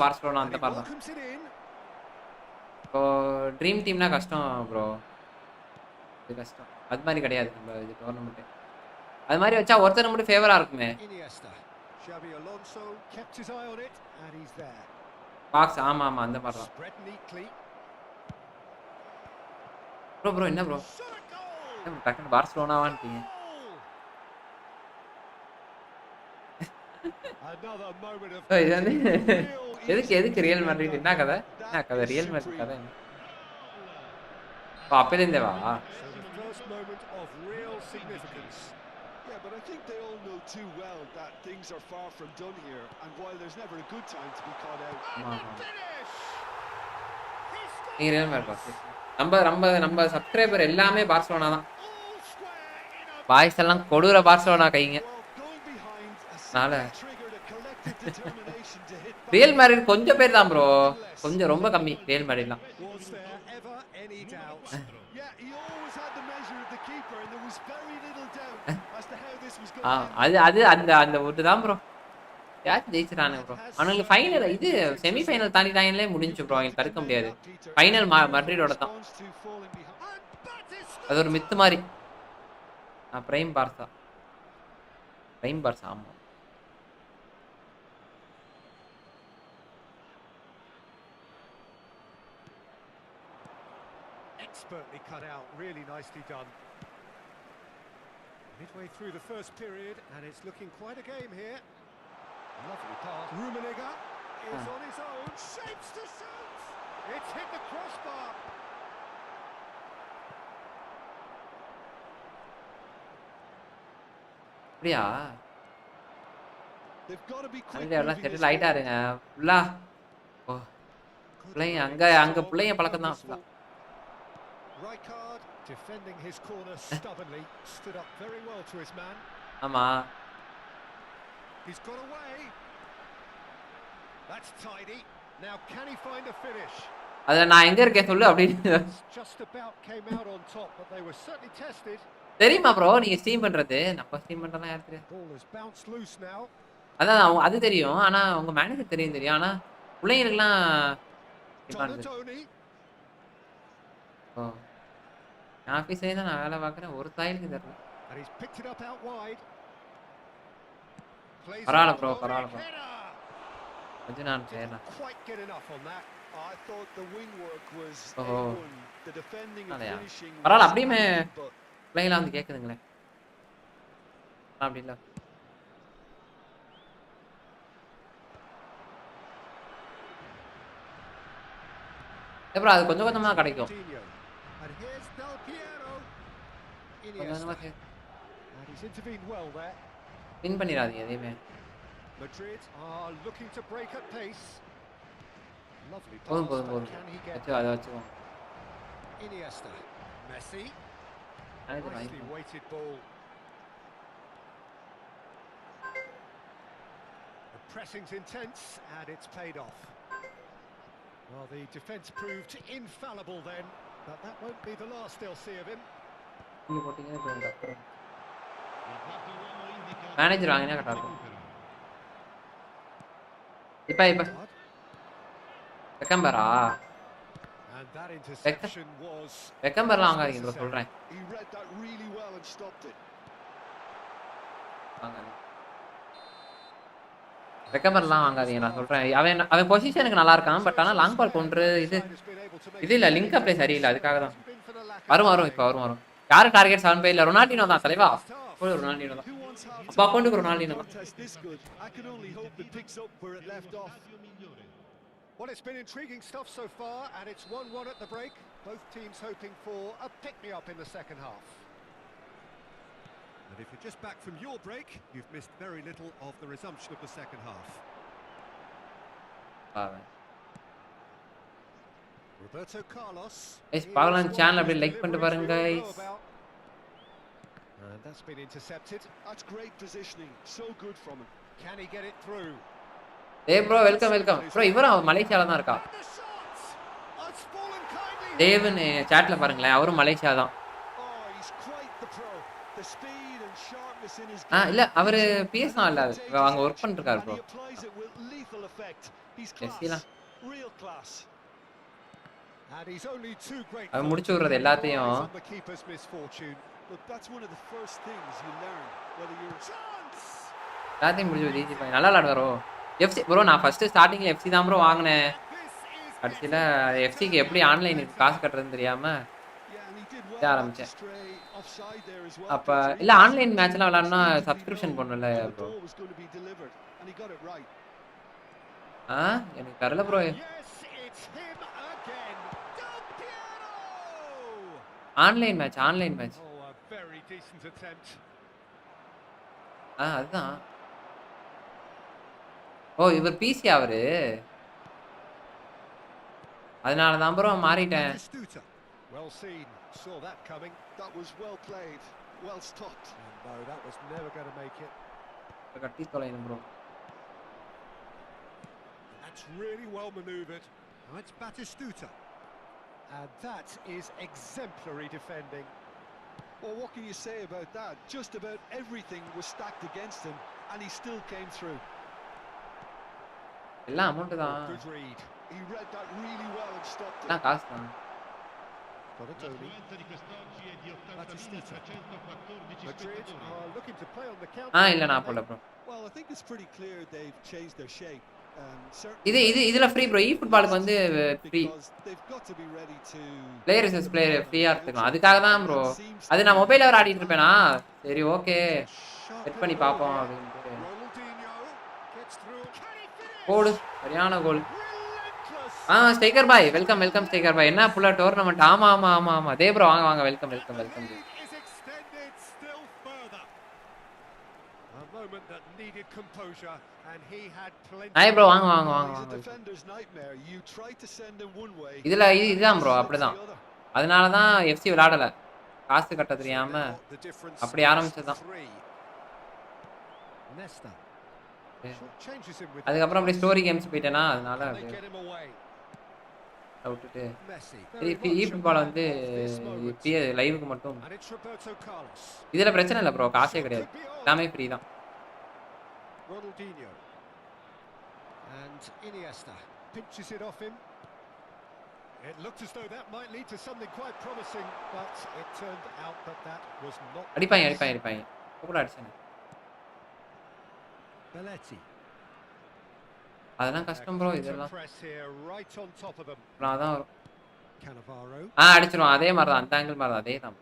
அந்த மாதிரி தான். இப்போ ட்ரீம் டீம்னா கஷ்டம் ப்ரோ. இது கஷ்டம். அது மாதிரி கிடையாது நம்ம இது டோர்னமெண்ட். அது மாதிரி வச்சா ஒருத்தர் மட்டும் ஃபேவரா இருக்குமே. பாக்ஸ் ஆமா அந்த மாதிரி தான். ப்ரோ என்ன ப்ரோ டக்குனு பார்சலோனாவான்ட்டீங்க. இது வந்து எதுக்கு ரியல் மேட்ரிட் என்ன கதை ரியல் மேட்ரிட் கதை என்ன அப்பேலேருந்தே வா. Yeah, but I think they all know too well that things are far from done here, and while there's never a good time to be caught out. நீங்க real Madrid நம்ம subscriber எல்லாமே Barcelona தான். Boys எல்லாம் கொடூர Barcelona கைங்க. அதனால real Madrid கொஞ்சம் பேர் தான் ப்ரோ. கொஞ்சம் ரொம்ப கம்மி ரியல் மேட்ரிட்லாம். அது அந்த ஒரு தான் ப்ரோ. யார் ஜெயிச்சிட்டானுங்க ப்ரோ. அவனுக்கு ஃபைனல் இது செமி ஃபைனல் தாண்டிட்டாங்களே முடிஞ்சு ப்ரோ. அவங்களுக்கு தடுக்க முடியாது. ஃபைனல் மட்ரிடோட தான். அது ஒரு மித்து மாதிரி. பிரைம் பார்சா ஆமா. Expertly cut out, really nicely done. Midway through the first period, and it's looking quite a game here. Lovely pass. Rummenigge is on his own, shapes to shoot. It's hit the crossbar. அப்படியா? They've got to be quick. எல்லாம் settle ஆயிட்டா இருங்க ஃபுல்லா. ஓ பிள்ளைங்க அங்க பிள்ளைங்க பழக்கம் தான் ஃபுல்லா. Rijkaard defending his corner stubbornly, stood up very well to his man. ஆமா. He's got away. That's tidy. Now can he find a finish? அத நான் எங்க இருக்கேன் சொல்லு அப்படி. Just about came out on top, but they were certainly tested. தெரியுமா bro நீங்க stream பண்றது? நம்ம ஸ்ட்ரீம் பண்றதா யாருக்கு தெரியும்? Ball has bounced loose now. அதான் அது தெரியும். ஆனா உங்க மேனேஜர் தெரியும். ஆனா பிள்ளைங்களுக்குலாம் ஓ நான் ஆபீஸ்ல தான் நான் வேலை பார்க்கறேன். ஒரு தாயிலுக்கு தெரியல. பரவாயில்ல ப்ரோ. கொஞ்சம் நான் செய்யலாம். பரவாயில்ல அப்படியுமே பிள்ளைங்களாம் வந்து கேட்குதுங்களே. அப்படி இல்லை. அப்புறம் அது கொஞ்சம் கொஞ்சமா கிடைக்கும். வின் பண்ணிடாதீங்க எதையுமே. போதும் அதை வச்சுக்கோங்க. Pressing's intense and it's paid off. Well, the defence proved infallible then, but that won't be the last they'll see of him. Manager வாங்கினா கரெக்டா இருக்கும். இப்ப வெக்கம்பரா வெக்கம்பர்லாம் வாங்காதீங்க சொல்றேன். வெக்கம்பர்லாம் வாங்காதீங்க நான் சொல்றேன். அவன் பொசிஷனுக்கு நல்லா இருக்கான். பட் ஆனா லாங் பால் கொண்டு இது இல்ல லிங்க் அப்ளை சரியில்லை. அதுக்காக தான் வரும். இப்ப வரும். யாரு டார்கெட் 7 இல்ல ரொனால்டினோ தான் தலைவா. ரொனால்டினோ தான். அப்பா அக்கௌண்ட்டுக்கு ரொனால்டினோ தான். Well, it's been intriguing stuff so far, and it's 1-1 at the break. Both teams hoping for a pick-me-up in the second half. And if you're just back from your break, you've missed very little of the resumption of the second half. Roberto Carlos. Guys பார்க்கலாம் channel அப்படியே like பண்ணிட்டு பாருங்க guys. And that's been intercepted. That's great positioning. So good from him. Can he get it through? டேய் bro welcome welcome bro. இவரும் மலேசியால தான் இருக்கா. தேவன் சாட்ல பாருங்களேன், அவரும் மலேசியா தான். இல்ல அவரு பிஎஸ் இல்ல, அங்க வர்க் பண்ணிருக்காரு ப்ரோ. எஸ்சிலாம் அவன் முடிச்சு விடுறது எல்லாத்தையும். எல்லாத்தையும் முடிச்சு ஈஸி பண்ணி நல்லா விளாடுவாரோ. எஃப்சி ப்ரோ நான் ஃபர்ஸ்ட் ஸ்டார்டிங்ல எஃப்சி தான் ப்ரோ வாங்கினேன். கடைசியில் எஃப்சிக்கு எப்படி ஆன்லைனுக்கு காசு கட்டுறதுன்னு தெரியாமல் ஆரம்பித்தேன். அப்போ இல்லை ஆன்லைன் மேட்ச்லாம் விளாட்னா சப்ஸ்கிரிப்ஷன் பண்ணல ப்ரோ. எனக்கு தரல ப்ரோ. ஆன்லைன் மேட்ச் அதுதான். ஓ இவர் பிசி அவரு, அதனால தான் ப்ரோ மாறிட்டேன். Well seen, saw that coming. That was well played, well stopped. No, that was never going to make it. கட்டி தொலைங்க bro. That's really well maneuvered. Now it's Batistuta. And that is exemplary defending. Well, what can you say about that? Just about everything was stacked against him and he still came through. எல்லாம் amount தான். Good read. He read that really well and stopped it. நான் காசு தான். Madrid are looking to play on the counter. இல்ல நான் போல bro. Well, I think it's pretty clear they've changed their shape. இதுல free bro. ஃபுட்பாலுக்கு வந்து free. Player versus player ஃப்ரீயா எடுத்துக்கலாம். அதுக்காக தான் ப்ரோ. அது நான் மொபைல்ல வர ஆடிட்டு இருப்பேனா. சரி ஓகே செட் பண்ணி பாப்போம் அப்படினு. கோல் சரியான கோல். ஸ்டேக்கர் பாய் வெல்கம் வெல்கம் ஸ்டேக்கர் பாய். என்ன புள்ள டோர்னமெண்ட்? ஆமா ஆமா ஆமா ஆமா டே ப்ரோ வாங்க வாங்க welcome welcome welcome. Hi bro வாங்க வாங்க வாங்க. இதுதான் ப்ரோ அப்படிதான். அதனால தான் எஃப்சி விளையாடல, காசு கட்ட தெரியாம அப்படி ஆரம்பிச்சதுதான். அதுக்கப்புறம் அப்படியே ஸ்டோரி கேம்ஸ் போயிட்டேனா, அதனால விட்டுட்டு ஃபுட்பால் வந்து லைவுக்கு மட்டும். இதுல பிரச்சனை இல்லை ப்ரோ, காசே கிடையாது, எல்லாமே ஃப்ரீ தான். Ronaldinho and Iniesta pinches it off him. It looked as though that might lead to something quite promising, but it turned out that was not. அடிப்பாங்க கூட அடிச்சானே. Belletti. அதெல்லாம் கஷ்டம் ப்ரோ இதெல்லாம். Right on top of them. அதான் வரும். Cannavaro. அடிச்சிரும் அதே மாதிரி தான், அந்த ஆங்கிள் மாதிரி தான், அதே தான்.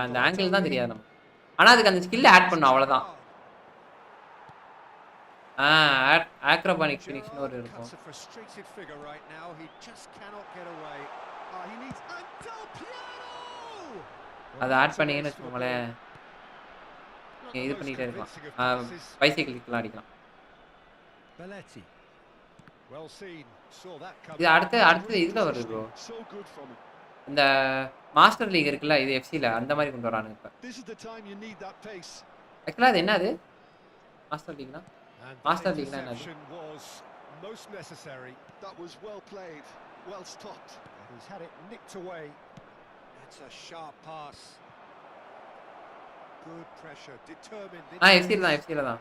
அந்த ஆங்கிள் தான் தெரியாது நம்ம. ஆனா அதுக்கு அந்த ஸ்கில் ஆட் பண்ணனும் அவ்வளவுதான். acrobatic finishing ஒரு இருக்கும். அத ஆட் பண்ணீங்கன்னு வெச்சுக்கோங்களே, இது பண்ணிட்டே இருக்கலாம். பைசைக்கிள் கிக்லாம் அடிக்கலாம். இது அடுத்து இதுல வருது ப்ரோ. இந்த மாஸ்டர் லீக் இருக்குல்ல, இது எஃப்சில அந்த மாதிரி கொண்டு வரானுங்க இப்ப. ஆக்சுவலா அது என்னது மாஸ்டர் லீக்னா? மாஸ்டர் லீக்னா என்னது? Most necessary. That was well played, well stopped. He's had it nicked away. That's a sharp pass. Good pressure, determined. எஃப்சில தான்.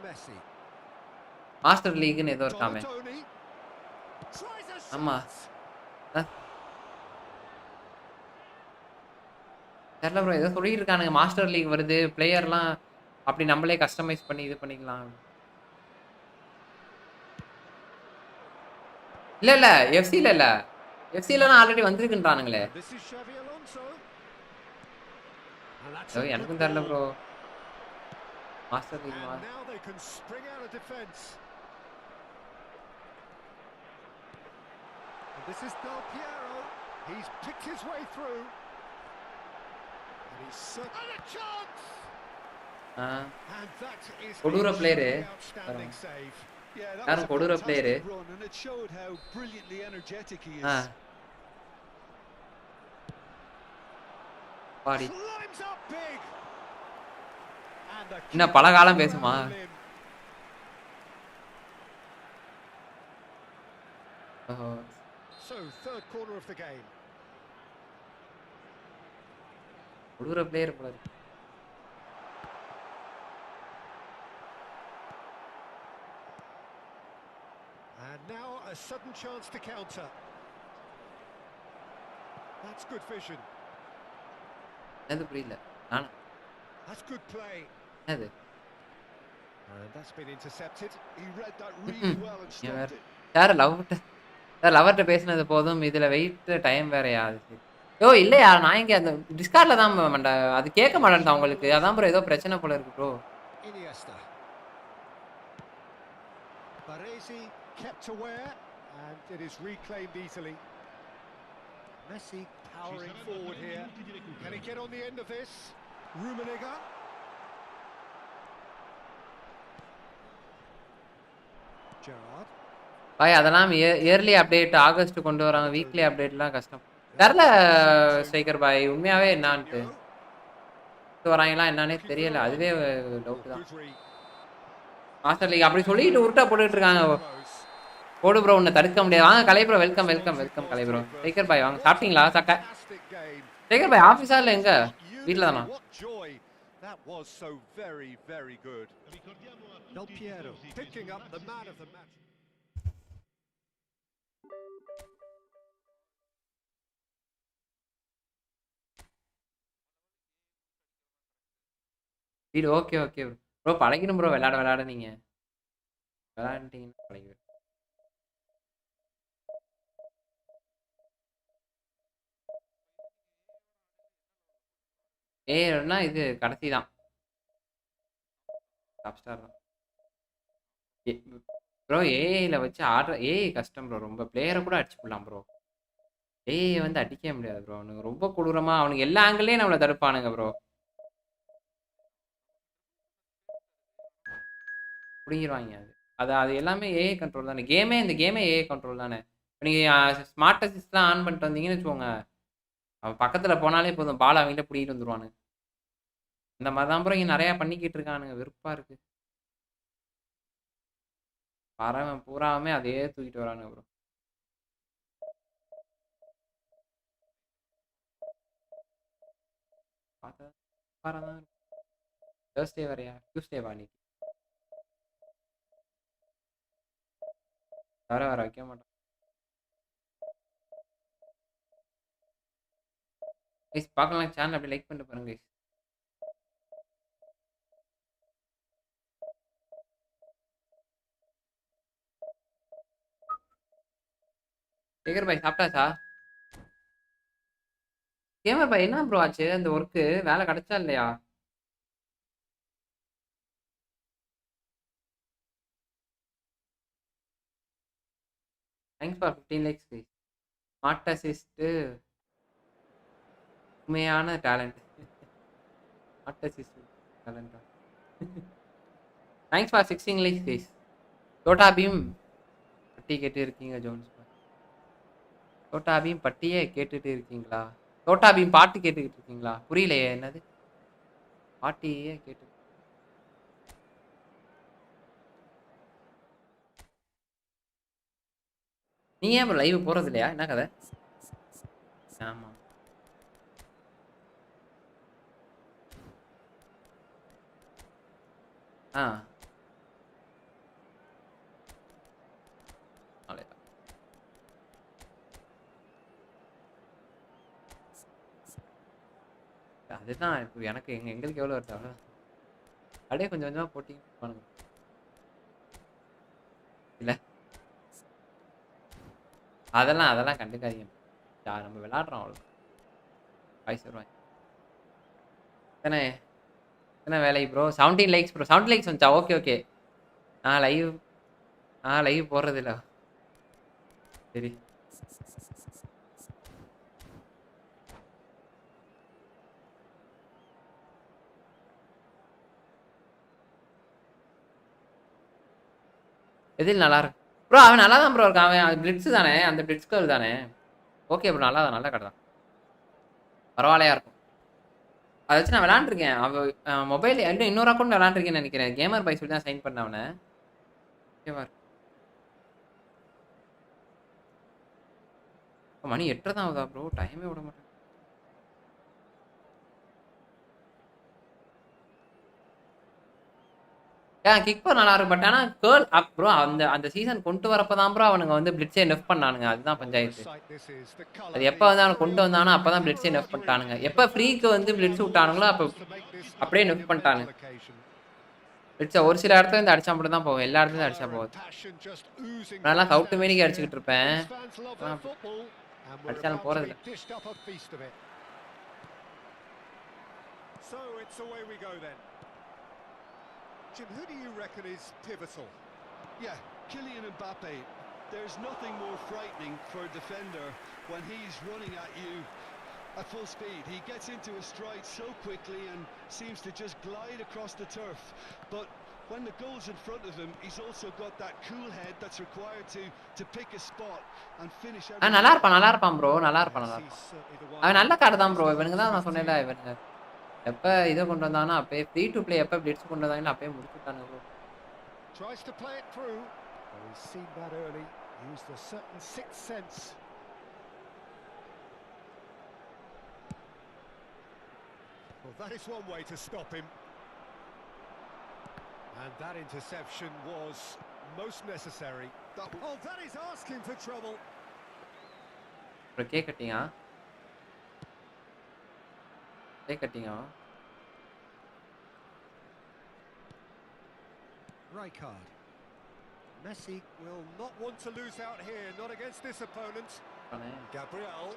Messi. மாஸ்டர் லீக்னு ஏதோ இருக்காமே. ஆமா. தெரியல ப்ரோ, ஏதோ சொல்லிட்டு இருக்கானுங்க மாஸ்டர் லீக் வருது, பிளேயர்லாம் அப்படி நம்மளே கஸ்டமைஸ் பண்ணி இது பண்ணிக்கலாம். இல்ல எஃப்சில இல்ல, எஃப்சில ஆல்ரெடி வந்திருக்குன்றானுங்களே. எனக்கும் தெரியல bro master league. This is Del Piero. He's picked his way through. And he's certainly a chance. And that is கொடூர player. outstanding save. Yeah, that was யாரும் a கொடூர player. fantastic run, and it showed how brilliantly energetic he is. Body. Climbs up big. And the இன்னும் பல காலம் பேசுமா? ஓஹோ. So third corner of the game. கொடூர player போல இருக்கு. And now a sudden chance to counter. That's good vision. என்னது புரியல. நானா? That's good play. என்னது? And that's been intercepted. He read that really well and stopped it. Sir லவர்கிட்ட பேசினது போதும் இதுல வெயிட் டைம் வேறயா அது. யோ இல்லையா நான் இங்க அந்த டிஸ்கார்ட்ல தான் மண்ட அது கேட்க மாட்டேன் உங்களுக்கு. அதான் ப்ரோ ஏதோ பிரச்சனை போல இருக்கு bro. Iniesta. Baresi kept aware and it is reclaimed easily. Messi powering forward here. Can he get on the end of this? Rummenigge. Gerrard. பாய் அதெல்லாம் இயர்லி அப்டேட் ஆகஸ்ட் கொண்டு வராங்க. வீக்லி அப்டேட்லாம் கஷ்டம். தெரியல ஸ்ட்ரைக்கர் பாய் உண்மையாவே என்னான்ட்டு வராங்களா என்னன்னே தெரியல. அதுவே டவுட் தான். மாஸ்டர் லீக் அப்படி சொல்லிட்டு உருட்டா போட்டுட்டு இருக்காங்க. போடு ப்ரோ உன்னை தடுக்க முடியாது. வாங்க கலை ப்ரோ. வெல்கம் வெல்கம் வெல்கம் கலை ப்ரோ. ஸ்ட்ரைக்கர் பாய் வாங்க. சாப்பிட்டீங்களா? ஸ்ட்ரைக்கர் பாய் ஆஃபீஸா இல்லை எங்க? வீட்டில் தானா? That was so very, very good. Del Piero picking up the man of the match. வீடு ஓகே ஓகே ப்ரோ. ப்ரோ பழகிடும் ப்ரோ. விளையாட நீங்க விளையாண்டிங்கன்னா பழகிடும். ஏன்னா இது கடைசி தான். டாப் ஸ்டார் தான் ப்ரோ. ஏஐல வச்சு ஆடுற ஏஐ கஷ்டம் ப்ரோ. ரொம்ப பிளேயரை கூட அடிச்சு போடலாம் ப்ரோ. ஏஐ வந்து அடிக்கவே முடியாது ப்ரோ. அவனுக்கு ரொம்ப கொடூரமா அவனுக்கு எல்லா ஆங்கிள்லயும் நம்மளை தடுப்பானுங்க ப்ரோ. பிடிங்கிருவாங்க அது. அது எல்லாமே ஏஐ கண்ட்ரோல் தானே. இந்த கேமே ஏஐ கண்ட்ரோல் தானே. இப்போ நீங்கள் ஸ்மார்ட் அசிஸ்ட்லாம் ஆன் பண்ணிட்டு வந்தீங்கன்னு வச்சுக்கோங்க. அவன் பக்கத்தில் போனாலே போதும் பால் அவங்கள்ட்ட பிடிக்கிட்டு வந்துடுவானு. இந்த மாதிரி தான் ப்ரோ இங்கே நிறையா பண்ணிக்கிட்டு இருக்கானுங்க. வெறுப்பாக இருக்குது. வரவன் பூராவுமே அதே தூக்கிட்டு வரானுங்க ப்ரோ. பார்த்தா தான் தேர்ஸ்டே வரையா டியூஸ்டே வா இன்னைக்கு வர வைக்க மாட்டான். கைஸ் பார்க்கலாம். சேனல் அப்படி லைக் பண்ணிட்டு பாருங்க கைஸ். சேகர் பாய் சாப்பிட்டாச்சா? கேமர் பாய் என்ன ப்ரோ ஆச்சு? அந்த ஒர்க்கு வேலை கிடைச்சா இல்லையா? Thanks for 15 likes guys. Smart assist உண்மையான டேலண்ட். ஸ்மார்ட் அசிஸ்ட் டேலண்டா? Thanks for 16 likes guys. Chhota Bheem பட்டி கேட்டு இருக்கீங்க ஜோன்ஸ். சோட்டா பீம் பட்டியே கேட்டுட்டு இருக்கீங்களா? சோட்டா பீம் பாட்டு கேட்டுக்கிட்டு இருக்கீங்களா? புரியலையே என்னது பாட்டியே கேட்டு. நீ ஏன் லைவ் போறது இல்லையா? என்ன கதை? ஆமா ஆ அதுதான் இப்போ எனக்கு எங்களுக்கு எவ்வளோ வருது அவ்வளோ அப்படியே கொஞ்சம் கொஞ்சமாக போட்டிங்க இல்லை அதெல்லாம் கண்டுக்காதீங்க. நம்ம விளாட்றோம் அவ்வளோ வாய்ஸ் வருவாங்க. எத்தனை வேலை ப்ரோ? 17 likes bro. 17 லைக்ஸ் வந்துச்சா? Okay okay. லைவ் போடுறது இல்லை. சரி எதில் நல்லா இருக்கு ப்ரோ அவன் நல்லா தான் ப்ரோ இருக்கான் அவன் பிளிட்ஸ் தானே அந்த பிளிட்ஸ் கேர்ள் தானே ஓகே ப்ரோ நல்லா தான் நல்ல கடை தான் பரவாயில்லையா இருக்கும் அதை வச்சு நான் விளாண்டுருக்கேன் அவன் மொபைல் இன்னொரு அக்கௌண்ட் விளாண்டுருக்கேன்னு நினைக்கிறேன் கேமர் பை சொல்லி தான் சைன் பண்ண அவனை ஓகேவா மணி 8 தான் ஆகுதா ப்ரோ டைமே விட மாட்டேன் கிக் பவர் நல்லா இருக்கும் பட் ஆனால் கேர்ள் அப் ப்ரோ அந்த சீசன் கொண்டு வரப்போ தான் ப்ரோ அவனுங்க வந்து பிளிட்ஸே நெஃப் பண்ணானுங்க அதுதான் பஞ்சாயத்து அது எப்போ வந்து அவனை கொண்டு வந்தானோ அப்போ தான் பிளிட்ஸே நெஃப் பண்ணிட்டானுங்க எப்போ ஃப்ரீக்கு வந்து பிளிட்ஸ் விட்டானுங்களோ அப்போ அப்படியே நெஃப் பண்ணிட்டானுங்க பிளிட்ஸை ஒரு சில இடத்துல இருந்து அடிச்சா மட்டும் தான் போகும் எல்லா இடத்துலையும் அடிச்சா போகுது நல்லா சவுட்டு மேனிக்கு அடிச்சுக்கிட்டு இருப்பேன் அடிச்சாலும் போகிறதில்ல So it's away we go then. Jim, who do you reckon is pivotal? Yeah, Kylian Mbappe. There's nothing more frightening for a defender when he's running at you at full speed. He gets into a stride so quickly and seems to just glide across the turf. But when the goal's in front of him, he's also got that cool head that's required to pick a spot and finish every நல்லா இருப்பான் bro நல்லா இருப்பான் அவன் நல்ல card தான் bro இவனுக்கு தான் நான் சொன்னேன்ல இவனுங்க எப்போ இதை கொண்டு வந்தானோ அப்பயே ஃப்ரீ டு ப்ளே எப்போ பிளிட்ஸ் கொண்டு வந்தாங்கன்னு அப்பயே முடிச்சுட்டானுங்க bro Tries to play it through. Well, he's seen that early. Used a certain sixth sense. Well, that is one way to stop him. And that interception was most necessary. Oh, that is asking for trouble. Bro cake கட்டிங்க Rijkaard. Messi will not want to lose out here, not against this opponent. Gabriel.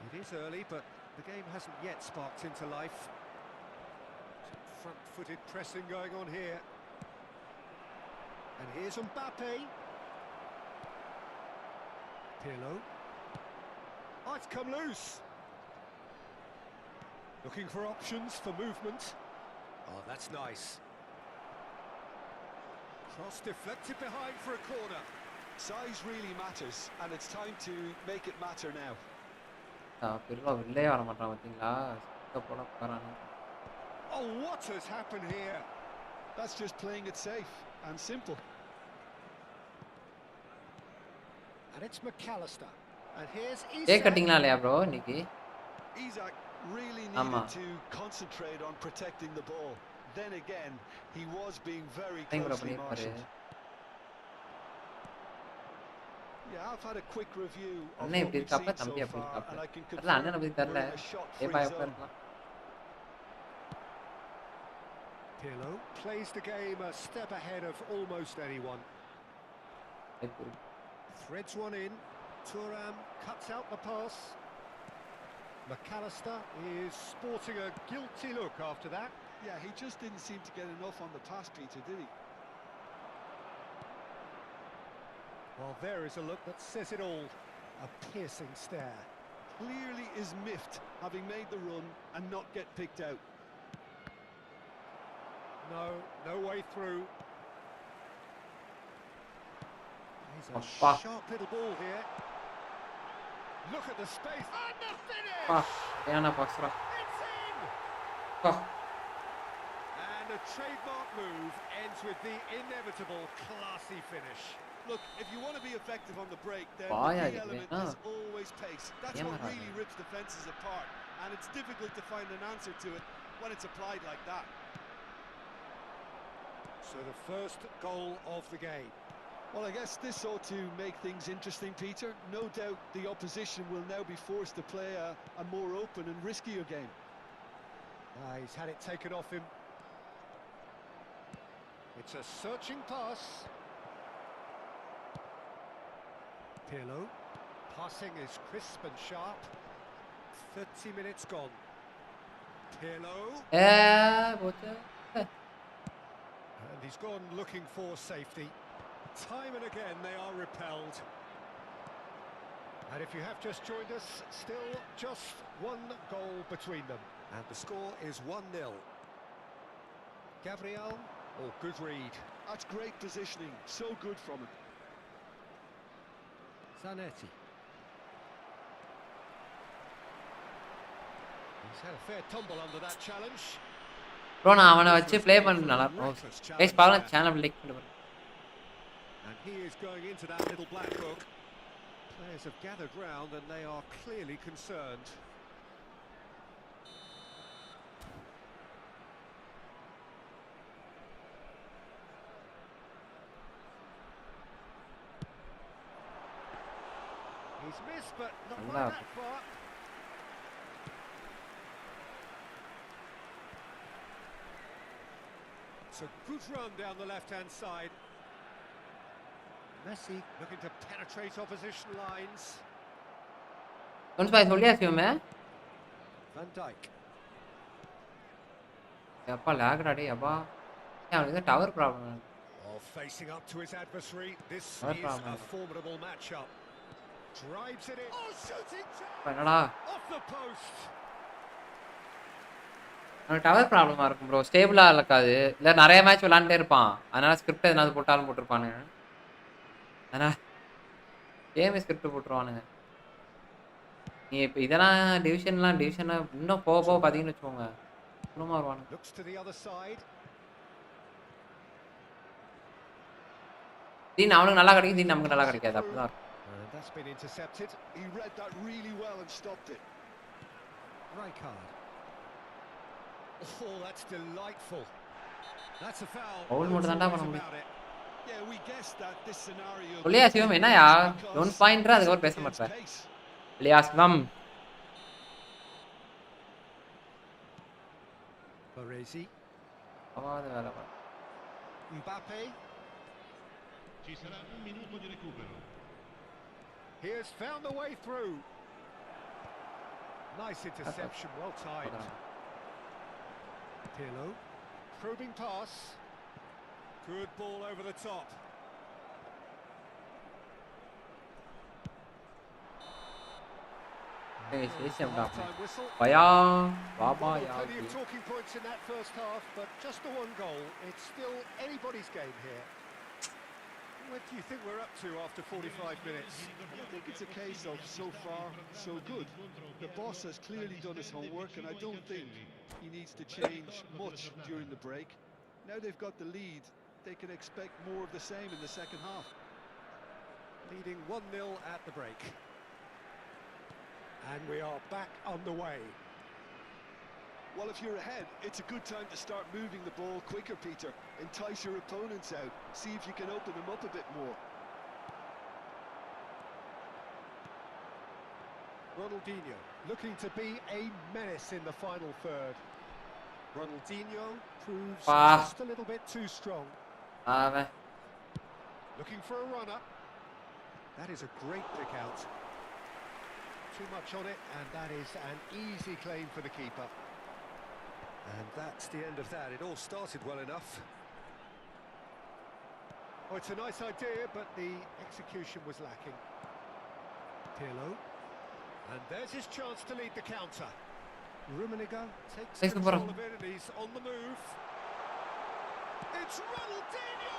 It is early, but the game hasn't yet sparked into life. Some front-footed pressing going on here. And here's Mbappe. Pirlo. Oh, it's come loose. Looking for options for movement. Oh, that's nice. Cross deflected behind for a corner. Size really matters, and it's time to make it matter now. பிர்லோ உள்ளே வர மாட்டான் பார்த்தீங்களா போட போறானு Oh, what has happened here? That's just playing it safe and simple. And it's McAllister. And here's cake கட்டிங்களா இல்லையா bro இன்னைக்கு Isaac really needed to concentrate on protecting the ball. Then again, he was being very closely marshaled. Yeah, I've had a quick review of what we've seen so far, and I can confirm we're in a shot-free zone. Pirlo plays the game a step ahead of almost anyone. Threads one in. Thuram cuts out the pass. McAllister is sporting a guilty look after that. Yeah, he just didn't seem to get enough on the pass, Peter, did he? Well, there is a look that says it all. A piercing stare. Clearly is miffed, having made the run and not get picked out. No way through. He's a sharp little ball here. Look at the space and the finish! It's in! And a trademark move ends with the inevitable classy finish. Look, if you want to be effective on the break, then the key element is always pace. That's what really rips defenses apart, and it's difficult to find an answer to it when it's applied like that. So the first goal of the game. Well, I guess this ought to make things interesting, Peter. No doubt the opposition will now be forced to play a more open and riskier game. He's had it taken off him. It's a searching pass. Pirlo. Passing is crisp and sharp. 30 minutes gone. Pirlo. And he's gone looking for safety. Time and again they are repelled. And if you have just joined us, still just one goal between them. And the score is 1-0. Gabriel Oh, good read. That's great positioning. So good from him. Zanetti. He's had a fair tumble under that challenge. Bro நான் அவனை வச்சு play பண்ண நல்லா இருக்கும் guys பாருங்க channel like பண்ணுங்க And he is going into that little black book. Players have gathered round and they are clearly concerned. He's missed, but not by that far. It's a good run down the left-hand side. Messi looking to penetrate opposition lines. कौन सा சொல்லியா சிவமே Van Dijk. அப்பா lock டேய் அப்பா அவனுக்கு tower problem Oh, facing up to his adversary. This is a formidable matchup. Drives it in. Oh, shooting என்னடா off the post. அவனுக்கு டவர் ப்ராப்ளமா இருக்கும் ப்ரோ ஸ்டேபிளா இருக்காது இல்ல நிறைய மேட்ச் விளையாண்டே இருப்பான் அதனால ஸ்கிரிப்ட் எதனாவது போட்டாலும் போட்டுருப்பானுங்க அதனால கேம் ஸ்கிரிப்ட் போட்டுருவானுங்க நீ இப்போ இதெல்லாம் டிவிஷன்லாம் இன்னும் போக போக பார்த்தீங்கன்னு வச்சுக்கோங்க இன்னுமா வருவானுங்க Looks to the other side. தீன் அவனுக்கு நல்லா கிடைக்கும் தீன் நமக்கு நல்லா கிடைக்காது அப்படிதான் இருக்கும் And that's been intercepted. He read that really well and stopped it. Rijkaard. Oh, that's delightful. That's a foul. Foul மட்டும் தான்டா பண்ண முடியும் Yeah, we guessed that this scenario. சொல்லியா சிவம் என்னயா டோன்ட் பாயிண்ட்ரா அதுக்கு ஒரு பேச மாட்டேன் இல்லையா சிவம் Baresi. அவாது வேற வா Mbappe. Ci sarà un minuto di recupero. He has found the way through. Nice interception, well timed. Pirlo. Probing pass. Good ball over the top. ஏய் சேஷம் டா Half-time whistle. பயா Baba yeah Plenty of talking points in that first half, but just the one goal. It's still anybody's game here. What do you think we're up to after 45 minutes? I think it's a case of so far, so good. The boss has clearly done his homework, and I don't think he needs to change much during the break. Now they've got the lead, they can expect more of the same in the second half. Leading 1-0 at the break. And we are back on the way. Well, if you're ahead, it's a good time to start moving the ball quicker, Peter. Entice your opponents out. See if you can open them up a bit more. Ronaldinho looking to be a menace in the final third. Ronaldinho proves just a little bit too strong. அவன் Looking for a runner. That is a great pick out. Too much on it, and that is an easy claim for the keeper. And that's the end of that. It all started well enough. Oh, it's a nice idea, but the execution was lacking. Pirlo. And there's his chance to lead the counter. Rummenigge takes control of it, and he's on the move. It's Ronaldinho!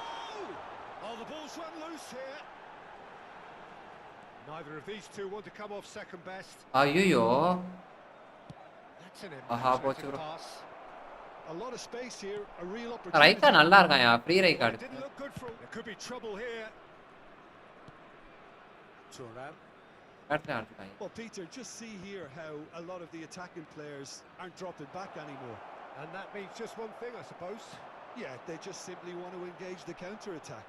Oh, the ball's run loose here. Neither of these two want to come off second best. ஐயோ That's an Aha impenetrating போச்சு bro A lot of space here, a real opportunity. ரைக்கா நல்லா இருக்கான்யா free ரைக்கா It didn't look good for him. There could be trouble here. Thuram. எடுத்துட்டான் Well, Peter, just see here how a lot of the attacking players aren't dropping back anymore. And that means just one thing, I suppose. Yeah, they just simply want to engage the counter-attack.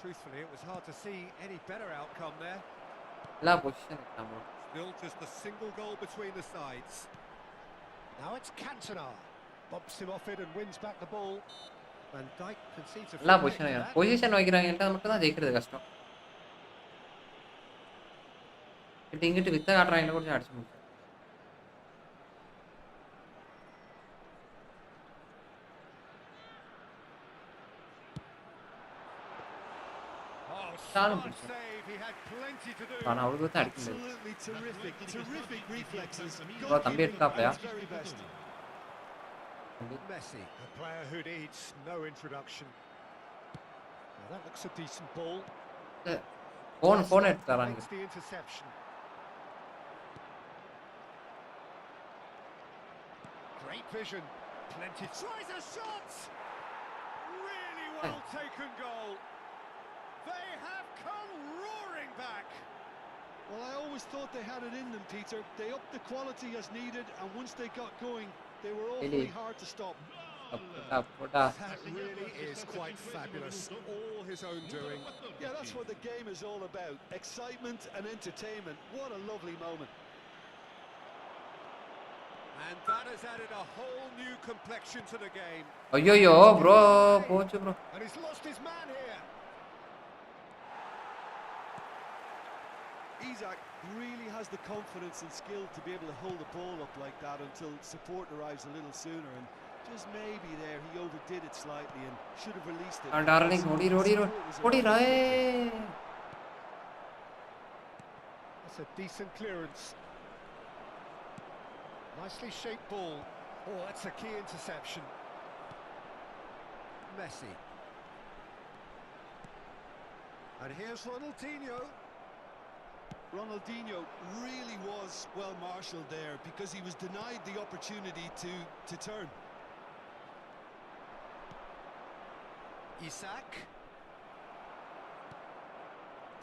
Truthfully, it was hard to see any better outcome there. எல்லா position இருக்கான் bro Still just a single goal between the sides. Now it's Cantona. Bumps him off it and wins back the ball. Van Dijk concedes a எல்லா free kick position there. Position வைக்கிறாங்கன்ட்டு மட்டும் தான் ஜெயிக்கிறது கஷ்டம் இங்கிட்டு வித்த காட்டுறாங்க கூட அடிச்சு முடிச்சு Oh, Solid smart save. He had plenty to do. ஆனா அவருக்கு வந்து அடிக்க முடியாது Absolutely terrific reflexes. ப்ரோ தம்பி எடுத்தாப்லையா Very best. Messi, a player who needs no introduction. Well, that looks a decent ball. Phone எடுத்து தராங்க. Makes the interception. Great vision. Plenty. Tries a shot. Really well taken goal. They have come roaring back. Well, I always thought they had it in them, Peter. They upped the quality as needed, and once they got going, they were awfully hard to stop. That really is quite fabulous. All his own doing. Yeah, that's what the game is all about. Excitement and entertainment. What a lovely moment. And that has added a whole new complexion to the game. ஐயோ bro போச்சு bro. And he's lost his man here. Isaac really has the confidence and skill to be able to hold the ball up like that until support arrives a little sooner, and just maybe there he overdid it slightly and should have released it. Darling ஓடிரா. That's a decent clearance. Nicely shaped ball. Oh, that's a key interception. Messi. And here's Ronaldinho. Ronaldinho really was well marshalled there because he was denied the opportunity to turn. Isaac.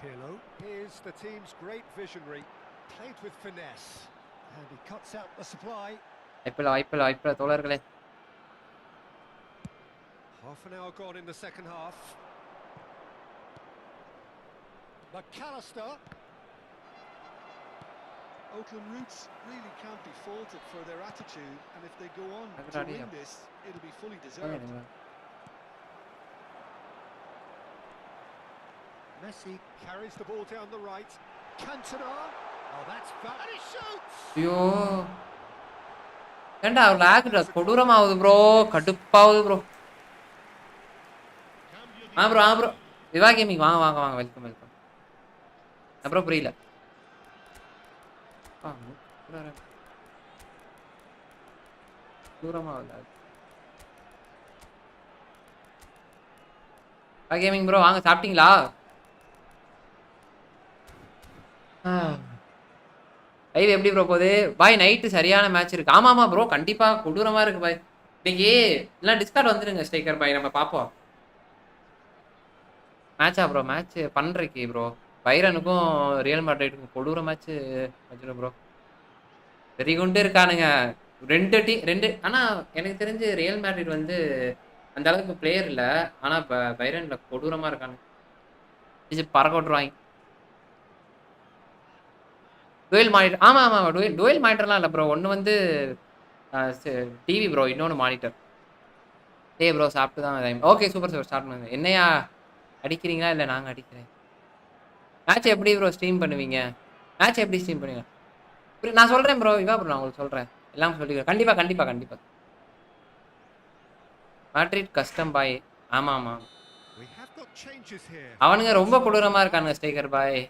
Pirlo. Here's the team's great visionary. Played with finesse. And he cuts out the supply. வாய்ப்பில்லை தோழர்களே. Half an hour gone in the second half. McAllister. Oakland Roots really can't be faulted for their attitude, and if they go on to win this, it'll be fully deserved. Messi carries the ball down the right. Cantona. Oh, that's bad. And he shoots. ஐயோ ஏண்டா லாக்டா கொடூரமாவுது bro, கடுப்பாவுது bro. Bro விவா gaming வாங்க welcome. அப்புறம் புரியல. தூரமாவுது gaming bro, வாங்க. சாப்பிட்டீங்களா? Live எப்படி bro போகுது பாய்? Night சரியான மேட்ச் இருக்கு. ஆமாமா ப்ரோ, கண்டிப்பா கொடூரமா இருக்கு பாய். இன்னைக்கு எல்லாம் டிஸ்கார்ட் வந்துருங்க ஸ்ட்ரைக்கர் பாய், நம்ம பார்ப்போம். மேட்சா ப்ரோ? மேட்ச் பண்றேக்கு ப்ரோ. பைரனுக்கும் ரியல் மேட்ரிடுக்கும் கொடூர மேட்ச் வச்சிடும் ப்ரோ. வெரி குண்டு இருக்கானுங்க ரெண்டு. ஆனா எனக்கு தெரிஞ்சு ரியல் மேட்ரிட் வந்து அந்த அளவுக்கு பிளேயர் இல்லை, ஆனா பைரன்ல கொடூரமா இருக்கானுங்க. பறக்க விட்டுருவாங்க. Twelve monitor. ஆமாம் டுவெல் மானிட்டர்லாம் இல்லை ப்ரோ. ஒன்று வந்து டிவி ப்ரோ, இன்னொன்று மானிட்டர். ப்ரோ சாப்பிட்டு தான் டைம். ஓகே சூப்பர் ஸ்டார்ட் பண்ணுங்க. என்னையா அடிக்கிறீங்களா இல்லை நாங்கள் அடிக்கிறேன்? மேட்ச் எப்படி ப்ரோ ஸ்ட்ரீம் பண்ணுவீங்க? மேட்ச் எப்படி ஸ்ட்ரீம் பண்ணுவீங்க? நான் சொல்கிறேன் ப்ரோ. ப்ரோ நான் உங்களுக்கு சொல்கிறேன், எல்லாம் சொல்லிக்கிறேன். கண்டிப்பாக மேட்ரிட் கஸ்டம் பாய். ஆமாம் அவனுங்க ரொம்ப கொடூரமாக இருக்கானுங்க ஸ்ட்ரைக்கர் பாய்.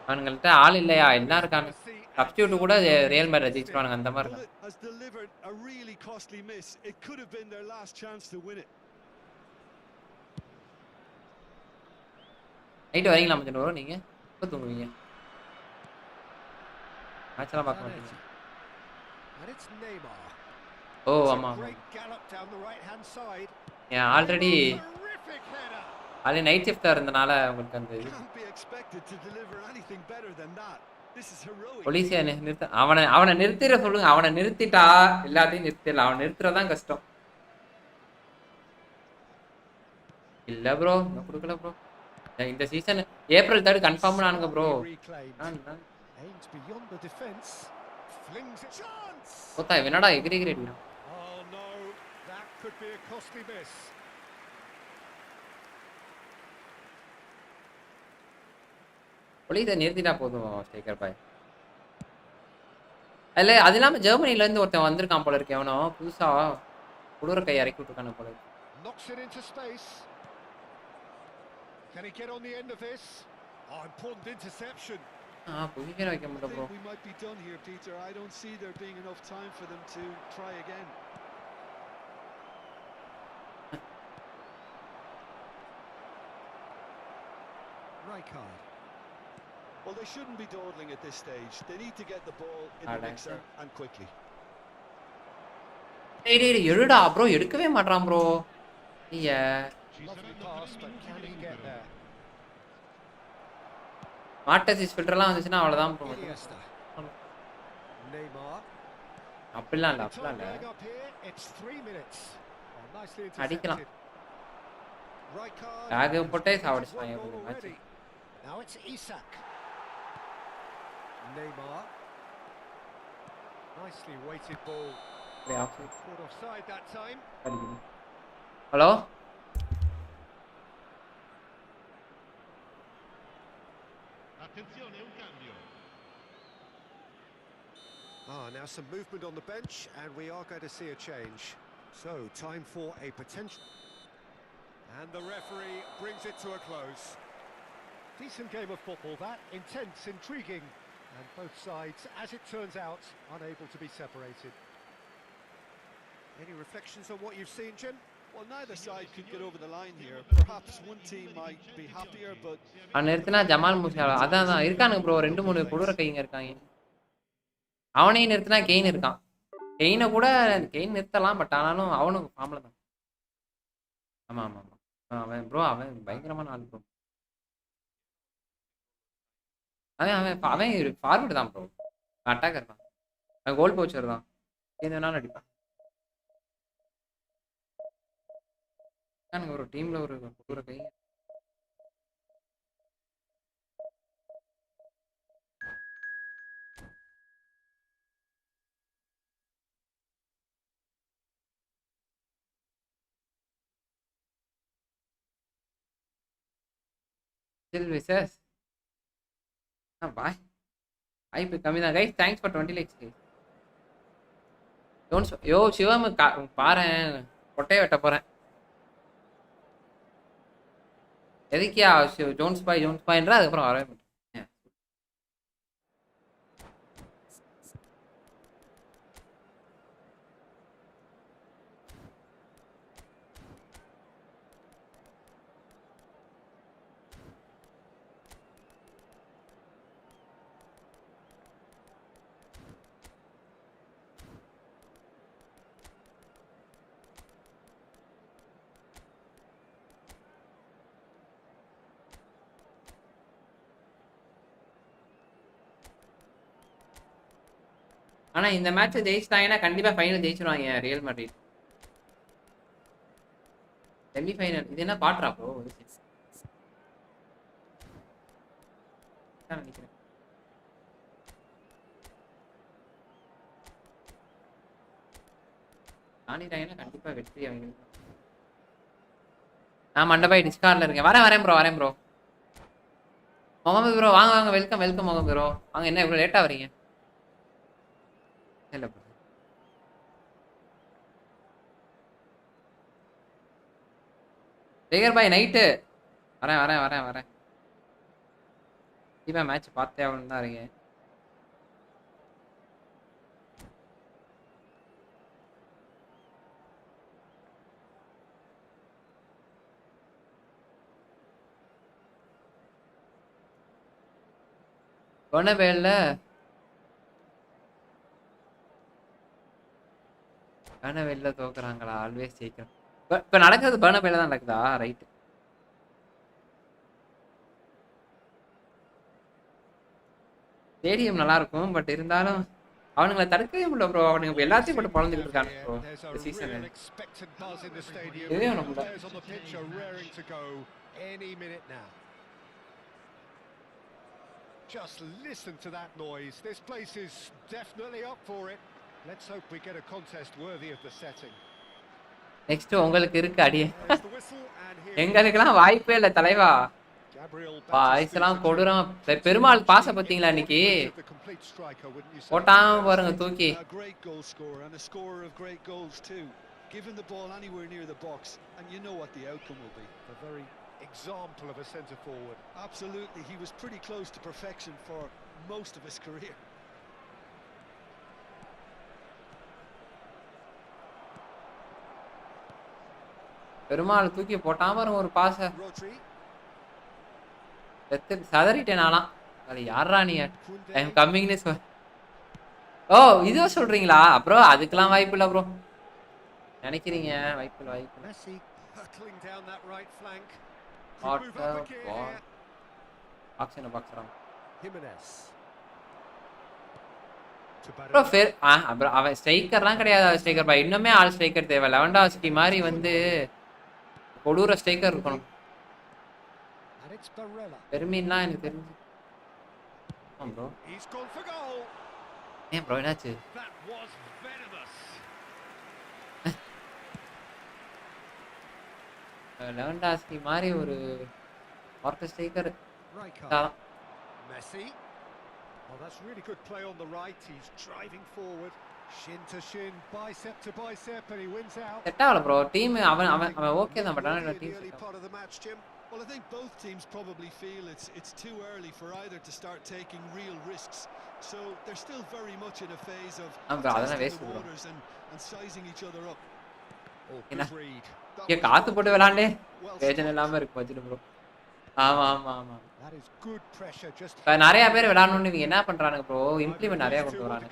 அவனுங்கள்ட்ட ஆள் இல்லையா? என்ன இருக்காங்க? சப்ஸ்டிட்யூட் கூட ரியல் மேட்ரிட் ஜெயிச்சிருவானுங்க, அந்த மாதிரி இருக்காங்க. நைட்டு வரீங்களா மச்சான் ப்ரோ? நீங்க எப்போ தூங்குவீங்க? மேட்ச்லாம் பார்க்க மாட்டீங்க? ஓ ஆமாம், ஏன் ஆல்ரெடி நைட் ஷிஃப்டாக இருந்தனால உங்களுக்கு அந்த போலீஸை நிறுத்த அவனை நிறுத்திட சொல்லுங்க. அவனை நிறுத்திட்டா எல்லாத்தையும் நிறுத்திடலாம். அவனை நிறுத்துறதான் கஷ்டம். இல்ல ப்ரோ, கொடுக்கல ப்ரோ. இந்த சீசன் ஏப்ரல் 3 கன்ஃபார்ம் ஆனுங்க ப்ரோ. என்னடா எகிரி அடிக்கிறான்? போலீஸை நிறுத்திட்டா போதும் ஸ்ட்ரைக்கர் பாய். இல்ல அது இல்லாம ஜெர்மனில இருந்து ஒருத்தன் வந்திருக்கான் போல இருக்கு. எவனோ புதுசா குளிர கை இறக்கி விட்டுருக்கான போல இருக்கு. Can he get on the end of this? Oh, important interception. Position வைக்க I முடியல bro. think we might be done here, Peter. I don't see there being enough time for them to try again. Rijkaard. Well, they shouldn't be dawdling at this stage. They need to get the ball in the mixer and quickly. டேய் எடுடா bro, எடுக்கவே மாட்றான் bro. ஐயா. Lovely pass, but can he get there? மார்டசிஸ் ஃபில்டர்லாம் வந்துச்சுன்னா அவ்வளவுதான் bro. Iniesta. Neymar. அப்படிலாம் இல்ல, Time அப்படிலாம் இல்ல. going up here. It's 3 minutes. Oh, nicely அடிக்கலாம். intercepted. Rijkaard. ஆக போட்டே One சாவடிச்சாங்க goal இந்த match. already. Now it's Isak. Neymar. Nicely weighted ball. Caught offside that time. Hello Attenzione, un cambio. Now some movement on the bench, and we are going to see a change. So, time for a potential. And the referee brings it to a close. Decent game of football, that. Intense, intriguing. And both sides, as it turns out, unable to be separated. Any reflections on what you've seen, Jim? Well, neither side could get over the line here. Perhaps one team might be happier, but அவன் நிறுத்தினா Jamal Musiala அதான் இருக்கானுங்க bro. 2-3 கொடூர கைங்க இருக்காங்க. அவனையும் நிறுத்தினா gain இருக்கான். கெயினை கூட கெயின் நிறுத்தலாம், பட் ஆனாலும் அவனும் ஃபார்ம்ல தான். ஆமா ஆமா ஆமா. அவன் ப்ரோ அவன் பயங்கரமான ஆள் ப்ரோ. அவன் அவன் அவன் ஃபார்வர்டு தான் ப்ரோ. அட்டாக்கர் தான். அவன் கோல் போச்சர் தான். எது வேணாலும் அடிப்பான். ஒரு டீம்ல ஒரு கொடூர கை. Still wishes. Bye. IP கம்மி தான் guys. Thanks for 20 likes guys. Don't யோ சிவம் பாறேன் கொட்டையை வெட்ட போறேன். எதுக்கியா ஜோன்ஸ் பாய்ன்றா அதுக்கப்புறம் வரவே மாட்டேன். ஆனா இந்த மேட்ச் ஜெயிச்சிட்டாங்கன்னா கண்டிப்பா ஃபைனல் ஜெயிச்சிருவாங்க ரியல் மேட்ரிட். செமி ஃபைனல் இது என்ன பாட்றா ப்ரோ? நினைக்கிறேன் தாண்டிட்டாங்கன்னா கண்டிப்பா வெற்றி அவங்களுக்கு. நான் மண்டபாய் டிஸ்கார்ட்ல இருக்கேன். வரேன் ப்ரோ. முகமது ப்ரோ வாங்க வெல்கம் முகமது ப்ரோ. வாங்க. என்ன இவ்வளோ லேட்டாக வரீங்க? இல்லை ப்ரோ சேகர் பாய் நைட்டு வரேன். இப்போ மேட்ச் பார்த்தே ஆகணும்னு தான் இருக்கேன். பர்னபேல்ல தோக்குறாங்களா? ஆல்வேஸ் ஜெயிக்கிறோம். இப்போ நடக்கிறது பர்னபேல்ல தான் நடக்குதா? ரைட். ஸ்டேடியம் நல்லா இருக்கும், பட் இருந்தாலும் அவனுங்களை தடுக்கவே முடியல ப்ரோ. அவனுங்க எல்லாத்தையும் போட்டு பழந்துக்கிட்டு இருக்காங்க ப்ரோ இந்த சீசன். இதுவே ஒன்று முடியல. Just listen to that noise. This place is definitely up for it. Let's hope we get a contest worthy of the setting. Next உங்களுக்கு இருக்கு அடியே. எங்களுக்கெல்லாம் வாய்ப்பே இல்லை தலைவா. பாய்ஸ்லாம் கொடுறான். பெருமாள் பாச பாத்தீங்களா இன்னைக்கு? போட்டாம பாருங்க தூக்கி. Given the ball anywhere near the box, and you know what the outcome will be. A very example of a centre forward. Absolutely, he was pretty close to perfection for most of his career. Perumal தூக்கி போட்டாம ஒரு pass Rodri. சதறிட்டேன் நானா. அது யாரா நீ I am கம்மிங்னு சொல். ஓ இதுவா சொல்றீங்களா bro? அதுக்கெல்லாம் வாய்ப்பு இல்ல ப்ரோ. நினைக்கிறீங்க வாய்ப்பு இல்ல வாய்ப்பு இல்ல. Messi hurtling down that right flank. What Could move up a gear here. Box பாக்குறான். Jimenez. ப்ரோ ஃபேர் ப்ரோ அவன் ஸ்ட்ரைக்கர்லாம் கிடையாது. ஸ்ட்ரைக்கர் பா இன்னுமே ஆல் ஸ்ட்ரைக்கர் தேவை. லெவன்டாஸ்கி மாதிரி வந்து கொடூர ஸ்ட்ரைக்கர் இருக்கணும். And it's Barella. பெருமின்னா எனக்கு தெரிஞ்சு. ஆமா bro. He's gone for goal. ஏன் ப்ரோ என்னாச்சு? That was venomous. லெவன்டாஸ்கி மாதிரி ஒரு ஆர்த்த striker. Messi. Well, that's really good play on the right. He's driving forward, shin to shin, bicep to bicep, and he wins out. Set ஆகல bro. Team அவன் okay தான் but ஆனா team Early part of the match, Jim. Well, I think both teams probably feel it's too early for either to start taking real risks. So they're still very much in a phase of testing the waters and sizing each other up. Oh, good read. ஏ காத்து போட்டு விளையாண்டே பிரச்சனை இல்லாம இருக்கு வச்சிட்டு bro. ஆமா ஆமா ஆமா. That is good pressure. Just இப்ப நிறைய பேர் விளையாடணும்னு இவங்க என்ன பண்றானுங்க ப்ரோ? இம்ப்ளிமெண்ட் நிறைய கொண்டு வராங்க.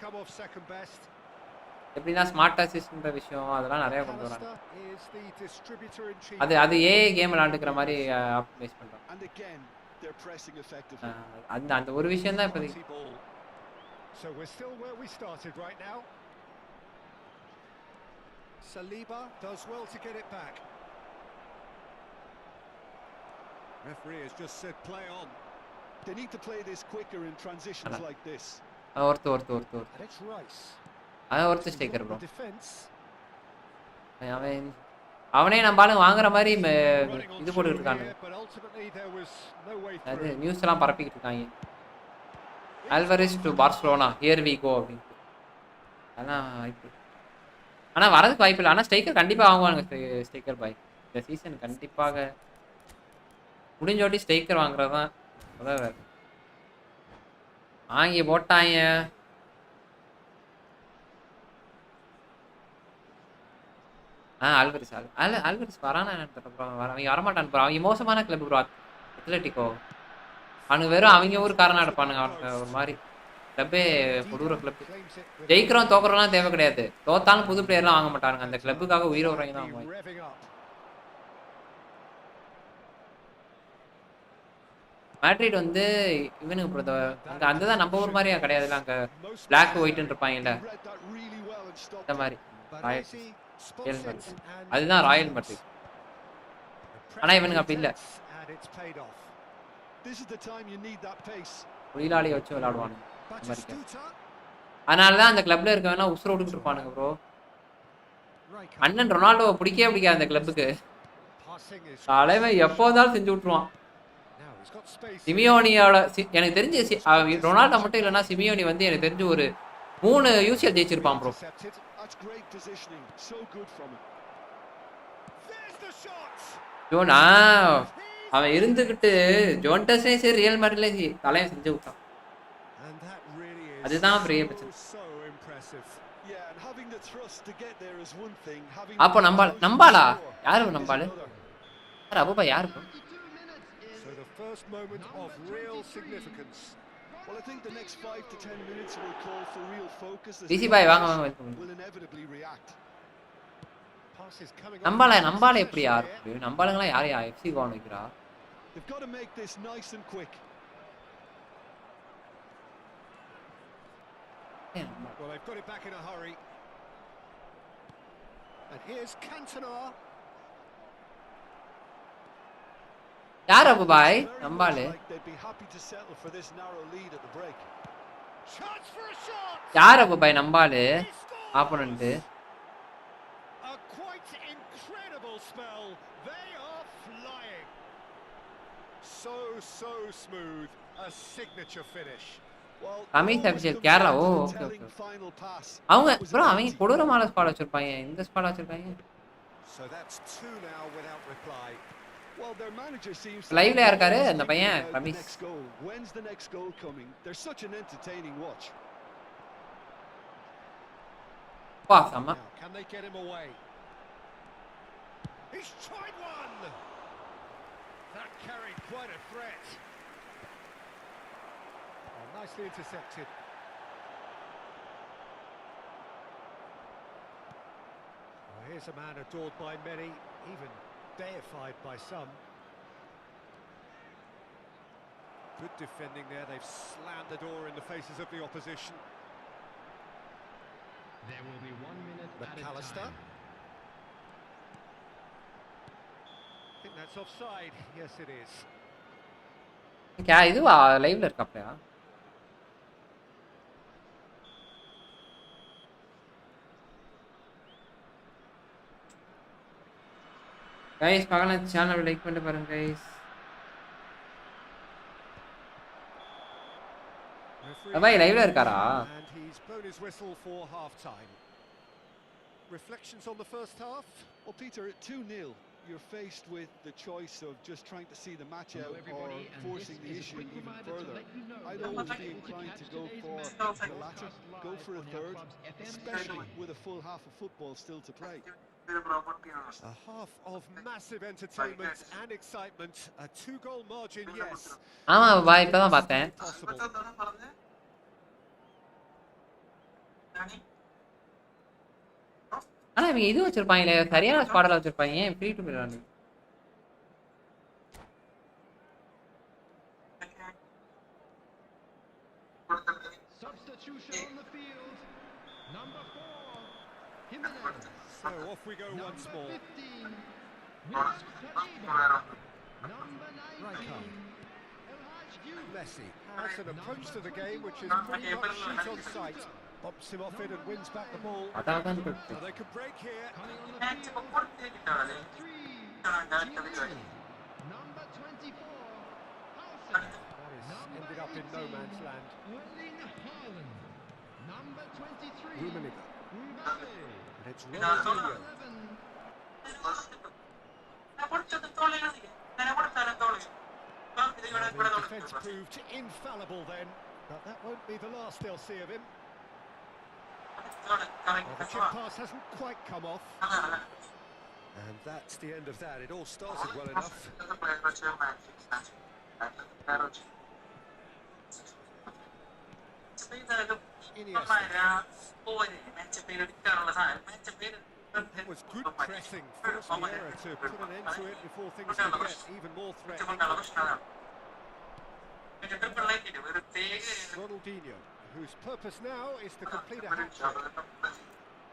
எப்படின்னா ஸ்மார்ட் அசிஸ்ட்ன்ற விஷயம் அதெல்லாம் நிறைய கொண்டு வராங்க. அது ஏஐ கேம் விளையாண்டுக்கிற மாதிரி ஆப்டிமைஸ் பண்றாங்க. அந்த அந்த ஒரு விஷயம் தான் இப்போதைக்கு. So we're still where we started right now. Saliba does well to get it back. Referee has just said play on. They need to play this quicker in transitions like this. ஒருத்து And it's Rice. ஒருத்து striker bro. அவனே நம்மளால வாங்குற மாதிரி இது போட்டுக்கிட்டு இருக்காங்க. அது நியூஸ் எல்லாம் பரப்பிக்கிட்டு இருக்காங்க. Alvarez to Barcelona here we go அப்படின்னு. ஆனா வரதுக்கு வாய்ப்பு இல்லை. ஆனா ஸ்ட்ரைக்கர் கண்டிப்பா வாங்குவாங்க. ஸ்ட்ரைக்கர் பாய் இந்த சீசன் கண்டிப்பாக முடிஞ்சோட்டி ஸ்ட்ரைக்கர் வாங்குறது தான் உதவ. வாங்கி போட்டாங்க. ஆல்வரிஸ் வரானா அவங்க வரமாட்டான் ப்ரோ. அவங்க மோசமான கிளப் ப்ரோ. அத்லெட்டிகோ அவனுக்கு வெறும் அவங்க ஊருக்காரனா இருப்பானுங்க. அவனுக்கு ஒரு மாதிரி கிளப்பே கொடூர கிளப். ஜெயிக்கிறோம் தோக்குறோம்லாம் தேவை கிடையாது. தோத்தாலும் புது பிளேயர்லாம் வாங்க மாட்டானுங்க. அந்த கிளப்புக்காக உயிரை உறங்கி தான் வாங்குவாங்க. மேட்ரிட் வந்து இவனுக்கு அங்க அங்கதான் நம்ம ஊர் மாதிரியா கிடையாதுல்ல. அங்க பிளாக் ஒயிட்னு இருப்பாங்கல்ல இந்த மாதிரி. அதுதான் ராயல் மேட்ரிட். ஆனா இவனுக்கு அப்படி இல்ல. தொழிலாளியை வச்சு விளையாடுவானுங்க. அதனாலதான் அந்த கிளப்ல இருக்க வேணா உசுர விட்டுட்டு இருப்பானுங்க ப்ரோ. அண்ணன் ரொனால்டோ பிடிக்கவே பிடிக்காது அந்த கிளப்புக்கு. தலைவன் எப்போ வந்தாலும் செஞ்சு விட்டுருவான். சிமியோனியோட எனக்கு தெரிஞ்சு ரொனால்டோ மட்டும் இல்லைன்னா சிமியோனி வந்து எனக்கு தெரிஞ்சு ஒரு 3 யூசிஎல் ஜெயிச்சிருப்பான் ப்ரோ. ஜோனா அவன் இருந்துகிட்டு ஜோன்டஸே சரி ரியல் மேட்ரிட்லயே தலையை செஞ்சு விட்டான். அதுதான் பெரிய பிரச்சனை. அப்போ நம்பாளா யாரு நம்பாளு அபுபா யாரு bro? First moment of real significance. Well, I think the next 5 to 10 minutes will call for real focus. டிசி பாய் வாங்க will inevitably react. Passes coming நம்பால எப்படி யார் நம்பாலங்களா யாரையா எஃப்சி கோன் வைக்கிறா? They've got to make this nice and quick. Well, they've got it back in a hurry. And here's Cantona. யார் அபு பாய் நம்பாலே? யார் அபு பாய் நம்பாலே opponent? கமிஸ் official Kerala. ஓ okay okay. அவங்க ப்ரோ அவங்க கொடூரமான squad வச்சிருப்பாங்க. இந்த ஸ்குவாட் வச்சிருக்காங்க. So that's 2 now without reply. Well, their manager seems to Live be la இருக்காரு always அந்த thinking பையன் about the Ramesh. next goal. When's the next goal coming? They're such an entertaining watch. பா சம. Now, can they get him away? He's tried one. That carried quite a threat. Oh, nicely intercepted. Well, here's a man adored by many, even deified by some. Good defending there. They've slammed the door in the faces of the opposition. There will be 1 minute added McAllister. time. I think that's offside. Yes, it is. क्या இதுவா லைவ்ல இருக்காப்லையா? Guys பார்க்கலாம் சேனலை like பண்ணிட்டு பாருங்க guys. भाई live ला இருக்காரா? And he's blown his whistle for half time. Reflections on the first half? Well, Peter, at 2-0, you're faced with the choice of just trying to see the match Hello, out or everybody, and forcing this the is a issue quick even reminder to further. let you know I'd that always you'll be be able to inclined catch to go today's for match the latter, broadcast go live for a on our third, club's FM especially station. with a full half of football still to play. A half of massive entertainment and excitement. A 2-goal margin, yes. ஆமா பாய் இப்பதான் பார்த்தேன். Possible. ஆனா இவங்க இது வச்சிருப்பாங்களே சரியான ஸ்பாட்ல வச்சிருப்பாங்க. ஏன் ஃப்ரீ டு ப்ளே விளையாடு? Substitution on the field. Number 4, Jimenez. So off we go Number once more. 15, Luis Pereira. Number 19, El Hadji Diouf. Messi has an approach to the game which is pretty much shoot on sight. Bumps him off it and wins back the ball. அதான் So they could break here. Coming on the field, 3, Giannini. Number 24, Hauser. That is ended up in no man's land. Erling Haaland. Number 23, Rummenigge. Mbappe. And it's Ronaldinho. 11, The defence proved infallible then, but that won't be the last they'll see of him. Well, the chip pass hasn't quite come off. And that's the end of that. It all started well enough. Iniesta. That was good pressing, forced Vieira to put an end to it before things could get even more threatening. Ronaldinho, whose purpose now is to complete a hat-trick.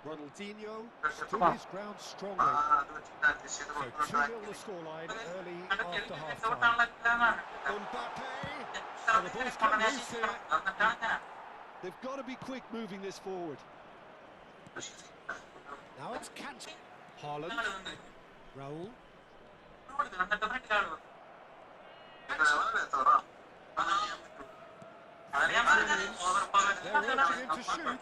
Ronaldinho stood his ground strongly. So 2-0 the scoreline early after half-time. Mbappe, and the ball's come loose here. They've got to be quick moving this forward. Now it's Kant. Haaland. Raul. They're urging him to shoot.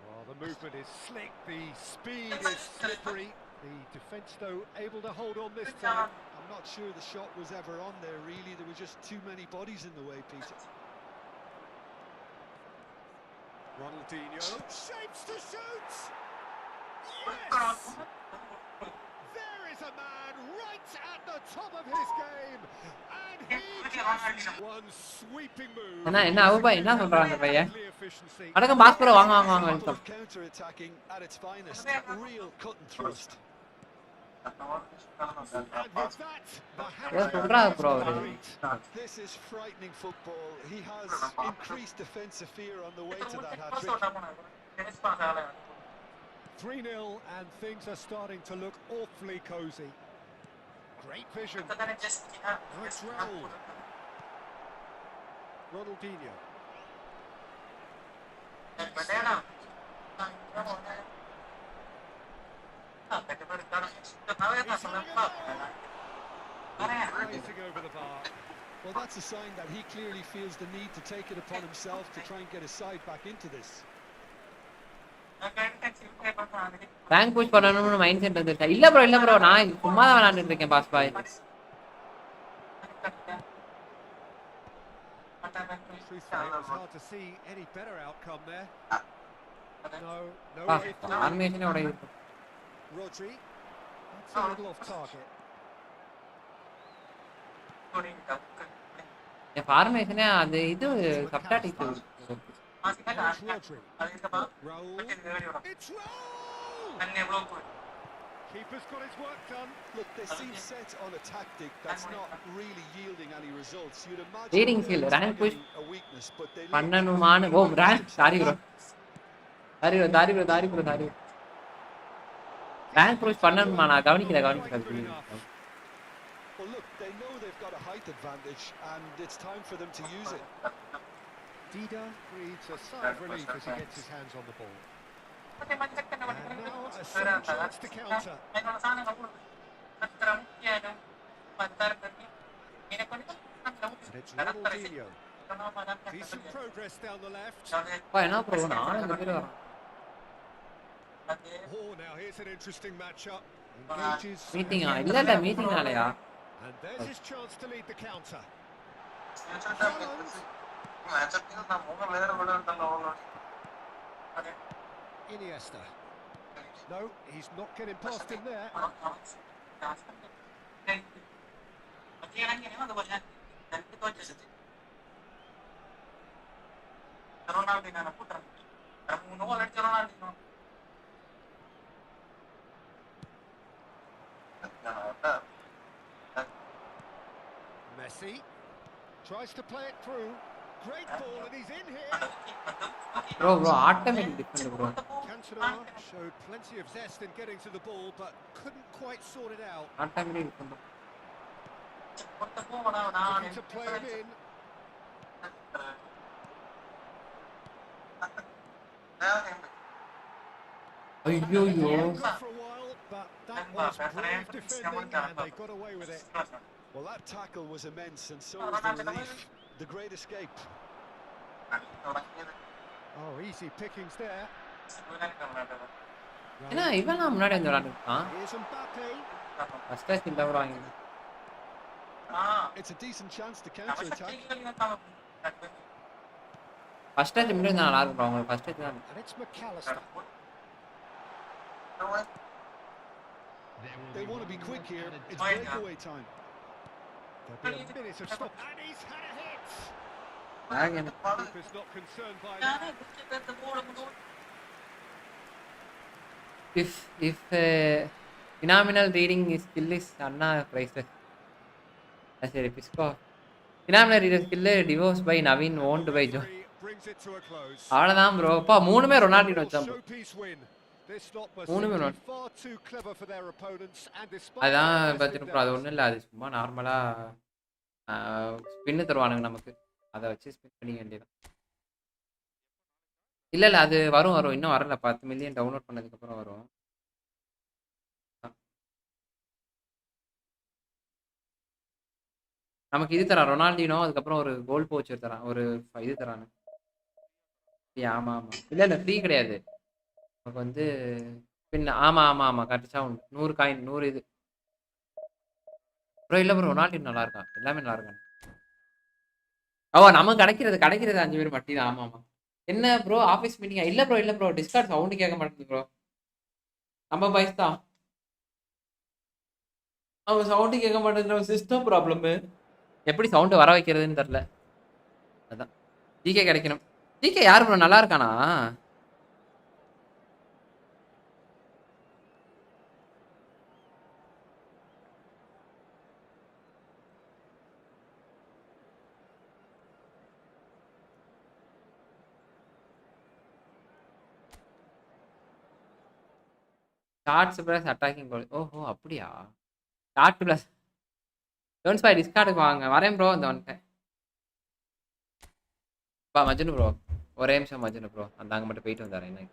Well, the movement is slick, the speed is slippery. The defence, though, able to hold on this time. I'm not sure the shot was ever on there, really. There were just too many bodies in the way, Peter. Ronaldinho. Shapes to shoot! Yes! There is a man right at the top of his game, and he just one sweeping move. என்ன அவு பாய் என்ன சொல்றான் அந்த பையன்? Lovely efficiency. அடக்கம் pass bro வாங்க வாங்க வாங்க Example welcome. of counter-attacking at its finest. Real cut and thrust. And with that, the ஏதோ சொல்றாரு ப்ரோ அவரு. hat-trick. This is frightening football. He has increased defensive fear on the way to that hat-trick. 3-0 and things are starting to look awfully cosy. Great vision. Now it's Raul. Ronaldinho. Rising over the bar. Well, that's a sign that he clearly feels the need to take it upon himself to try and get his side back into this. Rank push பண்ணணும்னு mind set வந்துருச்சா? இல்ல bro நான் சும்மா தான் விளையாண்டுட்டு இருக்கேன் boss பாய். Truthfully, it was hard to see any better outcome there. No, no way through. ஃபார்மேஷனே உடையுது. Rodri, that's a little off target. என் ஃபார்மேஷனே அது இது சப்டாட்டிக். Here's Rodri. Raul. It's Raul! Keeper's got his work done. Look, they seem set on a tactic that's not really yielding any results. You'd imagine Leading they're skill, rank push targeting a weakness, but they look பண்ணனுமான oh rank sorry bro. Rank push பண்ணனுமா? நான் கவனிக்கல. Well, look, they know they've got a height advantage, and it's time for them to use it. Dida breathes a sigh of relief as he gets his hands on the ball. And now a second chance to counter. And it's Ronaldinho. Decent progress down the left. பா என்ன bro நான் அந்த பேர் வரான். Oh, now here's an interesting matchup. Engages. மீட்டிங்கா? இல்ல மீட்டிங்னாலயா? And there's his chance to lead the counter. Iniesta. No, he's not getting past him there. Messi tries to play it through. Great ball, and he's in here. Bro automatic defend bro. Cantona showed plenty of zest in getting to the ball, but couldn't quite sort it out. Automatic defend. Looking to play it in. ஐயோ Good for a while, but that was brave defending, and they got away with it. Well, that tackle was immense, and so was the relief. The great escape. Oh, easy pickings there. ஏன்னா இவன் நான் முன்னாடி வந்து விளையாண்டுருக்கான். Here's Mbappe. First time இந்த வர வாங்கி. It's a decent chance to counter attack. First time முன்னாடி நல்லா இருக்கும் அவங்க ஃபர்ஸ்ட் டைம் தான். And it's McAllister. They want to be quick here. It's breakaway time. There'll be a minute of stop. And he's had a hit. ஆகேன். Keeper's not concerned by that. If phenomenal reading skill is Anna priceless. சரி பிஸ்கோ. phenomenal reading skill divorce by Naveen owned by Joe. Brings it to a close. அவ்வளவுதான் bro. அப்பா மூணுமே Ronaldinho வச்சான். Showpiece win. This lot was மூணுமே far too clever for their opponents, and despite அதான் பார்த்துட்டு bro அது ஒன்றும் இல்லை, அது சும்மா நார்மலா ஸ்பின்னு தருவானுங்க நமக்கு, அதை வச்சு ஸ்பின் பண்ணிக்க வேண்டியதான். இல்லை அது வரும் இன்னும் வரல, 10 மில்லியன் டவுன்லோட் பண்ணதுக்கப்புறம் வரும். நமக்கு இது தரான் ரொனால்டினோ, அதுக்கப்புறம் ஒரு கோல் போச்சர் தரான், ஒரு இது தரானு. ஆமாம் இல்லை ஃப்ரீ கிடையாது நமக்கு வந்து பின்ன. ஆமாம் கரெக்டாக உண்டு. 100 காயின் 100 இது ப்ரோ. இல்லை ப்ரோ ரொனால்டினோ நல்லா இருக்கான், எல்லாமே நல்லா இருக்கான். நமக்கு கிடைக்கிறது 5 பேர் மட்டும் தான். ஆமாம் என்ன ப்ரோ ஆஃபீஸ் மீட்டிங்கா? இல்லை ப்ரோ டிஸ்கார்ட் சவுண்டு கேட்க மாட்டேங்குது ப்ரோ. நம்ம பாய்ஸ் தான், அவன் சவுண்டு கேட்க மாட்டேங்குது. சிஸ்டம் ப்ராப்ளமு, எப்படி சவுண்டு வர வைக்கிறதுன்னு தெரில. அதான் ஜிகே கிடைக்கணும். ஜிகே யார் ப்ரோ நல்லா இருக்கானா? ஷார்ட்ஸ் ப்ளஸ் அட்டாக்கிங் கோல். ஓஹோ அப்படியா? ஷார்ட் ப்ளஸ் டோன்ஸ் பை டிஸ்கார்டுக்கு வாங்க. வரேன் ப்ரோ, இந்த வந்துட்டேன். மஜ்னு ப்ரோ ஒரே நிமிஷம். மஜ்னு ப்ரோ அந்த அங்கே மட்டும் போயிட்டு வந்தாரேன். என்ன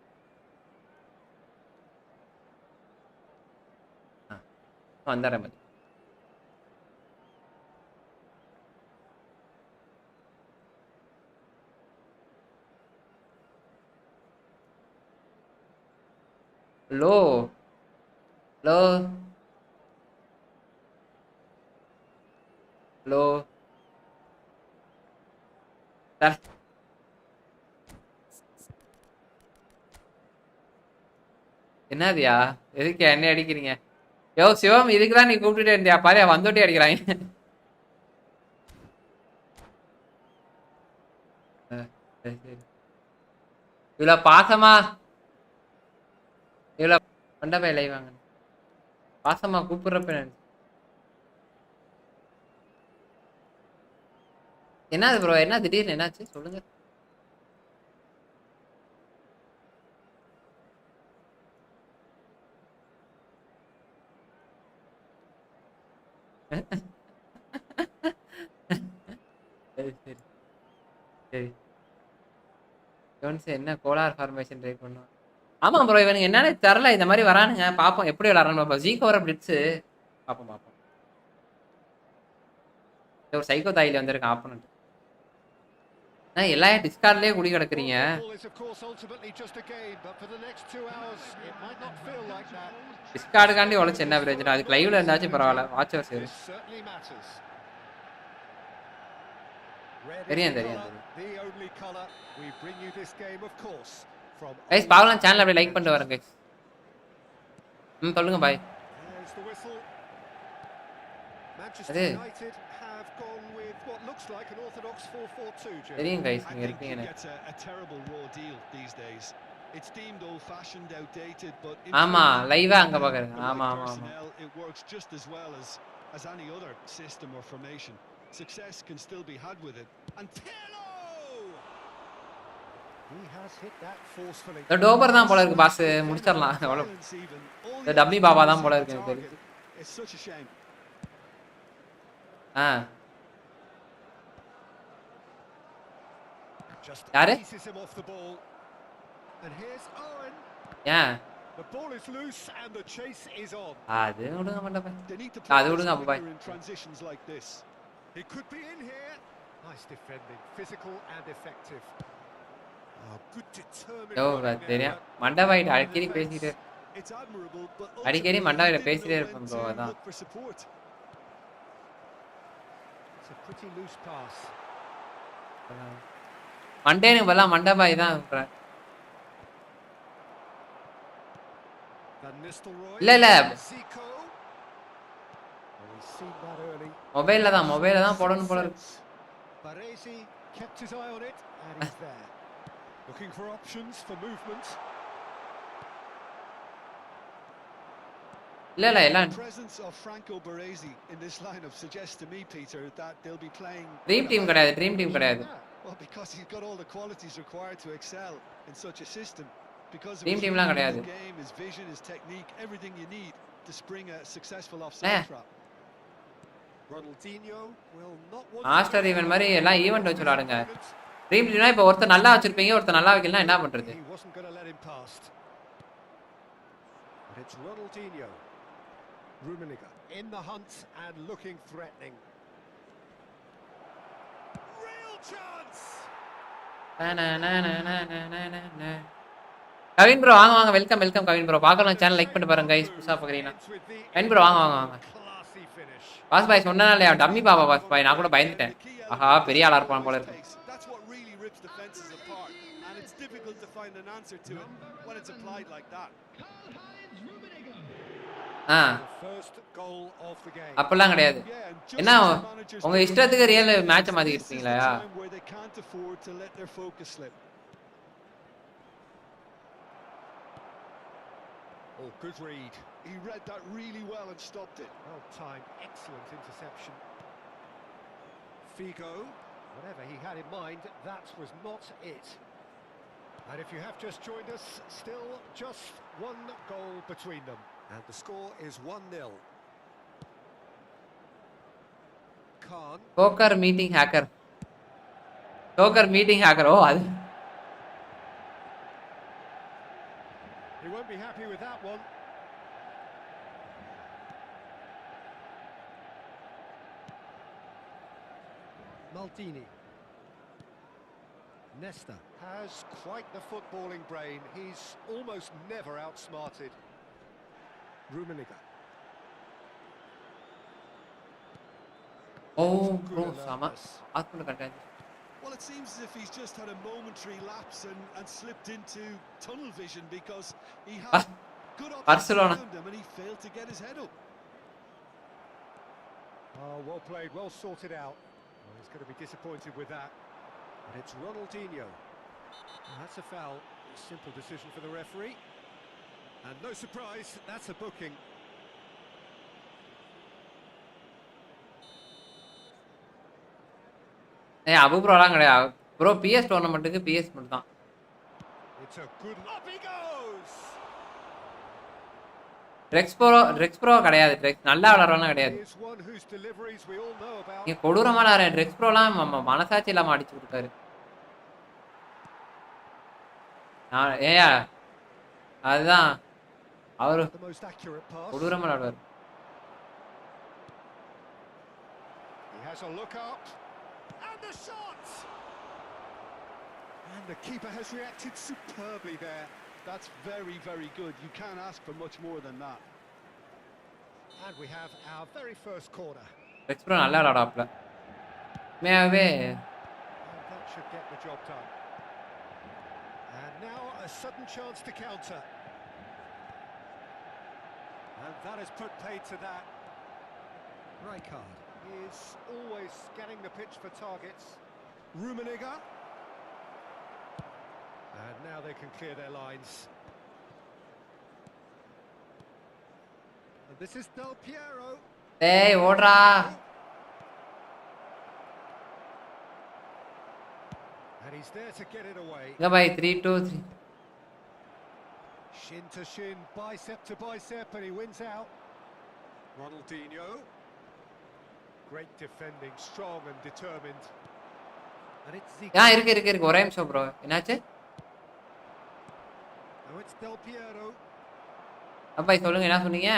வந்தாரேன் Majnu. Hello hello hello sir என்னதுயா எதுக்கு என்ன அடிக்கிறீங்க யோ சிவம் இதுக்கு தான் நீ கூப்பிட்டுட்டே இருந்தியா பாரு வந்துட்டே அடிக்கிறாங்க சரி சரி இவ்வளோ பாசமா இவ்வளோ மண்டபம் லைவ் வாங்க பாசமா கூப்பிடுறப்ப என்னது ப்ரோ என்ன திடீர்னு என்னாச்சு சொல்லுங்க சரி சரி சரி என்ன கோலார் ஃபார்மேஷன் ட்ரை பண்ணுவோம் ஆமா ப்ரோ இவனுக்கு என்னன்னு தெரில இந்த மாதிரி வரானுங்க பார்ப்போம் எப்படி விளாட்றான்னு பார்ப்போம் ஜீக்கோ வர பிளிட்ஸு பார்ப்போம் பார்ப்போம் ஒரு சைக்கோ தாயில வந்திருக்கான் ஆப்பனண்ட் எல்லாரும் டிஸ்கார்ட்லயே குடி கிடக்குறீங்க டிஸ்கார்டுக்காண்டி உழைச்சு என்ன பிரச்சனை அதுக்கு லைவ்ல இருந்தாச்சும் பரவாயில்ல வாட்சர் சரி தெரியும் தெரியும் கைஸ் பார்க்கலாம் சேனல் அப்படியே லைக் பண்ணிட்டு வரேன் கைஸ் சொல்லுங்க பாய் அது தெரியும் கைஸ் நீங்க இருக்கீங்க ஆமா லைவா அங்க பாக்குறேன் ஆமா ஆமா ஆமா Success can still be had with it. And Pirlo! He has hit that forcefully. டோபர் தான் போல இருக்கு பாஸ் முடிச்சிரலாம் அவ்வளவு டம்மி பாபா தான் போல இருக்கு எனக்கு தெரிஞ்சு It's such a shame. யாரு Pieces him off the ball. And here's Owen. Yeah. The ball is loose and the chase is on. அது விடுங்க மண்டபம் They need to play அது விடுங்க அப்ப பாய் in transitions like this. He could be in here. Nice defending, physical and effective. Oh, good determined. யோ தெரியும் மண்டபாயிட்ட அடிக்கடி பேசிட்டு It's admirable, but அடிக்கடி மண்டபாயிட்ட பேசிட்டே இருப்பேன் ப்ரோ அதான் It's a pretty loose pass. மண்டேனுக்கு பதிலா மண்டபாய் தான் சொல்றேன் இல்ல இல்ல மொபைல்ல தான் போடணும் போல இருக்கு Baresi kept his eye on it and he's there. Looking for options for movement. இல்ல இல்ல எல்லாம் presence of Franco Baresi in this lineup suggests to me Peter that they'll be playing dream team கிடையாது well because he's got all the qualities required to excel in such a system because dream டீம்லாம் கிடையாது his game, his vision, his technique, everything you need to spring a successful offside trap. Ronaldinho will not want master event மாதிரி எல்லாம் event வச்சு விளையாடுங்க dream டீம்னா இப்போ ஒருத்தர் நல்லா வச்சிருப்பீங்க ஒருத்தர் நல்லா வைக்கலனா என்ன பண்றது He wasn't going to let him past. But it's Ronaldinho. Rummenigge in the hunt and looking threatening. Real chance. Kavin bro வாங்க வெல்கம் கவின் ப்ரோ பார்க்கலாம் சேனல் லைக் பண்ணிட்டு பாருங்க கைஸ் புதுசா பாக்குறீங்கன்னா கவின் ப்ரோ வாங்க பாஸ் பாய் சொன்னனா இல்லையா டம்மி பாபா பாஸ் பாய் நான் கூட பயந்துட்டேன் ஆஹா பெரிய ஆளா இருப்பான் போல இருக்கு அப்பெல்லாம் கிடையாது என்ன உங்க இஷ்டத்துக்கு ரியல் மேட்சை மாத்திக்கிட்டு இருக்கீங்களா Oh, good read. He read that really well and stopped it. Well timed, excellent interception. Figo, whatever he had in mind, that was not it. And if you have just joined us, still just one goal between them. And the score is 1-0. Khan. Poker meeting hacker. Oh, அது He won't be happy with that one. Maldini. Nesta has quite the footballing brain. He's almost never outsmarted. Rummenigge. O Good bro சம alertness. பாத்து கரெக்டா. Well, it seems as if he's just had a momentary lapse and slipped into tunnel vision because he had good options Barcelona. around him and he failed to get his head up. Oh, well played, well sorted out. Well, he's going to be disappointed with that. And it's Ronaldinho. Well, that's a foul. Simple decision for the referee. And no surprise, that's a booking. Abu ப்ரோலாம் கிடையாது bro. PS டோர்னமெண்ட்டுக்கு PS மட்டும் தான். It's a good up he goes. Drugs bro கிடையாது. Drugs நல்லா விளையாடுறவனா கிடையாது. Here's one whose deliveries we all know about. நீ கொடூரமா விளையாடுற drugs ப்ரோலாம் மனசாட்சி இல்லாம அடிச்சு கொடுத்தாரு. ஏயா அதுதான் அவரு The most accurate pass. கொடூரமா விளையாடுவார். He has a look up. And the shot! And the keeper has reacted superbly there. That's very, very good. You can't ask for much more than that. And we have our very first corner. Drugs bro நல்லா விளையாடாப்ல. உண்மையாவே And that should get the job done. And now a sudden chance to counter. And that has put paid to that. Rijkaard is always scanning the pitch for targets. Rummenigge. And now they can clear their lines. And this is Del Piero. டேய் ஓடுறா. And he's there to get it away. இங்க by 3-2-3. Shin to shin, bicep to bicep, and he wins out. Ronaldinho. Great defending, strong and determined. And it's Zico. இருக்கு ஒரே நிமிஷம் bro. என்னாச்சு? Now it's Del Piero. அப்பா சொல்லுங்க என்ன சொன்னீங்க?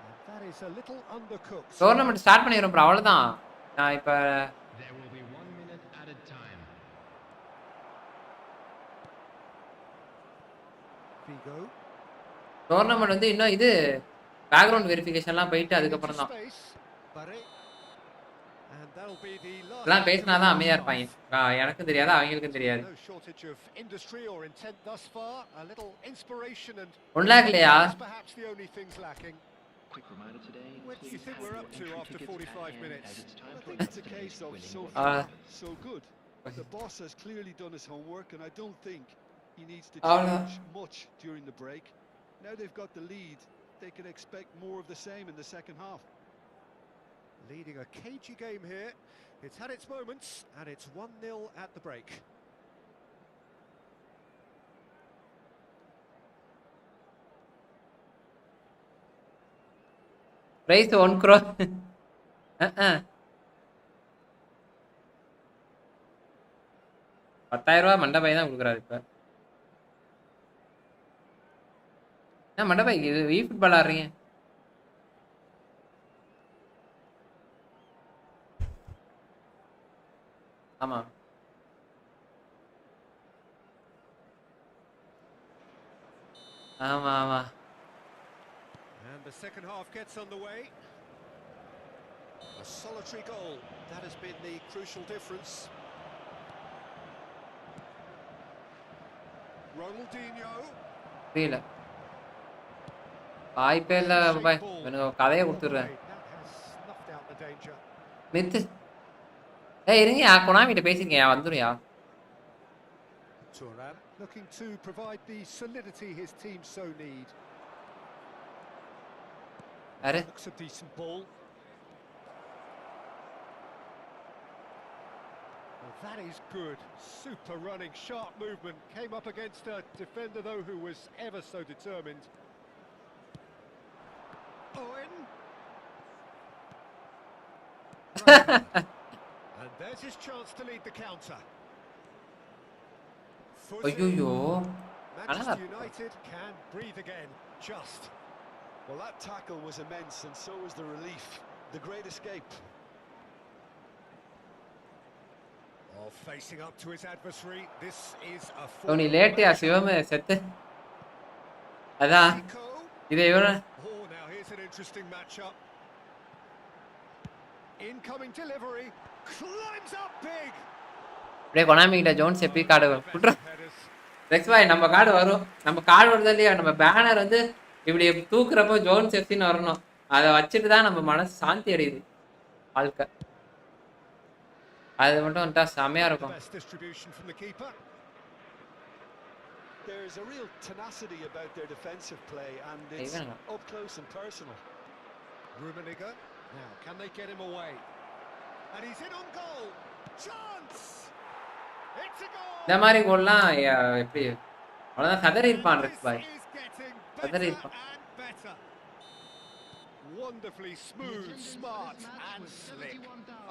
And that is a little undercooked. Tournament start பண்ணிரோம் bro. அவ்வளவுதான். நான் இப்ப There will be 1 minute added time. Vigo. Tournament வந்து இன்னும் இது பேக்ரவுண்ட் வெரிஃபிகேஷன்லாம் போயிட்டு அதுக்கப்புறம் தான். Space. Barre. And that'll be the last. எல்லாம் பேசினாதான் அமைதியா இருப்பாங்க. எனக்கும் தெரியாது அவங்களுக்கும் தெரியாது. No shortage of industry or intent thus far. A little inspiration and 1 lakh இல்லையா? that's perhaps the only things lacking. Quick reminder today. What do you think we're up to after 45 minutes? I think it's a case of so Uh, far, so good. The boss has clearly done his homework, and I don't think he needs to Uh, change much during the break. Now they've got the lead, they can expect more of the same in the second half. Leading a cagey game here. It's had its moments, and it's 1-0 at the break. Prize 1 crore. 10,000 ரூபாய் மண்டபாய் தான் கொடுக்குறாரு இப்ப. என்ன மண்டபாய் we football ஆடுறீங்க? ஆமா. ஆமா. And the second half gets underway. A solitary goal. That has been the crucial difference. Ronaldinho. புரியல. வாய்ப்பே இல்ல பாய். எனக்கு கதையை கொடுத்துடுறேன். That has snuffed out the danger. Mithu. ஏய் இருங்கயா கொனாமிட்ட பேசிருக்கேன் வந்துருயா. Thuram looking to provide the solidity his team so need. Array Looks a decent ball. Well, that is good. Super running, sharp movement. Came up against a defender though who was ever so determined. Owen. And there's his chance to lead the counter. ஐயோ. Manchester United can breathe again. Just. Well, that tackle was immense, and so was the relief. The great escape. Oh, facing up to his adversary. This is a நீ full லேட்டியா சிவமே செத்து அதான் Zico. இதை இவன Oh, now here's an interesting matchup. Incoming delivery. Climbs up big. அப்படியே Konami கிட்ட Jones எப்படி card குட்ற Headers. Rex பாய் நம்ம கார்டு வரும் நம்ம கார்டு வருது இல்லையா நம்ம பேனர் வந்து இப்படி தூக்குறப்போ ஜோன்ஸ் எஃப்சின்னு வரணும் அதை வச்சுட்டு தான் நம்ம மனசு சாந்தி அடையுது வாழ்க்கை அது மட்டும் வந்துட்டா செமையா The இருக்கும் best distribution from the keeper. There's a real tenacity about their defensive play, and it's Even. up close and personal. Rummenigge. Now, can they get him away? And he's in on goal. Chance. It's a goal. இந்த மாதிரி கோல்லாம் எப்படி அவ்வளோதான் சதறி இருப்பான் Rex This bye is getting சதறி better இருப்பான் and better. Wonderfully smooth, smart and slick.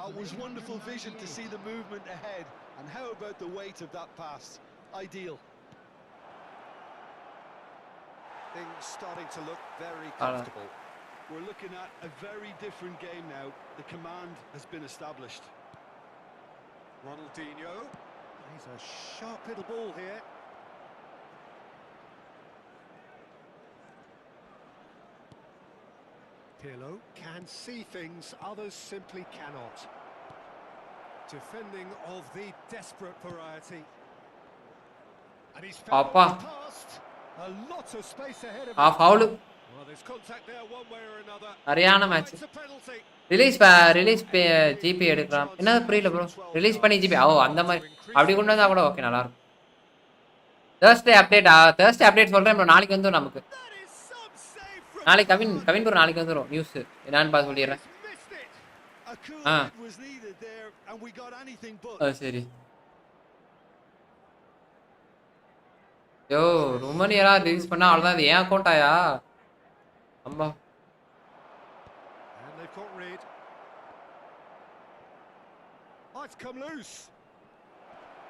It was wonderful vision to see the movement ahead, and how about the weight of that pass? Ideal. Things starting to look very comfortable. We're looking at a very different game now. The command has been established. Ronaldinho. He's a sharp little ball here. Pirlo can see things others simply cannot. Defending of the desperate variety. And he's found Appa. past. A lot of space ahead of ah him. Foul Well, there's contact there one way or another. சரியான match It's a penalty. Release GB எடுக்கலாம் என்ன புரியல bro release பண்ணி GB ஓ அந்த மாதிரி அப்படி கொண்டு வந்தா கூட ஓகே நல்லா இருக்கும் தேர்ஸ்டே அப்டேட் சொல்றேன் ப்ரோ நாளைக்கு வந்துடும் நமக்கு That is some save from நாளைக்கு கவின் ப்ரோ நாளைக்கு வந்துடும் நியூஸ் என்னன்னு பார்த்து சொல்லிடுறேன் He's missed it. A cool Ah. head was needed there, and we got anything but. சரி யோ ருமனியரா ரிலீஸ் பண்ணா அவ்வளோதான் அது ஏன் அக்கௌண்ட்டாயா அம்மா And they've got rid. Oh, it's come loose.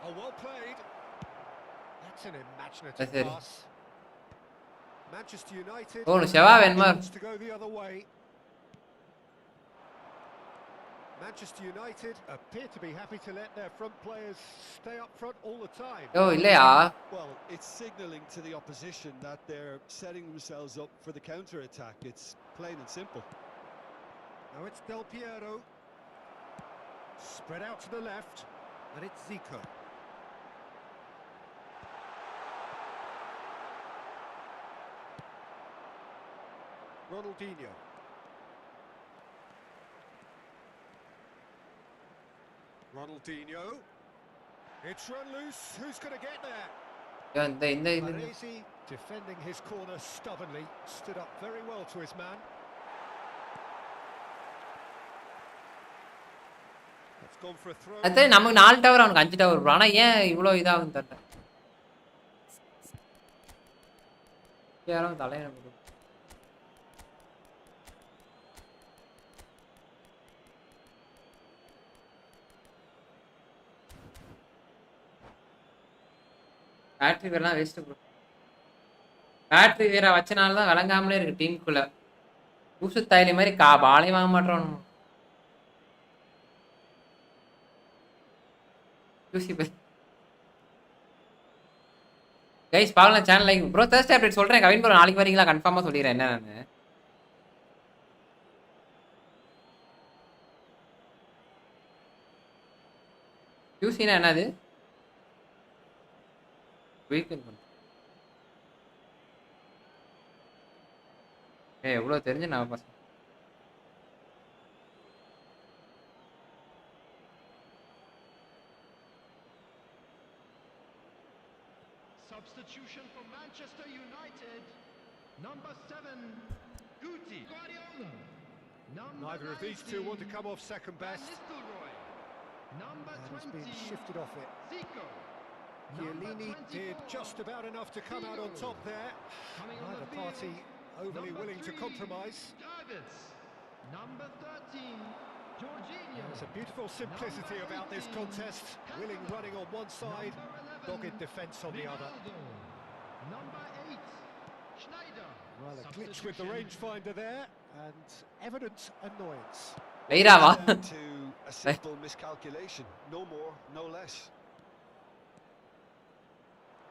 Oh, well played. That's an imaginative That's it. pass. Manchester United. Oh செவா வென்மார் wants to go the other way. Manchester United appear to be happy to let their front players stay up front all the time. யோ இல்லையா Well, it's signalling to the opposition that they're setting themselves up for the counter-attack. It's plain and simple. Now it's Del Piero. Spread out to the left. And it's Zico. Ronaldinho. Ronaldinho. It's run loose. Who's going to get there? யோ, இந்த Baresi defending his corner stubbornly. Stood up very well to his man. It's gone for a throw. அது நமக்கு 4 tower அவனுக்கு 5 tower bro ஆனா ஏன் இவ்வளோ இதாகும் தெரியல யாரோ தலையில போடு பேட்டரி வேறலாம் வேஸ்ட் ப்ரோ பேட்டரி வேற வச்சனால தான் விளங்காமலே இருக்கு டீமுக்குள்ள ஊசு தாயிலி மாதிரி பாலையும் வாங்க மாட்டோம் கைஸ் பார்க்கலாம் channel like bro Thursday update சொல்றேன் கவின் ப்ரோ நாளைக்கு வரீங்களா கன்ஃபார்மா சொல்லிடுறேன் என்ன நான் யூசினா என்னது வீக்கெண்ட் எவ்வளோ தெரிஞ்சு நான் பசங்க Substitution for Manchester United. Number 7, Guti. Guardiola. Number Neither of these two want to come off second Van best. Nistelrooy. Number And he's 20, been shifted off it. Zico. Chiellini did just about enough to come out on top there. Coming on Neither the party field. overly Number willing to 3, compromise. Davids. Number 13, Jorginho. There's a beautiful simplicity Number about this 18, contest. Willing running on one side, Number 11, dogged defence on the other. Ronaldo. Number 8, Schneider. Well, a glitch with the rangefinder there, and evident annoyance. ஐராவா Down to a simple miscalculation, no more, no less.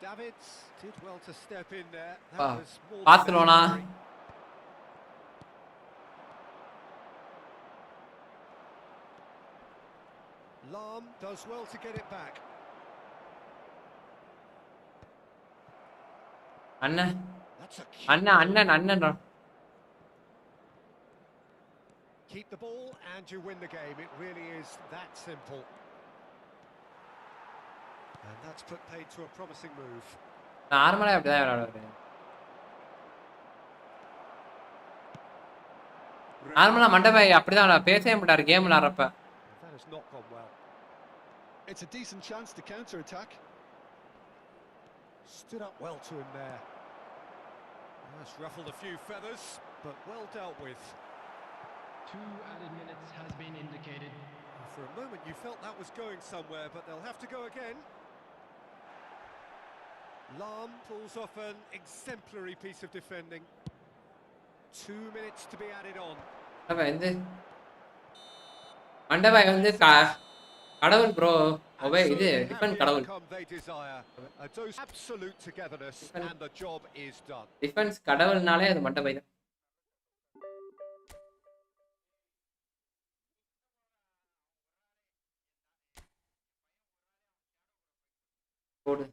Davids did well to step in there. Ah, That was more than Barcelona. necessary. Lam does well to get it back. அண்ணன் That's a அண்ணன் அண்ணன் அண்ணன் keep the ball and you win the game. It really is that simple. And that's put paid to a promising move. நார்மலா அப்படிதான் விளையாடுவாரு. நார்மலா மண்டபாய் அப்படிதான் பேசவே மாட்டாரு game விளையாடுறப்ப. That has not gone well. It's a decent chance to counter-attack. Stood up well to him there. That's ruffled a few feathers, but well dealt with. 2 added minutes has been indicated. For a moment you felt that was going somewhere, but they'll have to go again. Lam pulls off an exemplary piece of defending. 2 minutes to be added on. மண்டபாய் வந்து கடவுள் bro ஒவே இது defence கடவுள் Absolute togetherness and the job is done. Defence கடவுள்னாலே அது மண்டபாய் தான். போடு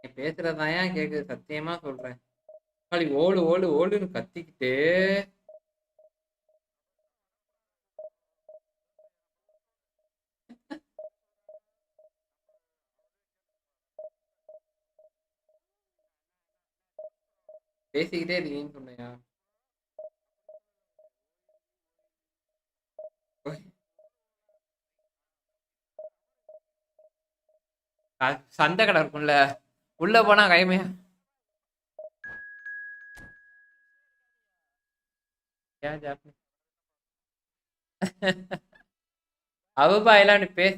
நீ பேசுறதான் ஏன் கேக்குது சத்தியமா சொல்றேன். ஓடு ஓடு ஓடுன்னு கத்திக்கிட்டு பேசிக்கிட்டே இருக்கீங்கன்னு சொன்னையா? சந்தை கடை இருக்கும்ல உள்ள போனா கைமையா அவுபாயெல்லாம் பே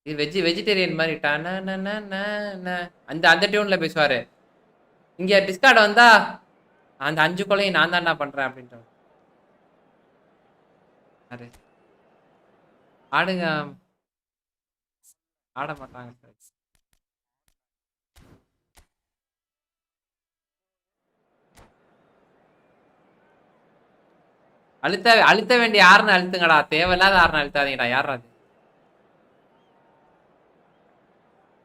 இது வெஜிடேரியன் மாதிரி அந்த அந்த டியூன்ல பேசுவாரு. இங்க டிஸ்கார்ட் வந்தா அந்த 5 கொலையும் நான் தான் பண்றேன் அப்படின்ட்டு ஆடுங்க ஆட மாட்டாங்க சார். அழுத்த வேண்டிய யாருன்னு அழுத்துங்கடா, தேவையில்லாத யாருன்னு அழுத்தாதீங்கடா. யாரா அது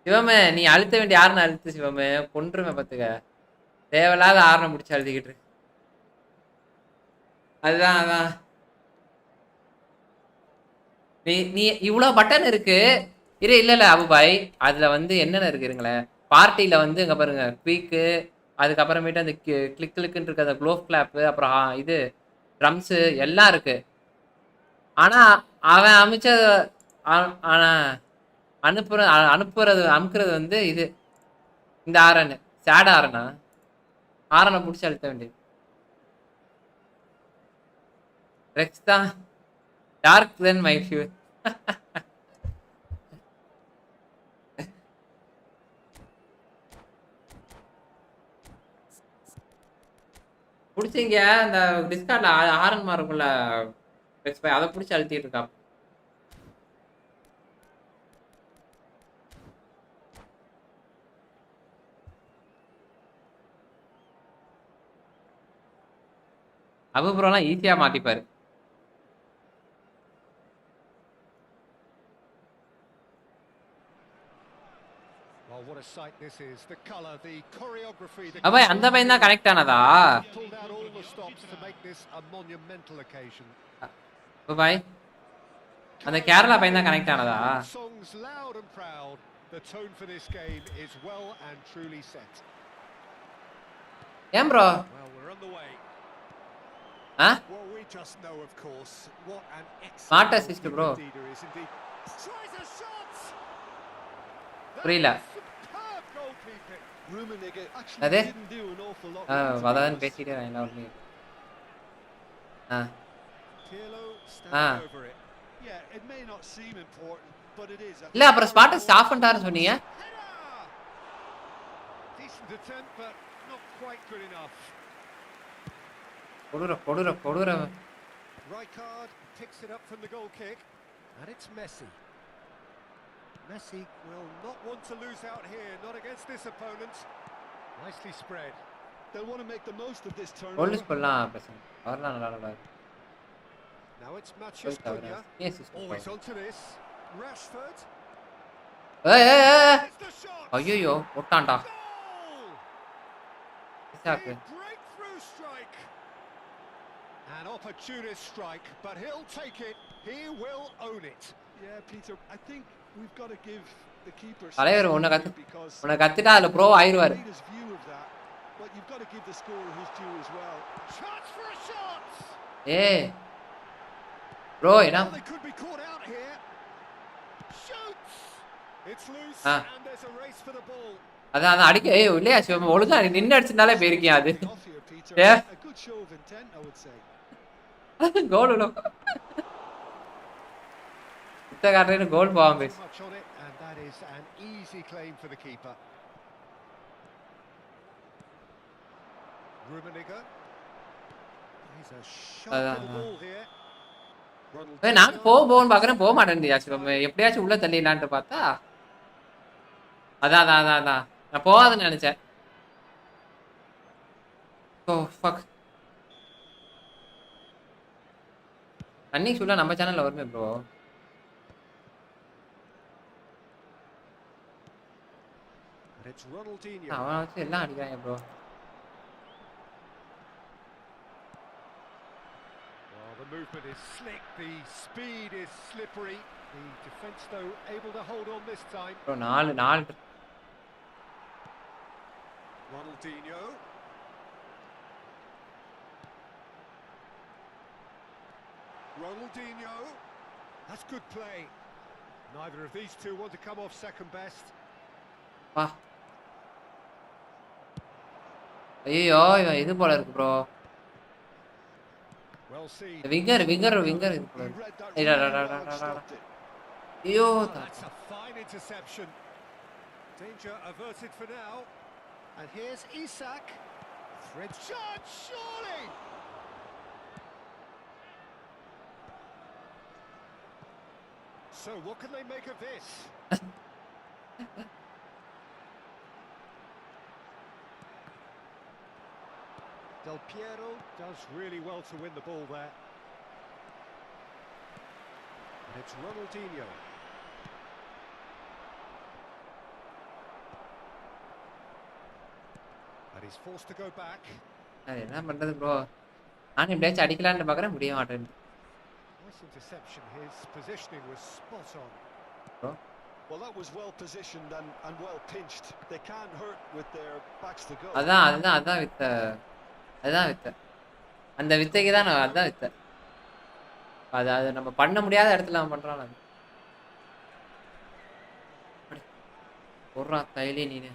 சிவமே? நீ அழுத்த வேண்டிய யாருன்னு அழுத்து சிவமே, கொன்றுமே பத்துக்க. தேவையில்லாத ஆரணை முடிச்சு அழுத்திக்கிட்டு அதுதான் அதான். நீ நீ இவ்வளோ பட்டன் இருக்கு இல்ல அபுபாய், அதுல வந்து என்னென்ன இருக்குங்களேன் பார்ட்டியில வந்து இங்க பாருங்க குயிக்கு, அதுக்கப்புறமேட்டு அந்த கிளிக்குன்னு இருக்க அந்த க்ளோவ் கிளாப்பு, அப்புறம் இது ட்ரம்ஸு எல்லாம் இருக்கு. ஆனா அவன் அமைச்ச ஆனா அமுக்குறது வந்து இது இந்த ஆரன் சேட் ஆரனை பிடிச்சி அழுத்த வேண்டியது. ரெக்ஸ் தான் டார்க் தென் மை ஃபியூ. பிடிச்சிங்க அந்த டிஸ்கார்ட்ல ஆரன்மா இருக்கும்ல அதை பிடிச்சி அழுத்திட்டு இருக்கா. அபுபுரம்லாம் ஈஸியா மாட்டிப்பாரு. அபாய் அந்த பையன் தான் கனெக்ட் ஆனதா? அபாய் அந்த கேரளா பையன் தான் கனெக்ட் ஆனதா? ஏன் bro Well, we just know, of course, what an Smart excellent assist, goalkeeper bro. Dida is indeed. Tries a shot. புரியல. Superb goalkeeping. Rummenigge actually அது didn't do an awful lot wrong, to be வதன்னு honest. பேசிட்டே வரேன் ஒண்ணு. Pirlo standing over it. Yeah, it may not seem important, but it is. இல்ல அப்புறம் spot stop பண்ணிட்டாருன்னு சொன்னீங்க. Header. Decent attempt, but not quite good enough. கொடுற. Rijkaard picks it up from the goal kick, and it's Messi. Messi will not want to lose out here, not against this opponent. Nicely spread. They'll want to make the most of this goal turnover. பண்ணலாம் பிரச்சனை. வரலாம் நல்லா. Now it's Matheus Cunha. Yes. Always onto this. Rashford. ஏய். It's the shot. ஐயோ போட்டான்டா. Goal! இசாக்கு. A breakthrough strike. An opportunist strike, but he'll take it. He will own it. Yeah, Peter, I think we've got to give the keeper தலைவர் some உன்னை credit because உன்னை கத்திட்டா அதுல bro ஆயிருவாரு. he made his view of that, but you've got to give the scorer his due as well. Chance for a shot. ஏய் bro என்ன Well, they could be caught out here. Shoots. It's loose, Ah. and there's a race for the ball. அதான் அடிக்க இல்லையா சிவம் ஒழுங்கா நின்று அடிச்சிருந்தாலே போயிருக்கியா அது. Off here, Peter. Yeah. A good show of intent, I would say. கோல் குத்தக்காரன்னு கோல் போவான் Not பேசு. much on it, and that is an easy claim for the keeper. Rummenigge. He's a sharp little ball here. ஏய் நான் போன்னு பாக்குறேன் போக மாட்டேன்டியா சிவம் எப்படியாச்சும் உள்ள தள்ளிடலான்ட்டு பார்த்தா அதான் நான் போகாதுன்னு நினைச்சேன். ஓ ஃபக் அன்னைக்கு சொல்ல நம்ம சேனல்ல வருமே ப்ரோ. And it's Ronaldinho. அவன் வச்சு எல்லாம் அடிக்கிறாங்க bro. Well, the movement is slick, the speed is slippery. The defence, though, able to hold on this time. Bro 4 Ronaldinho. Ronaldinho. That's good play. Neither of these two want to come off second best. வா. ஐயோ இவன் இது போல இருக்கு bro. Well seen. Winger இது போல He இருக்கு. read that Hey, really well and stopped it. ஐயோ Oh, that's a fine interception. Danger averted for now. And here's Isak. Thread shot, surely. So what can they make of this? Del Piero does really well to win the ball there. And it's Ronaldinho. And he's forced to go back. அது என்ன பண்றது bro. நான் எப்படியாச்சும் அடிக்கலான்னு பாக்குறேன் முடிய மாட்டேன். Nice interception. His positioning was spot on. Bro Well, that was well positioned and well pinched. They can't hurt with their backs to go. அதான் வித்த. அந்த வித்தைக்கு தான் நான் அதான் வித்த. அது நம்ம பண்ண முடியாத இடத்துல அவன் பண்றான் அது. போடுறா தைலி நீனு.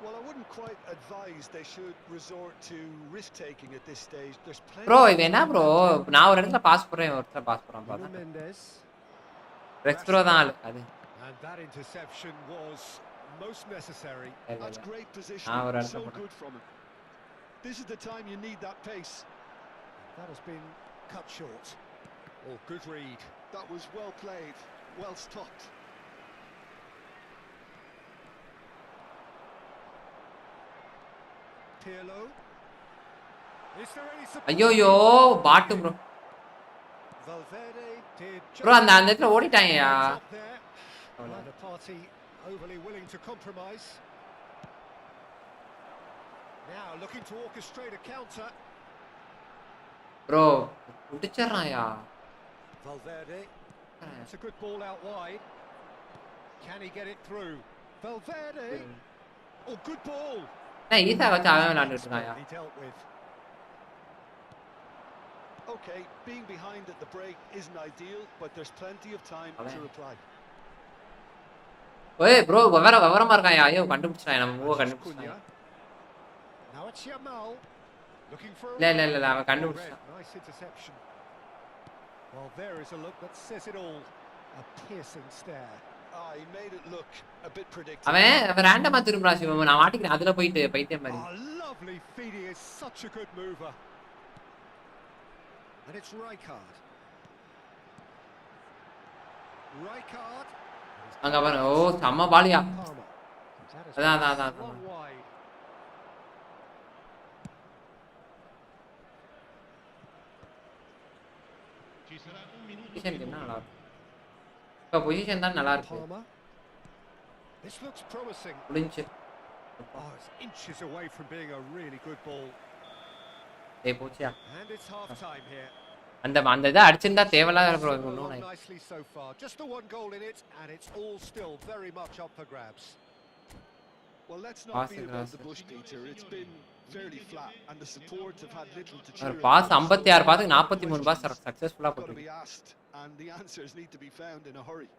Well, I wouldn't quite advise they should resort to risk taking at this stage. There's plenty. Bro இது என்ன ப்ரோ நான் ஒரு இடத்துல பாஸ் போறேன் ஒருத்தர் பாஸ் போறான் Nuno பார்த்தா. Mendes. ரெக்ஸ் ப்ரோ தான் ஆளு அது. And that interception was most necessary. That's great Ah, positioning. we're So out. good from him. This is the time you need that pace. That has been cut short. Oh, good read. That was well played, well stopped. Pirlo. Is there any support? ஐயோயோ பாட்டு bro. Valverde did bro அந்த இடத்துல ஓடிட்டாங்கயா. top there. Neither party overly willing to compromise. Now looking to orchestrate a counter. Bro முடிச்சறான்யா. Valverde. It's a good ball out wide. Can he get it through? Valverde. Oh, good ball. நான் ஈஸா வச்சு அவன் விளையாண்டுட்டு இருக்காயா Expertly dealt with. Okay, being behind at the break isn't ideal, but there's plenty of time to reply. ஓய் bro விவரமா இருக்காயா ஐயோ கண்டுபிடிச்சிட்டான் நம்ம மூவ That is கண்டுபிடிச்சிட்டான் Cunha. Now it's Yamal. Looking for a இல்ல அவன் Red. கண்டுபிடிச்சிட்டான் Nice interception. Well, there is a look that says it all. A piercing stare. Ah, he made it look a bit predictable. அவன் ரேண்டமா திரும்புறா சிவம் நான் மாட்டிக்கிறேன் அதுல போயிட்டு பைத்தியம் மாதிரி Oh, lovely feed. He is such a good mover. And it's Rijkaard. Rijkaard. அங்க பாருங்க ஓ செம்ம பாலியா Palmer. அதான் Long wide. Ci sarà un minuto di position என்ன recupero. நல்லா இருக்கு இப்ப பொசிஷன் தான் நல்லா இருக்கு Palmer. This looks promising. முடிஞ்சு Oh, it's inches away from being a really good ball. டேய் போச்சியா And it's half time here. அந்த இதை அடிச்சிருந்தா தேவையில்லாத ப்ரோ Moving ஒன்றும் along nicely so far. Just the one goal in it, and it's all still very much up for grabs. Well, let's not Passing beat about the grasses. bush, Peter. It's been fairly flat, and the supports have had little to ஒரு cheer pass about. 56 பாத்துக்கு 43 pass சக்சஸ்ஃபுல்லா Got to போட்டுருக்கு be asked, and the answers need to be found in a hurry.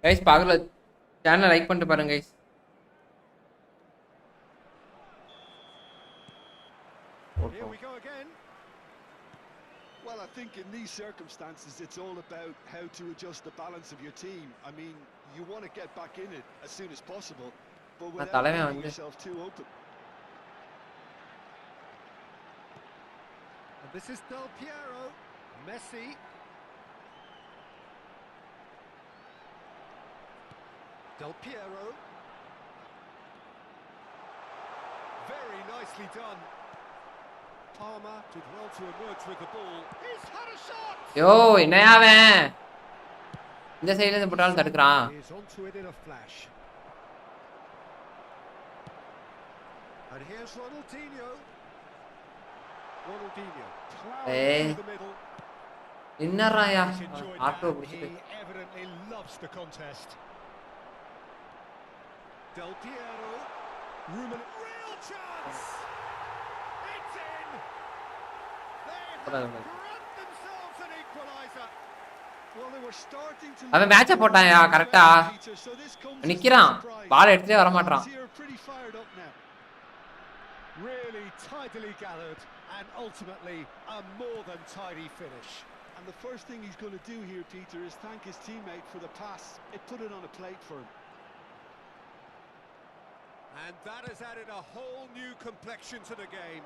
Guys பார்க்கல சேனலை like பண்ணிட்டு பாருங்க guys Here we go again. Well, I think in these circumstances, it's all about how to adjust the balance of your team. I mean, you want to get back in it as soon as possible, but without தலைவன் leaving வந்து yourself too open. And this is Del Piero. Messi. Del Piero. Very nicely done. Palmer did well to emerge with the ball. He's had a shot. யோ என்னையா அவன் இந்த சைடுல இருந்து போட்டாலும் தடுக்கறான் He's onto it in a flash. And here's Ronaldinho. Plowing Hey. through the middle. என்னறாயா He's enjoyed auto that. He புடிச்சிட்டு evidently loves the contest. Del Piero. Real chance. It's in. They have grabbed themselves an equaliser. Well, they were starting to அவன் மேட்ச போட்டான்யா கரெக்ட்டா Peter, so this comes as நிக்கிறான் no surprise. பால் எடுத்துட்டே வர மாட்டான் Fans here are pretty fired up now. Really tidily gathered and ultimately a more than tidy finish. And the first thing he's going to do here, Peter, is thank his teammate for the pass. It put it on a plate for him. And that has added a whole new complexion to the game.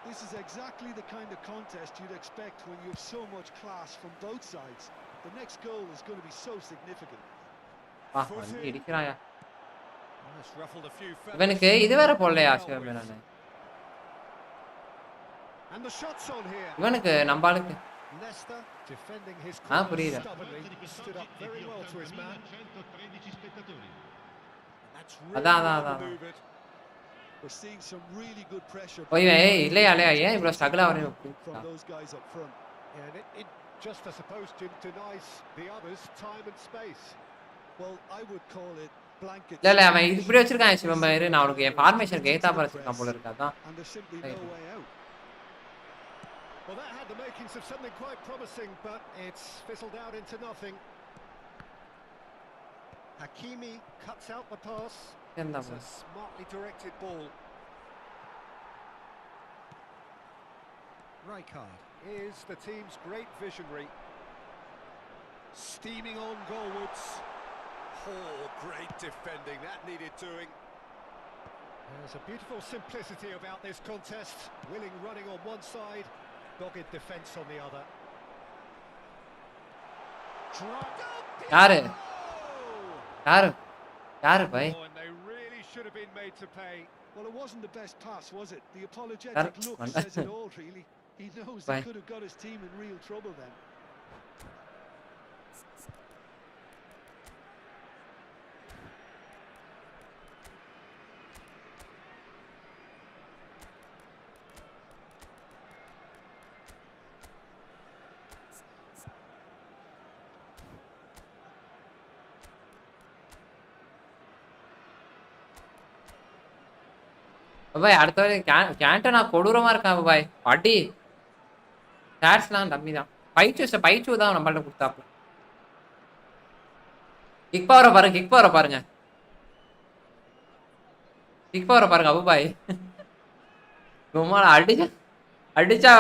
This is exactly the kind of contest you'd expect when you have so much class from both sides. The next goal is going to be so significant. வந்து இடிக்கிறாயா That's ruffled a few feathers. இவனுக்கு இது வேற போடலையா சிவமேனன் And the shots on here. இவனுக்கு நம்பாளுக்கு Leicester defending his புரியுது stubbornly, stood up very well to his man. 113 spettatori. That's really அதான் well அதான் maneuvered. We're seeing some really good pressure ஓ இவன் இல்லையா ஏன் இவ்வளவு struggle ஆவறேன் from those guys up front. Yeah, and it just, I suppose, denies the others time and space. Well, I would call it blanket. இல்ல அவன் இது இப்படி வச்சிருக்கான் சிவமேரு நான் உனக்கு என் ஃபார்மேஷனுக்கு ஏத்தா பாரு வச்சிருக்கான் போல இருக்கு அதான் And there's simply Right. no way out. Well, that had the makings of something quite promising, but it's fizzled out into nothing. Hakimi cuts out the pass. என்ன It's a smartly directed ball. Rijkaard is the team's great visionary. Steaming on goalwards. Oh, great defending. That needed doing. There's a beautiful simplicity about this contest. Willing running on one side, dogged defence on the other. யாரு யாரு by Oh, and they really should have been made to pay. Well, it wasn't the best pass, was it? The apologetic That's look one. says it all, really. He knows he Bye. could have got his team in real trouble then. பாய் அடுத்த வாரி கேண்டனா கொடூரமா இருக்கான் பாய் அடி ஸ்டாட்ஸ்லாம் கம்மி தான் பைச்சு தான் நம்மள்ட்ட கொடுத்தாப்பு kick பவரை பாருங்க அபுபாய் கும்மால அடிச்சா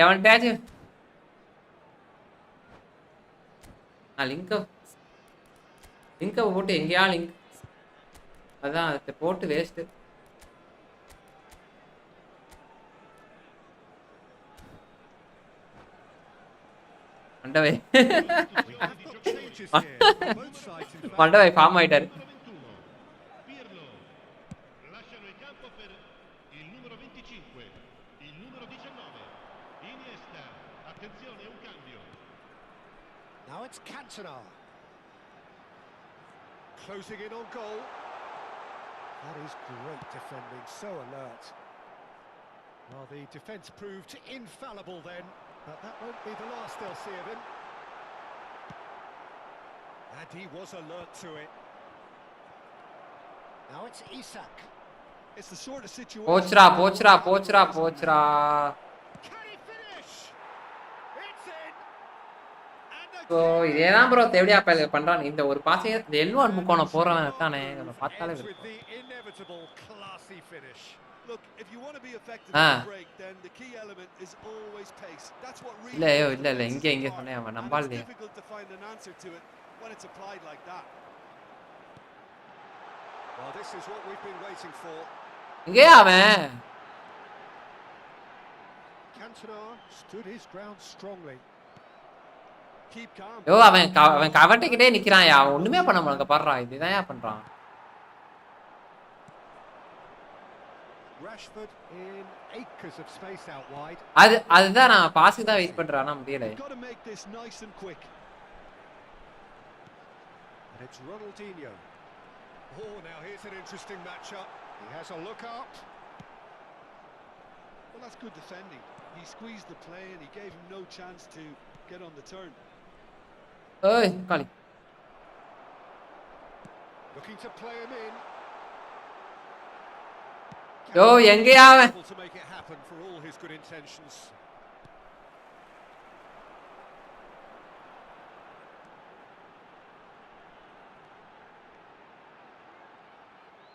எவன்ட்டாச்சும் லிங்க போட்டு எங்கேயா லிங்க் அதான் அதை போட்டு வேஸ்ட் மண்டவை மண்டவை ஃபார்ம் ஆயிட்டாரு Pirlo. Lasciano il campo per il numero 25, il numero 19. Iniesta. Attenzione, un cambio. Now it's Cantona. Closing in on goal. That is great defending, so alert. Well, the defence proved infallible then, but that won't be the last they'll see of him. And he was alert to it. Now it's Isak. It's the sort of situation... போச்சுரா Can he finish? It's in! And so இதேதான் bro தேவையா பண்றான் இந்த ஒரு பாசைய எல்வான் முக்கோணம் போறவன் இருக்கானே பார்த்தாலே with the inevitable classy finish. Look, if you want to be effective in the break, then the key element is always pace. That's what really... இல்ல இங்க சொன்னேன் அவன் நம்பாலே. It's difficult to find an answer to it when it's applied like that. Well, this is what we've been waiting for. இங்கேயா அவன்? Cantona stood his ground strongly. Keep calm. யோ அவன் கவர்ட்டிக்கிட்டே நிக்கிறான்யா ஒண்ணுமே பண்ண முடியல பாறா இதுதான் பண்றான். Rashford in acres of space out wide. அதுதான் நான் பாஸ்க்கு தான் வெயிட் பண்றேன் ஆனா முடியல. Got to make this nice and quick. And it's Ronaldinho. Oh, now here's an interesting matchup. He has a look up. Well, that's good defending. He squeezed the play and he gave him no chance to get on the turn. ஏய் காலி. Looking to play him in. யோ எங்கயா அவன்? Able to make it happen for all his good intentions.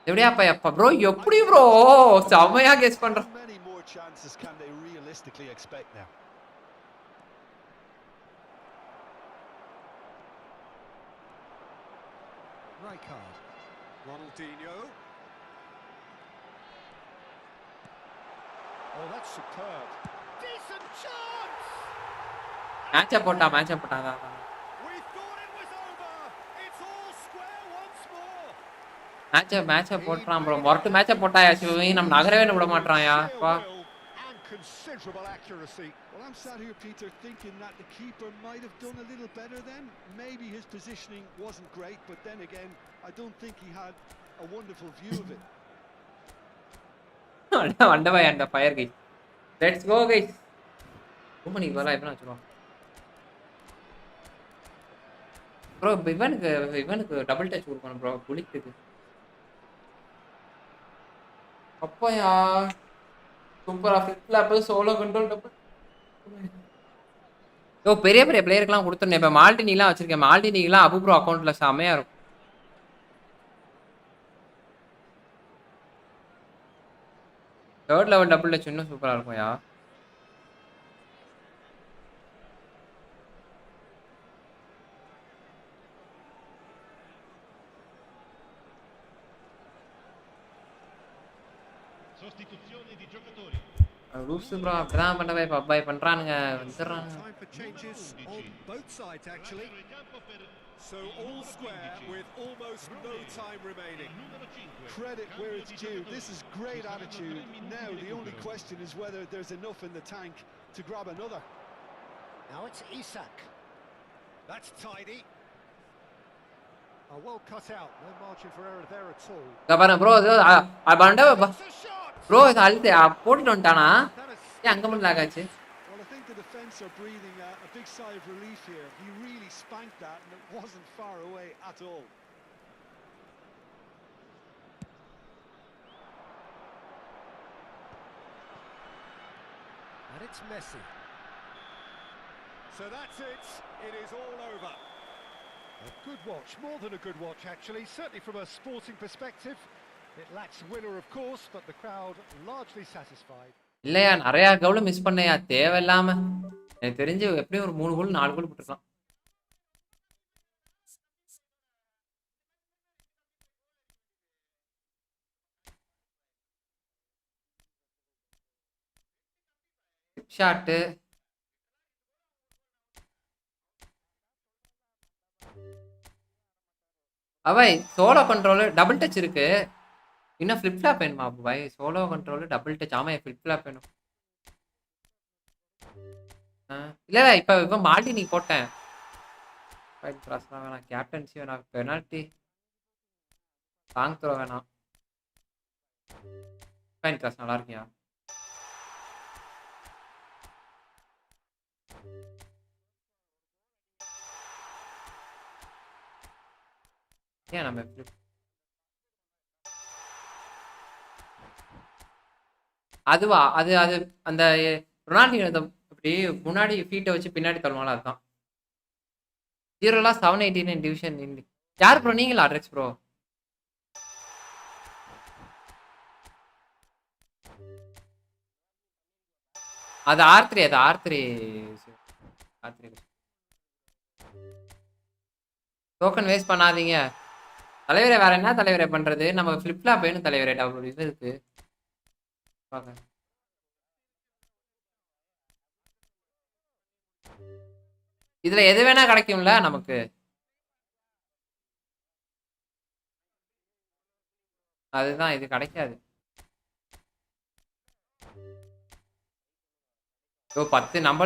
எப்படியா bro எப்படி bro செமையா guess பண்றான். How many more chances can they realistically expect now? Rijkaard. Ronaldinho. Oh, that's superb. Decent chance! மேட்ச போட்டாங்க. We thought it was over. It's all square once more. மேட்ச போட்றான் bro. மொரட்டு மேட்ச போட்டாயா சிவவி நம்ம நகரவே விட மாட்டறான்யா. பா. And considerable accuracy. Well, I'm sat here, Peter, thinking that the keeper might have done a little better then. Maybe his positioning wasn't great, but then again, I don't think he had a wonderful view of it. வண்டவை அந்த fire guys. Let's go guys. குமணி வரா இப்ப நான் சொல்றேன். Bro இவனுக்கு double touch கொடுக்கணும் bro குளிக்குது. அப்பயா சூப்பரா ஃபிட் லாப் சோலோ கண்ட்ரோல் டபுள். யோ பெரிய பிளேயருக்குலாம் கொடுத்துறேன். இப்ப மால்டினிலாம் வச்சிருக்கேன். மால்டினிலாம் அபு ப்ரோ அக்கவுண்ட்ல செமையா இருக்கும். தேர்ட் லெவல் டபுள் டச் இன்னும் சூப்பரா இருக்கும் யா. Sostituzione di giocatori. ரூப்ஸ் ப்ரோ அப்படிதான் பண்ணவே பப்பாய் பண்றானுங்க வந்துறானுங்க. Time for changes on both sides actually. Lasciano il campo per So all square with almost no time remaining. numero 5. Credit where it's due. This is great attitude. Now the only question is whether there's enough in the tank to grab another. Now it's Isak. That's tidy. Well cut out. No margin for error there at all. பாருங்க bro பண்டவே It's a shot. Bro இது அழுத்து போட்டுட்டு வந்துட்டானா? That is ஏன் அங்க மட்டும் lock ஆச்சு? Well, I think the defence are breathing a big sigh of relief here. He really spanked that and it wasn't far away at all. It's Messi. So that's it. It is all over. A good watch, more than a good watch actually, certainly from a sporting perspective. It lacks winner of course, but the crowd largely satisfied. இல்லையா நிறைய கோல் miss பண்ணையா தேவையில்லாம. எனக்கு தெரிஞ்சு எப்படியும் ஒரு 3 goal 4 goal போட்டுருக்கலாம். Shot அவை solo control double touch இருக்கு. இன்னும் ஃபிளிப் ஃப்ளாப் வேணுமா பாய்? Solo control double touch. ஆமா ஃபிளிப் ஃப்ளாப் வேணும். இல்ல இப்ப மால்டி நீ போட்டேன். ஃபைல் கிராஸ் வேணாம், கேப்டன்சி வேணாம், பெனால்டி லாங் த்ரோ வேணாம். ஃபைன் கிராஸ் நல்லா இருக்கியா? ஏன் நம்ம அதுவா அது அது அந்த ரொனால்டினோ அப்படி முன்னாடி ஃபீட்டை வச்சு பின்னாடி தள்ளுவாங்களா அதுதான். 789 டிவிஷன். யார் ப்ரோ நீங்களா அட்ரெக்ஸ் ப்ரோ? அது R3 அது R3 டோக்கன் வேஸ்ட் பண்ணாதீங்க தலைவரே. வேற என்ன தலைவரே பண்றது? நம்ம ஃபிளிப் ஃப்ளாப் வேணும் தலைவரே. டபுள் இது இருக்கு பாக்க. இதுல எது வேணா கிடைக்கும்ல நமக்கு. அதுதான் இது கிடைக்காது. 10 நம்ம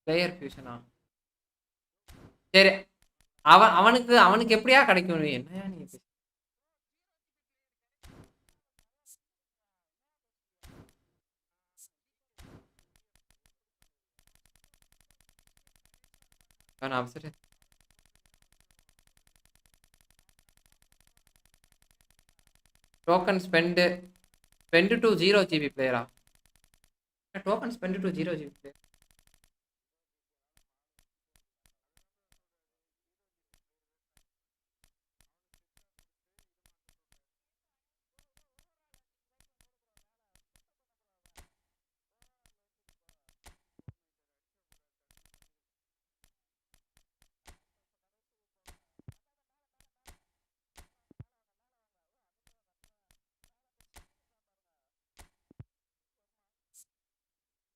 பிளேயர் ஃபியூஷனா? சரி அவனுக்கு அவனுக்கு எப்படியா கிடைக்கும்? என்னையா நீ அவசர token spend to 0 GB player? Token spend to 0 GB player.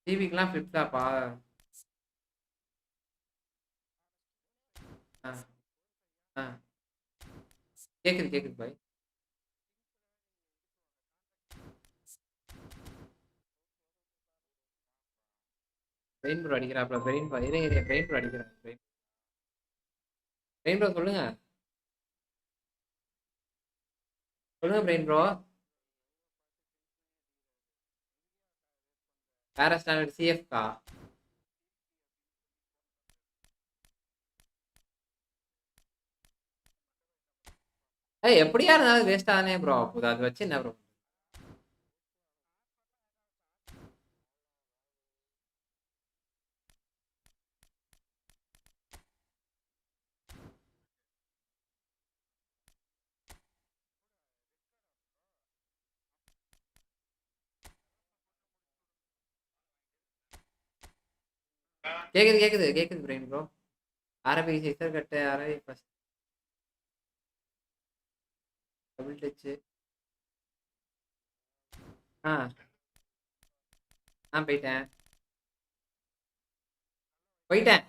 டிவிக்கெல்லாம் ஃபிளிப் ஃப்ளாப்பா? கேக்குது பாய். பெயின் ப்ரோ அடிக்கிறாப்ல. பெயின் ப்ரோ பெயின் ப்ரோ அடிக்கிறான். பெயின் ப்ரோ சொல்லுங்க பெயின் ப்ரோ. வேற ஸ்டாண்டர்ட் சிஎஃப்கா? எப்படியா இருந்தாலும் வேஸ்ட் ஆனே ப்ரோ. அப்போது அது வச்சு என்ன ப்ரோ? கேக்குது பிரெயின் ப்ரோ. அரபி சிக்ஸர் கட்டு, அரபி ஃபர்ஸ்ட் டபுள் டச். போயிட்டேன்.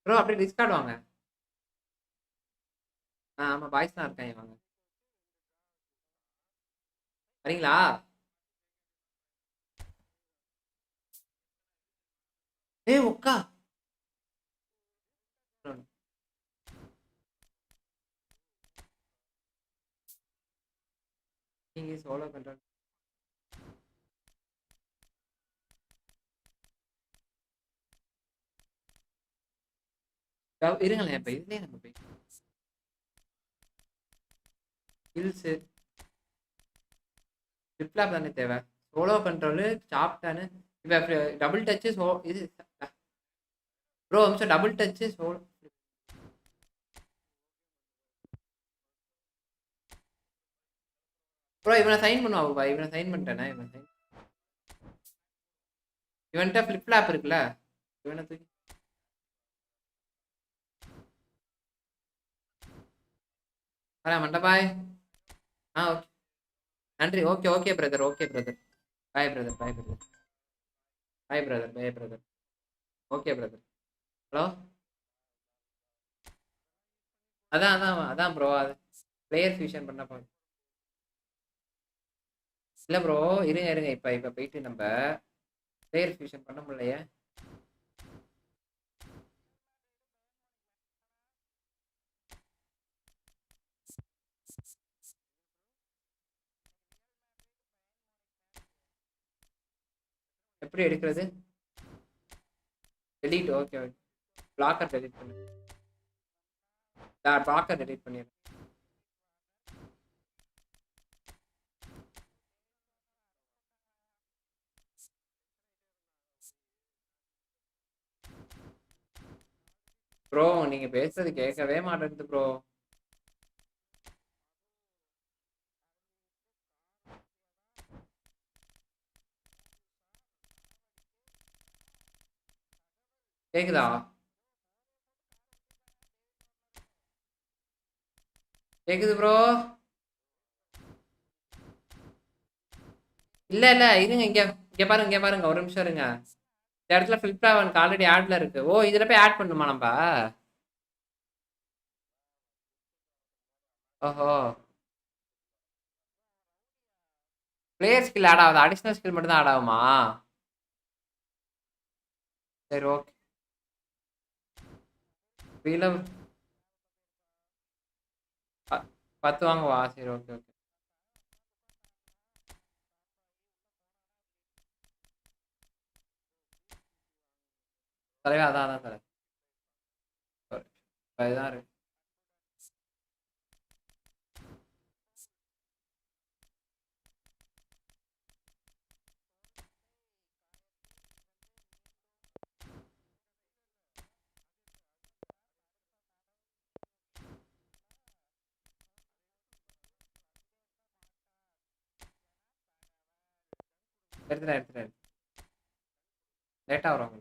ப்ரோ அப்படியே டிஸ்கார்ட் வாங்க. ஆமா பாய்ஸ் தான் இருக்காங்க. வாங்க வரீங்களா? ஏய் உக்கா நீங்க சோலோ கண்ட்ரோல் இருங்களேன். இப்ப இதுலயே நம்ம போய் ஹில்ஸ் ஃபிளிப் தானே தேவை. சோலோ கண்ட்ரோலு சாப்டானு இப்ப டபுள் டச் இது ப்ரோ நிமிஷம் டபுள் டச் சோலோ ப்ரோ இவனை சைன் பண்ணுவா. இவனை சைன் பண்ணிட்டேனா இவன்கிட்ட ஃபிளிப் இருக்குல்ல இவனை தூக்கி மண்டபாய். ஓகே நன்றி. Okay okay brother. Okay brother. பாய் பிரதர். பாய் பிரதர். பாய் பிரதர். பாய் பிரதர். Okay brother. ஹலோ அதான் அதான் அதான் ப்ரோ. அது பிளேயர் ஃபியூஷன் பண்ண போய் இல்லை ப்ரோ. இருங்க இருங்க. இப்போ போயிட்டு நம்ம பிளேயர் ஃபியூஷன் பண்ண முடியலையே. எப்படி எடுக்கிறது? Delete. Okay okay. Blogger delete பண்ணு. பிளாக்கர் டெலீட் பண்ணிடுறேன். ப்ரோ நீங்க பேசுறது கேட்கவே மாட்டேங்குது ப்ரோ. கேக்குதா? கேக்குது ப்ரோ. இல்ல இல்ல இருங்க. இங்க இங்க பாருங்க. இங்க பாருங்க. ஒரு நிமிஷம் இருங்க. இந்த இடத்துல ஃபிளிப்கார்ட் ஆல்ரெடி ஆட்ல இருக்கு. ஓ இதுல போய் ஆட் பண்ணுமா நம்ம? ஓஹோ. பிளேயர் ஸ்கில் ஆட் ஆகுது. அடிஷனல் ஸ்கில் மட்டும் தான் ஆட் ஆகுமா? சரி ஓகே. வீல 10 வாங்குவா. சரி ஓகே ஓகே. தலைவா அதான் அதான் தலை. இதுதான் இருக்கு. எடுத்துட்டேன். லேட்டா வரும்.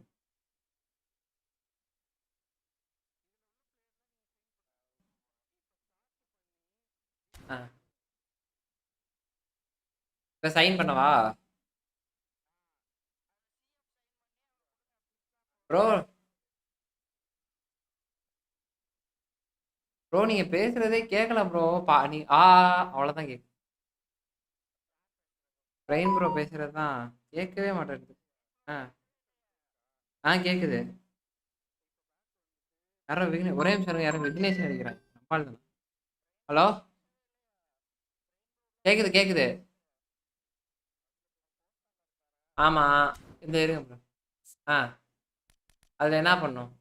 இப்போ சைன் பண்ணவா ப்ரோ? ப்ரோ நீங்க பேசுறதே கேட்கல ப்ரோ. நீ அவ்வளோதான் கேட்கு. பிரைன் ப்ரோ பேசுறது தான் கேட்கவே மாட்டேங்குது. ஆ கேட்குது. யாரோ ஒரே நிமிஷம் இருங்க. யாரும் விக்னேஷன் அடிக்கிறாங்க. நம்பால் தானே. ஹலோ கேட்குது கேட்குது. ஆமாம் இந்த இருங்க ப்ரோ. ஆ அதில் என்ன பண்ணும்?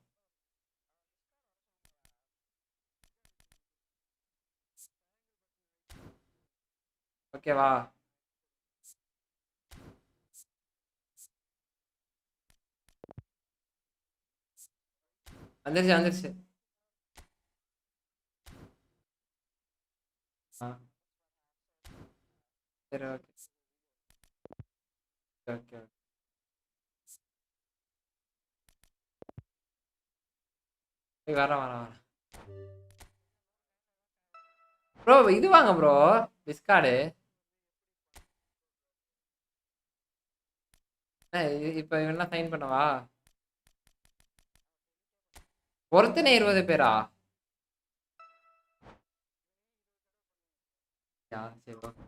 ஓகேவா? வந்துருச்சு. ஆ சரி ஓகே ஓகே. வரேன். ப்ரோ இது வாங்க ப்ரோ. டிஸ்கார்டு. இப்போ இவெல்லாம் சைன் பண்ணவா? ஒருத்தனே 20 பேரா? சரி ஓகே.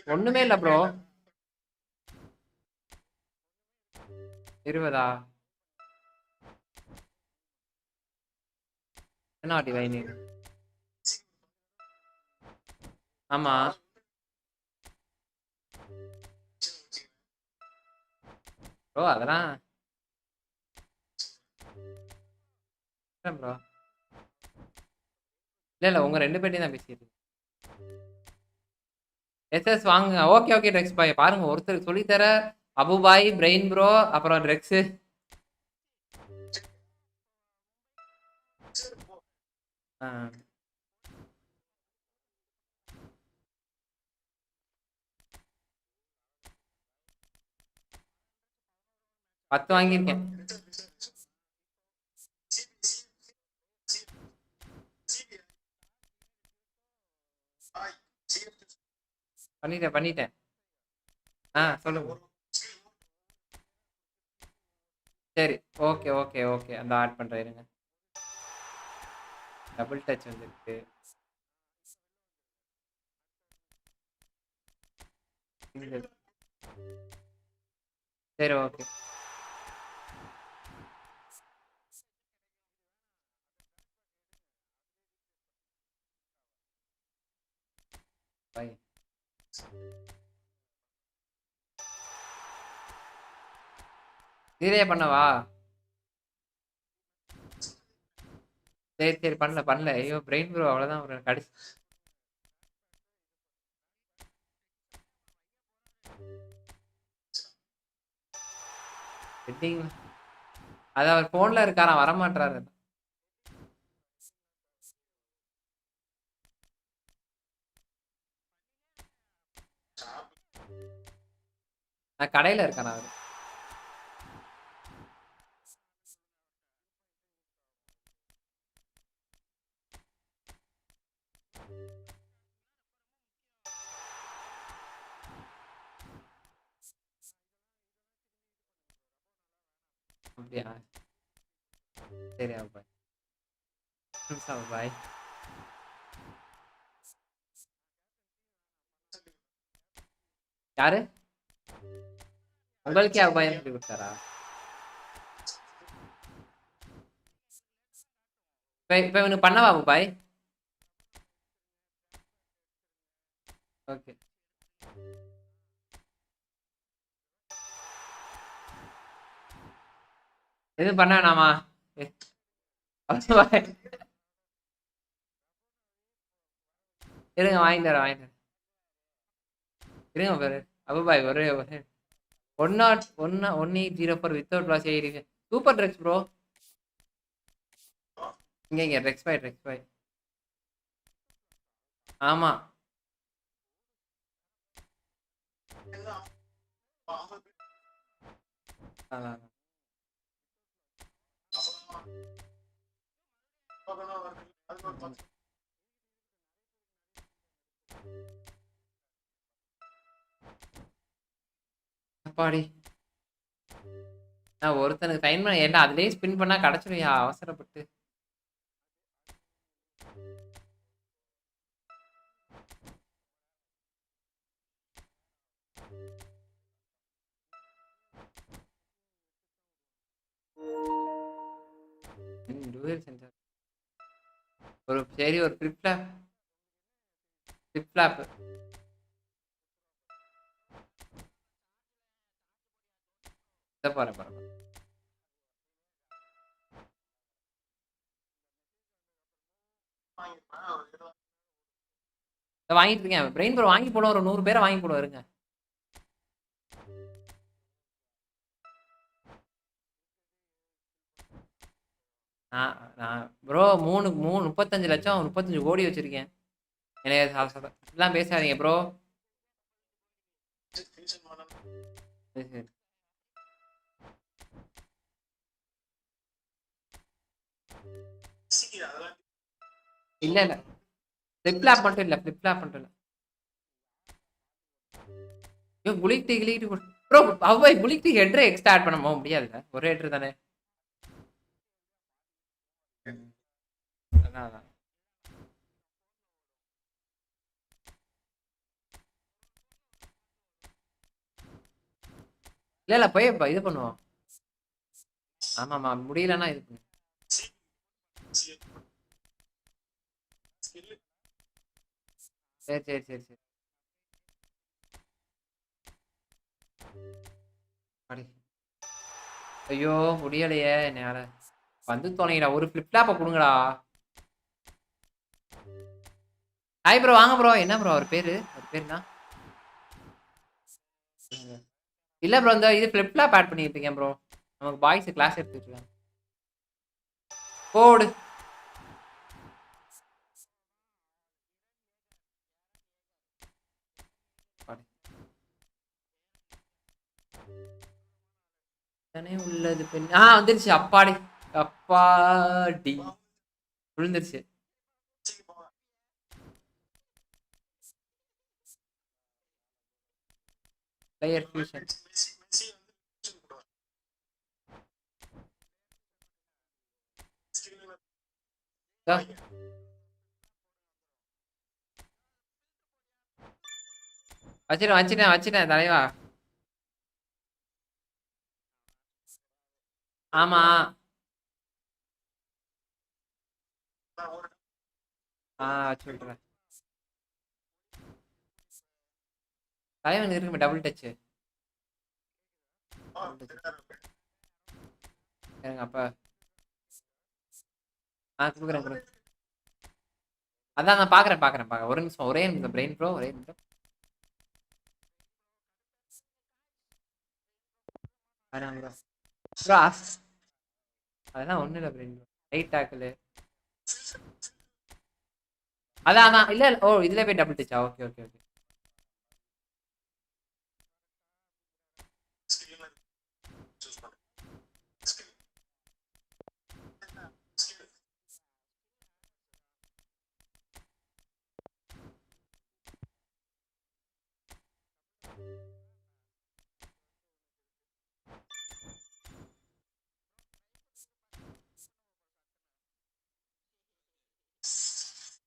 ஒண்ணுமே இல்ல ப்ரோ. 20 என்ன வாட்டி வைனி? ஆமா ப்ரோ அதெல்லாம் ப்ரோ. இல்ல உங்க 2 பேர்ட்டையும் தான் பேசிட்டு. எஸ்எஸ் வாங்குங்க. ஓகே ஓகே ரெக்ஸ் பாய் பாருங்க ஒருத்தர் சொல்லித்தர அபு பாய் பிரெயின் ப்ரோ அப்புறம் ரெக்ஸ். 10 வாங்கியிருக்கேன். பண்ணிட்டேன். சொல்லுங்க. சரி ஓகே ஓகே ஓகே அந்த ஆட் பண்றேன் இருங்க. டபுள் டச் வந்துருக்கு. சரி ஓகே. பை. சீரே பண்ணவா? சரி பண்ணல. ஐயோ பிரெயின் ப்ரோ அவ்வளவுதான் ஒரு கடைசி. வெட்டிங் அது அவர் போன்ல இருக்காராம் வரமாட்டாரு. நான் கடையில இருக்கேன் அவரு. அப்படியா சரி பாய். பாய். யாரு உங்களுக்கே அபாயம் சொல்லி கொடுத்தாரா? இப்ப இவனுக்கு பண்ணவா பாய்? ஓகே எதுவும் பண்ண வேணாமா? இருங்க வாங்கிட்டு வரேன். இருங்க பாரு அபுபாய் ஒரே 1804 வித்தவுட் லாஸ் இருக்கு. Super drugs bro. இங்க ரெக்ஸ் பாய். ஆமா அப்பாடி. நான் ஒருத்தனுக்கு சைன் பண்ண ஏன்டா அதுலயே ஸ்பின் பண்ணா கிடைச்சிருயா அவசரப்பட்டு. ஒரு சரி ஒரு ஃபிளிப் ஃப்ளாப் போறேன். வாங்கிட்டு இருக்கேன் பிரெயின் ப்ரோ வாங்கி போடுவோம். ஒரு 100 பேரை வாங்கி போடுவோம் இருங்க. நான் ப்ரோ 35 லட்சம் 35 கோடி வச்சிருக்கேன். எல்லாம் பேசாதீங்க ப்ரோ. இல்ல ஃபிளிப் மட்டும் இல்ல. புலிக் டீ ப்ரோ அவ்வாய் புலிக் டீ ஹெட்ரே எக்ஸ்ட்ரா ஆட் பண்ண முடியாதுல்ல ஒரே ஹெட்ரு தானே. அதான் இல்ல இல்ல போய் இது பண்ணுவோம். ஆமாமா முடியலன்னா இது பண்ணு. சரி சரி சரி சரி. அடி. ஐயோ முடியலையே என்னால. வந்து தொலைங்கடா ஒரு ஃபிளிப் ஃப்ளாப்பை கொடுங்கடா. ஹாய் ப்ரோ வாங்க ப்ரோ. என்ன ப்ரோ அவர் பேரு? அவர் பேர் என்ன? இல்ல ப்ரோ இந்த இது ஃபிளிப் ஃப்ளாப் ஆட் பண்ணிட்டு இருக்கேன் ப்ரோ. நமக்கு பாய்ஸ் கிளாஸ் எடுத்துட்டு இருக்காங்க. போடு. தானே உள்ளது பெண். வந்துருச்சு அப்பாடி. அப்பாடி விழுந்துருச்சு. Player fusion. வச்சிட்டேன் வச்சிட்டேன் வச்சிட்டேன் தலைவா. ஆமா வச்சு விட்டுறேன். தலைவன் இருக்குமே டபுள் டச். எனக்கு அப்ப கொடுக்குறேன் கொடுக்குறேன். அதான் நான் பாக்குறேன் பாக்குறேன் பாக்குறேன். ஒரு நிமிஷம் ஒரே நிமிஷம் பிரெயின் ப்ரோ ஒரே நிமிஷம். ப்ரோ அதெல்லாம் ஒண்ணு இல்ல பிரெயின் ப்ரோ. Right tackle. அதான் அதான் இல்ல ஓ இதுல போய் டபுள் டச்சா. Okay okay okay.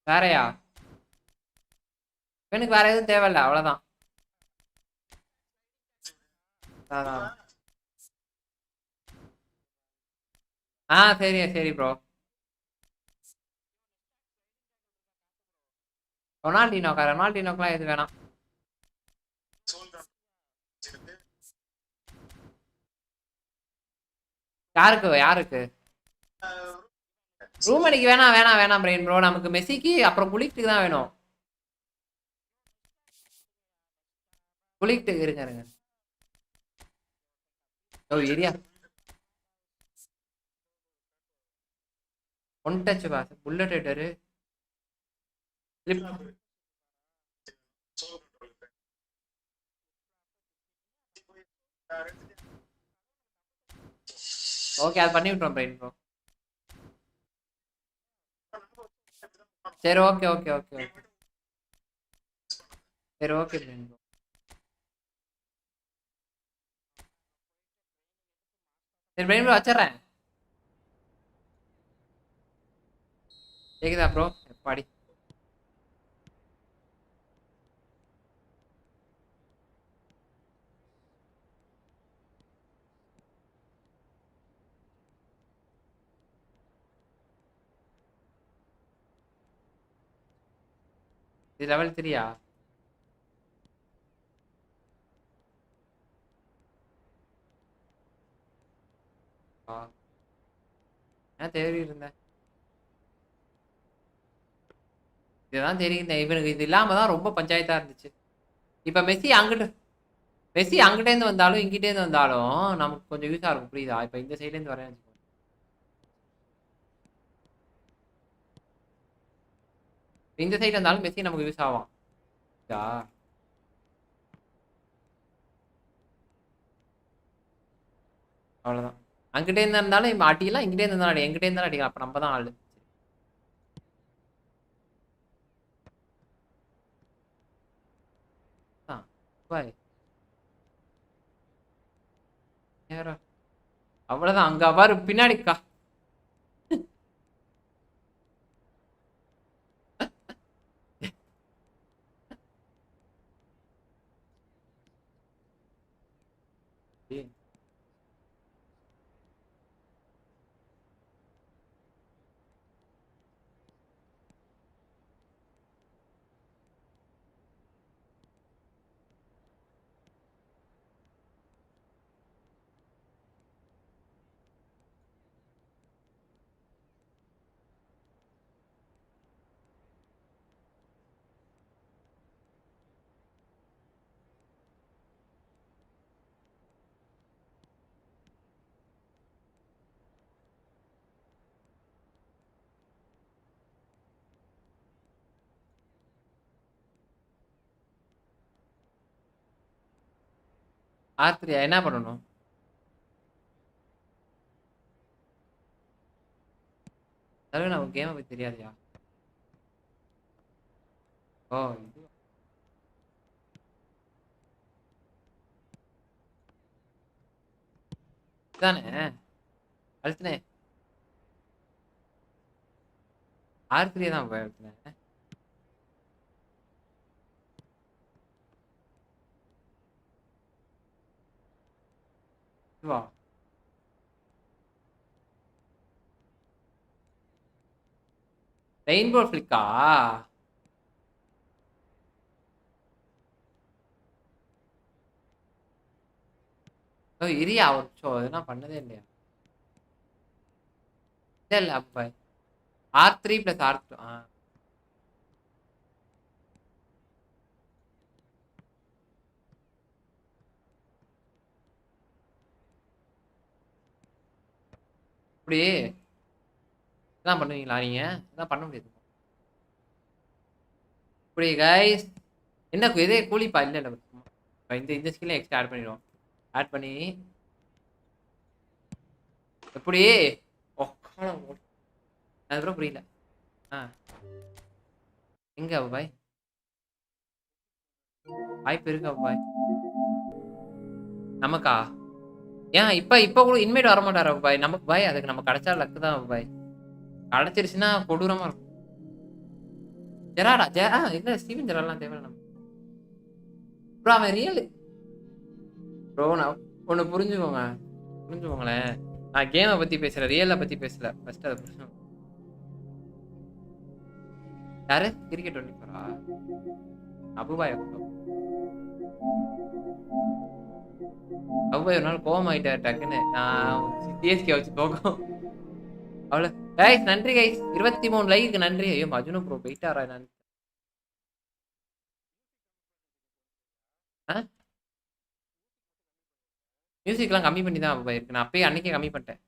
வேறயா? எனக்கு வேற எதுவும் தேவையில்ல அவ்வளவுதான். அதான். சரி சரி ப்ரோ. ரொனால்டினோக்கெல்லாம் எது வேணாம். யாருக்கு யாருக்கு? ரூம் அடிக்கு வேணாம் வேணாம் வேணாம் பிரெயின் ப்ரோ. நமக்கு மெஸ்ஸிக்கு அப்புறம் புலிக்ட்டுக்கு தான் வேணும். புலிக்ட்டு இருங்க இருங்க. Oh area one touch pass bullet header. Okay அது பண்ணி விட்டுறோம் பிரெயின் ப்ரோ. சரி ஓகே ஓகே ஓகே ஓகே. சரி ஓகே பிரெயின் ப்ரோ. சரி பிரெயின் ப்ரோ வச்சிடுறேன். கேக்குதா ப்ரோ? எப்பாடி இது லெவல் 3யா? என்ன தேடி இருந்தேன். இதுதான் தெரியுது. இவனுக்கு இது இல்லாம தான் ரொம்ப பஞ்சாயத்தா இருந்துச்சு. இப்ப மெஸ்ஸி அங்கிட்டே இருந்து வந்தாலும் இங்கிட்டே இருந்து வந்தாலும் நமக்கு கொஞ்சம் யூஸா இருக்கும். புரியுதா? இப்ப இந்த சைட்ல இருந்து வரேன். இந்த சைடு வந்தாலும் மெஸ்ஸி நமக்கு யூஸ் ஆகும். அவ்வளவுதான். அங்கிட்டே இருந்தாலும் இப்ப அடிக்கலாம். இங்கிட்டே இருந்தாலும் அடி. எங்கிட்டே இருந்தாலும் அடிக்கலாம். அப்ப நம்ம தான் ஆளு. பாய். அவ்வளவுதான். அங்க பாரு பின்னாடிக்கா. ஏய், ஆர்த்திரியா என்ன பண்ணணும்? தவிர நமக்கு கேமை பத்தி தெரியாதுயா. ஓ இது தானே அழுத்தினே. ஆர்த்திரியா தான் போய் அழுத்தினேன். இதுவா? ரெயின்போ ஃபிளிக்கா? ஓ இரியா ஒரு நிமிஷம், இதெல்லாம் பண்ணதே இல்லையா? இல்ல இல்ல அப்ப R3 + R2. இப்படி இதான் பண்ணுவீங்களா நீங்க? இதான் பண்ண முடியாது. இப்படி கைஸ் என்ன இதே கூலிப்பா? இல்ல இல்ல இந்த இந்த ஸ்கில்ல எக்ஸ்ட்ரா ஆட் பண்ணிடுவோம். ஆட் பண்ணி எப்படி அதுக்கப்புறம் புரியல. ஆ எங்க பாய் வாய்ப்பு இருக்கா பாய் நமக்கா? ஏன் இப்ப இப்ப கூட இன்மேட் வர மாட்டாரா பாய் நமக்கு? பாய் அதுக்கு நம்ம கிடைச்சா லக்கு தான் பாய். கிடைச்சிருச்சுன்னா கொடூரமா இருக்கும். ஜெராடா இல்ல ஸ்டீவன் ஜெராட்லாம் தேவையில்ல நம்ம. ப்ரோ அவன் ரியல் ப்ரோ. நான் ஒன்று புரிஞ்சுக்கோங்க, புரிஞ்சுக்கோங்களேன். நான் கேமை பத்தி பேசுறேன், ரியலை பத்தி பேசல. ஃபர்ஸ்ட் அதை புரிஞ்சு. யாரு கிரிக்கெட் 24 அபுபாய்? அபுபாய் ஒரு நாள் கோவம் ஆயிட்டார் டக்குன்னு. நான் சிஎஸ்கே வச்சு தோக்கம் அவ்வளோ. கைஸ் நன்றி கைஸ், 23 லைக்கு நன்றி. ஐயோ மஜ்னு ப்ரோ போயிட்டாரா? நான் மியூசிக்லாம் கம்மி பண்ணி தான் அபுபாய் இருக்கு. நான் அப்பயே அன்னைக்கே கம்மி பண்ணிட்டேன்.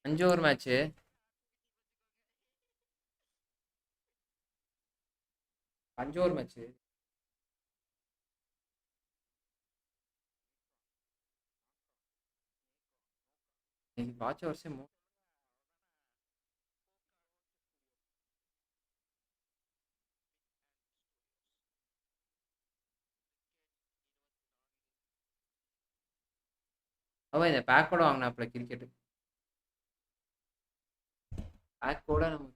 5 ஓவர் மேட்ச்சு. 5 over match. இன்னைக்கு வாட்ச் ஹவர்ஸே அவன் இந்த பேக்கோட வாங்கினாப்ல கிரிக்கெட் பேக்கோட. நம்ம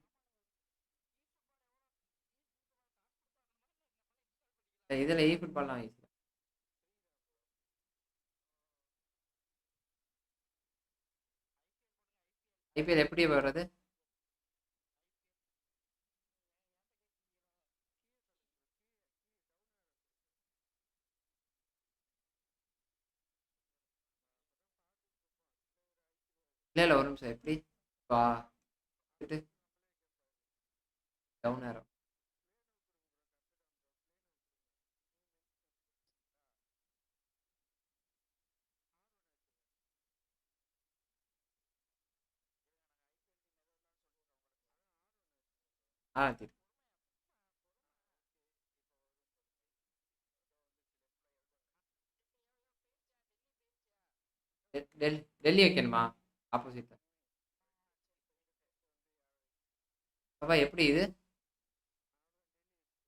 இதில் இ ஃபுட்பால்லாம் ஈஸி. ஐபிஎல் எப்படி வர்றது? இல்லை இல்லை ஒரு நிமிஷம். எப்படி வா டவுன் ஆரோ. சரி. டெல்லி வைக்கணுமா? ஆப்போசிட். அப்பா எப்படி இது?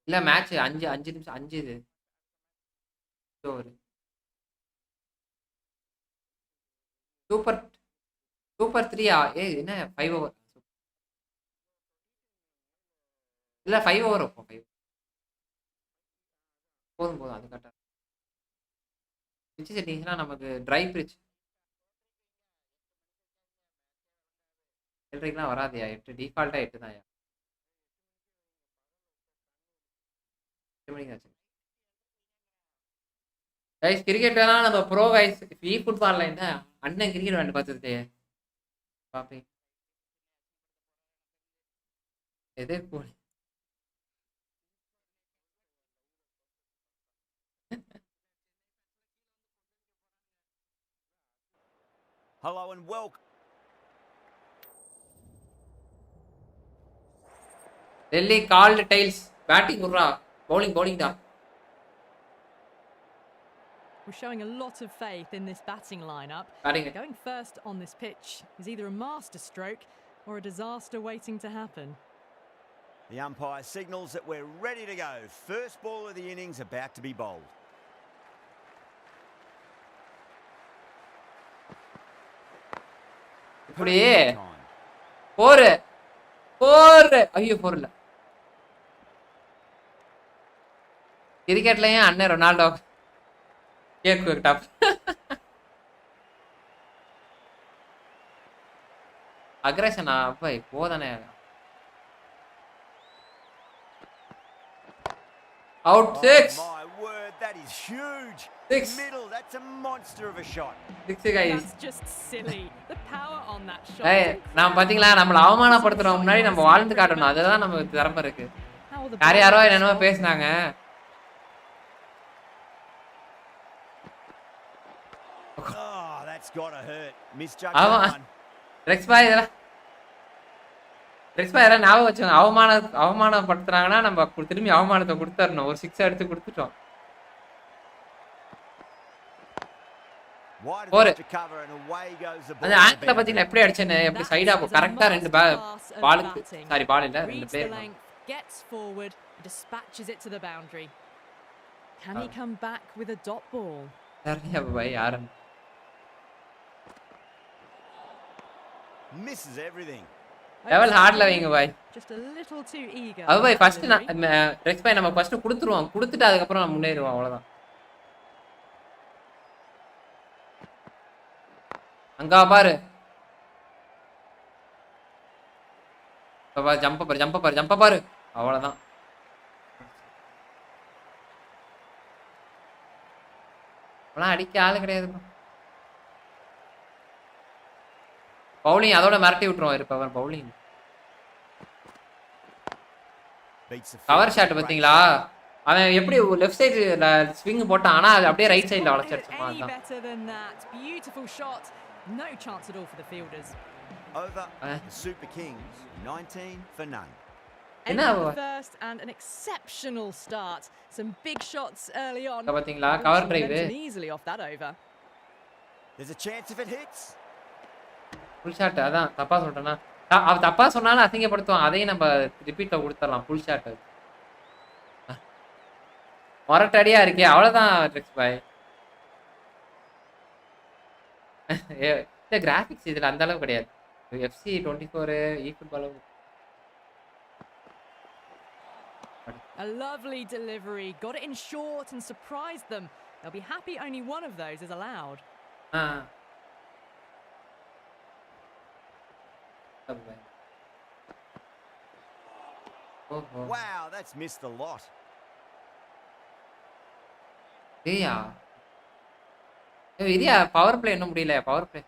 இல்லை மேட்ச் 5 நிமிஷம் 5 இது ஓவர். சூப்பர் சூப்பர் 3 என்ன 5 ஓவர்? இல்லை 5 ஓவர் வைப்போம். 5 போதும் அது கரெக்டா பிச் செட்டிங்ஸ்னா நமக்கு ட்ரை பிச் எல்ட்ரிக்லாம் வராதியா 8 டிஃபால்ட்டா 8 தான்யா 8 மணிக்கு ஆச்சு கைஸ் கிரிக்கெட் வேணா நம்ம ப்ரோ கைஸ் ஃப்ரீ ஃபுட்பால்ல என்ன அண்ணன் கிரிக்கெட் விளையாண்டு பார்த்துட்டு பாப்பேன் எதே போய் Hello and welcome. Delhi called tiles batting விட்றா பவுலிங் தான் We're showing a lot of faith in this batting lineup. Batting. Going first on this pitch is either a masterstroke or a disaster waiting to happen. The umpire signals that we're ready to go. First ball of the innings about to be bowled. இப்படியே போர் ஐயோ போர் இல்ல கிரிக்கெட்லயும் அண்ணன் Ronaldo cake top அக்ரஷனா அப்ப போதானே out 6 My word, that is huge. 6 Middle, that's a monster of a shot. 6 guys That's just silly. The power on that shot. ஏய் நான் பாத்தீங்களா நம்மள அவமானப்படுத்துறோம் முன்னாடி நம்ம வாழ்ந்து காட்டணும் அதுதான் நமக்கு திறமை இருக்கு யாரோ என்னமோ பேசுனாங்க Oh, that's got to hurt. Misjudged ஆமா that one. ரெக்ஸ் பாய் இதெல்லாம் ஞாபகம் வச்சுக்கோங்க அவமானப்படுத்துறாங்கன்னா நம்ம திரும்பி அவமானத்தை கொடுத்துடணும் ஒரு 6 எடுத்து கொடுத்துட்டோம் Wide Four. of the cover and away goes the ball. அந்த ஆங்கிள் பாத்தீங்களா எப்படி அடிச்சேன்னு எப்படி சைடா கரெக்டா ரெண்டு பாலுக்கு சாரி பால் இல்ல ரெண்டு Reads the player length, gets forward, dispatches it to the boundary. Can he come back with a dot ball? சரியா பாய் யாரும் Misses everything. லெவல் ஹார்ட்ல வைங்க பாய் Just a little too eager. அது பாய் for ஃபர்ஸ்ட் delivery. ரெக்ஸ் பாய் நம்ம first கொடுத்துருவோம் கொடுத்துட்டு அதுக்கப்புறம் நம்ம முன்னேறுவோம் அவ்வளவுதான் அங்க பாரு ஜம்ப பாரு அவ்வளவுதான் அடிக்க ஆளு கிடையாது பவுலிங் அதோட மிரட்டி விட்டுருவோம் இருப்ப bowling Beats the cover field. Shot பாத்தீங்களா அவன் எப்படி லெஃப்ட் சைடு ஸ்விங் போட்டான் ஆனா அது அப்படியே ரைட் சைடுல வளைச்சடிச்சுமா Any அதான் better than that? Beautiful shot. No chance at all for the fielders. Over the Super Kings, 19 for none. End என்ன of the first and an exceptional start. Some big shots early on. பாத்தீங்களா cover drive Prevented easily off that over. There's a chance if it hits. Full shot அதான் தப்பா சொல்றேன்னா அவ தப்பா சொன்னாலும் அசிங்கப்படுத்துவான் அதையும் நம்ம ரிப்பீட்ல கொடுத்துடலாம் ஃபுல் ஷாட் மொரட்டடியா இருக்கே அவ்வளவுதான் ட்ரிக்ஸ் பாய் இந்த கிராபிக்ஸ் இதுல அந்த அளவு கிடையாது FC 24 eFootball A lovely delivery. Got it in short and surprised them. They'll be happy only one of those is allowed. Wow, that's missed a lot. இரியா பவர் பிளே இன்னும் முடியல power play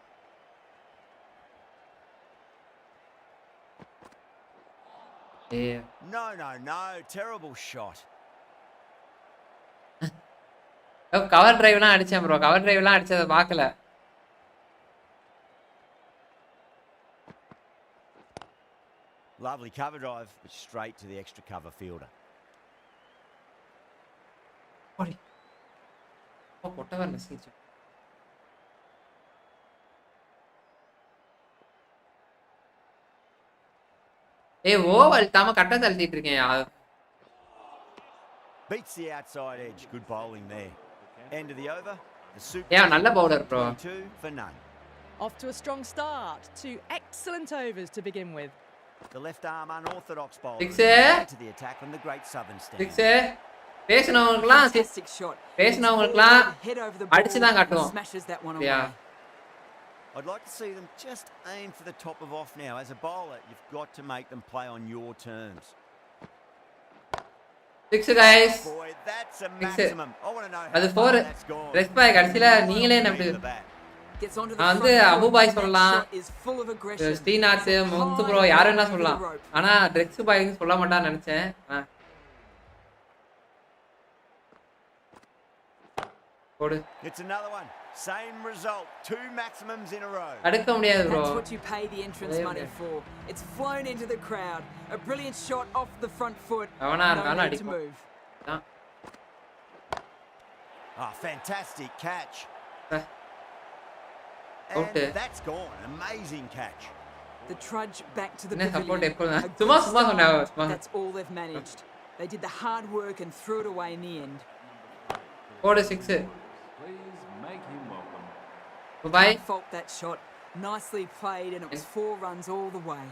No, terrible shot. Cover டிரைவ்லாம் அடிச்சேன் bro cover டிரைவ்லாம் அடிச்சதை பார்க்கல Lovely cover drive, but straight to the extra cover fielder. பொட்டவர் message oval தாம கட்ட தள்ளிட்டு இருக்கேன் Beats the outside edge. Good bowling there. End of the over. The Super Yeah, நல்ல bowler, bro. 22 for none. Off to a strong start. 2 excellent overs to begin with. The left arm unorthodox bowler. Six, is eh? back to the attack from the Great Southern Stand. 6 பேசினவங்களுக்குலாம் Fantastic shot. பேசினவங்களுக்குலாம் Head over the அடிச்சு ball தான் and காட்டுவோம் smashes that one இல்லையா away. I'd like to see them just aim for the top of off now. As a bowler, you've got to make them play on your terms. 6 guys Boy, that's a 6 maximum. I want to know அது how far 4 that's gone. Rest பாய் கடைசில நீங்களே நம்பி The bat. Gets onto the நான் front வந்து foot, Abu bye and that சொல்லலாம் shot is full of aggression. Srinath It's a Muthu high bro யாரு என்ன over the சொல்லலாம் rope. ஆனா ட்ரெக்ஸ் பாய் சொல்ல மாட்டான்னு நினைச்சேன் போடு It's another one. Same result. 2 maximums in a row. தடுக்க முடியாது bro That's what you pay the entrance money for. It's flown into the crowd. A brilliant shot off the front foot. அவனா No இருந்தாலும் need to அடிக்கும் move. Oh, fantastic catch. Out. And that's gone. Amazing catch. The trudge back to the என்ன support pavilion. எப்போதும் A good சும்மா start. சொன்னாங்க சும்மா That's all they've managed. They did the hard work and threw it away in the end. போடு 6 Please make him welcome. Bye Can't fault that shot. Nicely played, and it was 4 runs all the way.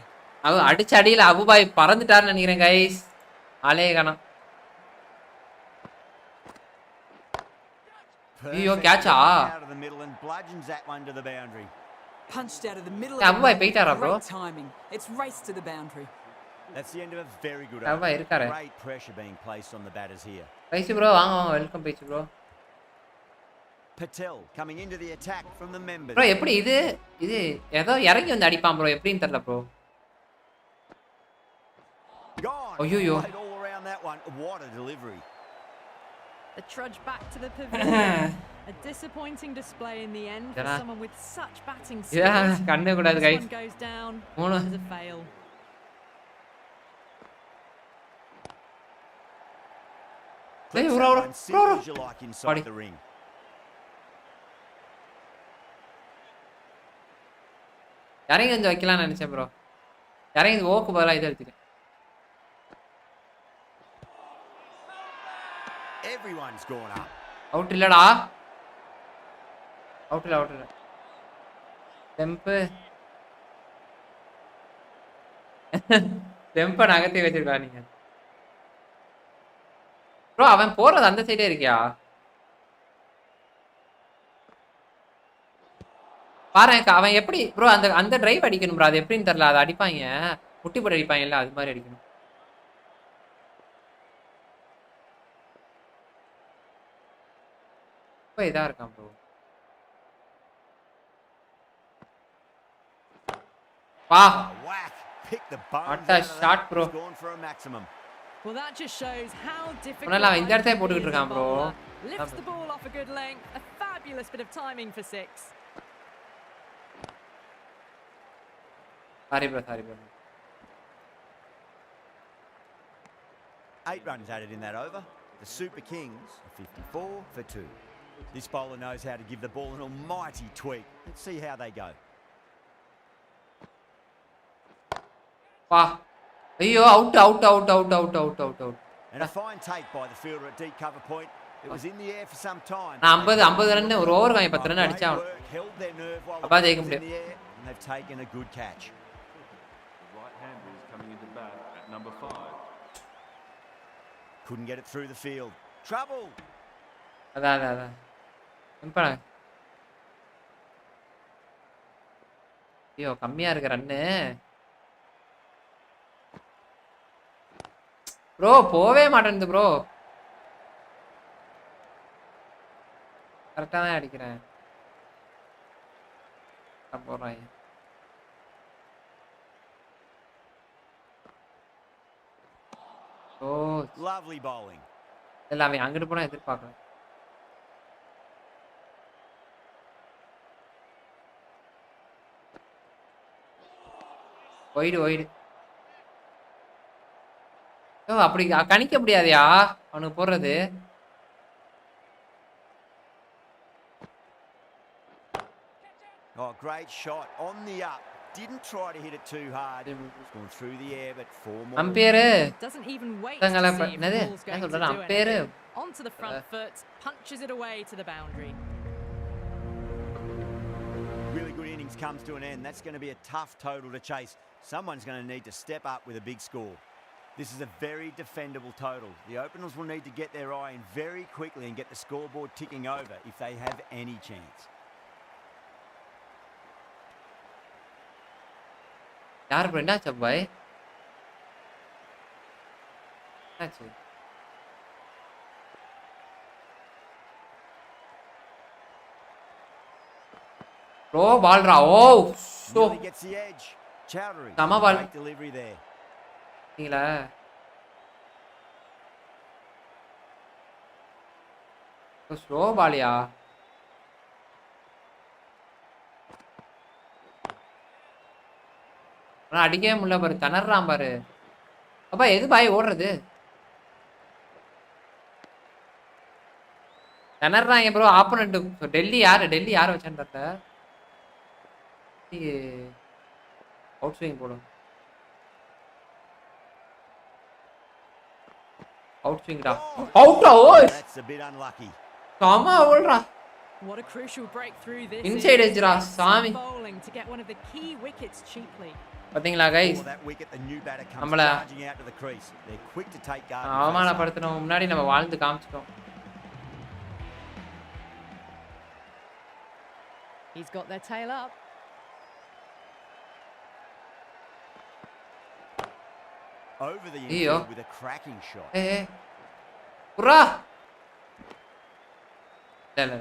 அவ அடிச்ச அடியில அபுபாய் பறந்துட்டாருன்னு நினைக்கிறேன் guys ஆளே காணோம் ஐயோ Perfect கேட்சா out of the middle and bludgeons that one to the boundary. Punched out of the middle Yeah, of Abu Bhai the போயிட்டாரா bro? Great timing. It's raced to the boundary. That's the end of a very good Abu Bhai over. இருக்காரு Great pressure being placed on the batters here. Faizi bro வாங்க வாங்க welcome Faizi bro Patel coming into the attack from the members. Bro எப்படி இது இது ஏதோ இறங்கி வந்து அடிப்பான் ப்ரோ எப்படின்னு தெரியல ப்ரோ Gone. ஐயோ Played all around that one. What a delivery. The trudge back to the pavilion. A disappointing display in the end for Yeah. someone with such batting Yeah, skills. கண்ணே கூடாது This guys one goes down மூணு as a fail. Hey, Flips bro, that bro, one simple bro. as you like inside Sorry. the ring. இறங்கி வந்து வைக்கலாம்னு நினைச்சேன் bro இறங்கி வந்து ஓக்கு பதிலாக இதை எடுத்துட்டேன் Everyone's gone up. அவுட் இல்லடா அவுட் இல்லை டெம்பு டெம்பை நகர்த்தி வச்சிருக்கா நீங்க ப்ரோ அவன் போறது அந்த சைடே இருக்கியா பாரு அவன் எப்படி ப்ரோ அந்த அந்த டிரைவ் அடிக்கணும் ப்ரோ அது எப்படின்னு தெரியல அதை அடிப்பாங்க முட்டி போட்டு அடிப்பாங்கல்ல அது மாதிரி அடிக்கணும் இப்போ இதா இருக்கான் ப்ரோ வா Whack. Pick the bones What out a of that. shot, bro. He's gone for a maximum. Well, that just shows how difficult ஒன்னால அவன் இந்த it இடத்துல can be போட்டுக்கிட்டு as a இருக்கான் bro bowler. Lifts the ball off a good length. A fabulous bit of timing for 6. Sorry bro 8 runs added in that over. The Super Kings are 54 for 2. This bowler knows how to give the ball an almighty tweak. Let's see how they go. வா ஐயோ out And a fine take by the fielder at deep cover point. It was in the air for some time. நான் 50 run ஒரு over வாங்கி 10 run அடிச்சா Great work, held their nerve while the அப்பா ball ஜெயிக்க was in முடியும் the air, and they've taken a good catch. The right-hander is coming into bat at number 5. Couldn't get it through the field. Trouble. அதான் எப்பா ஐயோ கம்மியா இருக்கு run bro போவே மாட்டேங்குது ப்ரோ கரெக்டா தான் அடிக்கிறேன் போடுறாங்க ஓ Lovely bowling. இல்ல அவன் அங்கிட்டு போனா எதிர்பார்க்கல ஒயிடு ஓ அப்படி கணிக்க முடியாதியா அவனுக்கு போடுறது Oh, great shot on the up. Didn't try to hit it too hard. It's gone through the air, but 4 more. Ampere Doesn't even wait to see if the என்னது ball's என்ன going to சொல்றேன் do ampere anything. Onto the front foot, punches it away to the boundary. Really good innings comes to an end. That's going to be a tough total to chase. Someone's going to need to step up with a big score. This is a very defendable total. The openers will need to get their eye in very quickly and get the scoreboard ticking over if they have any chance. யார் bro என்னாச்சு பாய் என்னாச்சு bro பால்ரா oh so Nearly gets the edge. Chowdhury. Sama ball. Great delivery there. நீங்களா slow Ballia அடிக்கவே முடியல பாரு திணறான் பாரு அப்பா எது பாய் ஓடுறது திணறாங்க ப்ரோ ஆப்போனண்ட் டெல்லி யார் வச்சான்றத அவுட் ஸ்விங் போடும் அவுட் ஸ்விங்டா அவுட்டா ஓய் That's a bit unlucky. சாமா ஓடுறா What a crucial breakthrough this Inside is. edge ra, Sami. Bowling to get one of the key wickets cheaply. பாத்தீங்களா guys For that wicket, the new batter comes நம்மள charging out to the crease. They're quick to take guard. அவமானப்படுத்தணும் முன்னாடி நம்ம வாழ்ந்து காமிச்சிட்டோம் He's got their tail up. Over the Iyo. infield with a cracking shot. ஏய் புரா இல்ல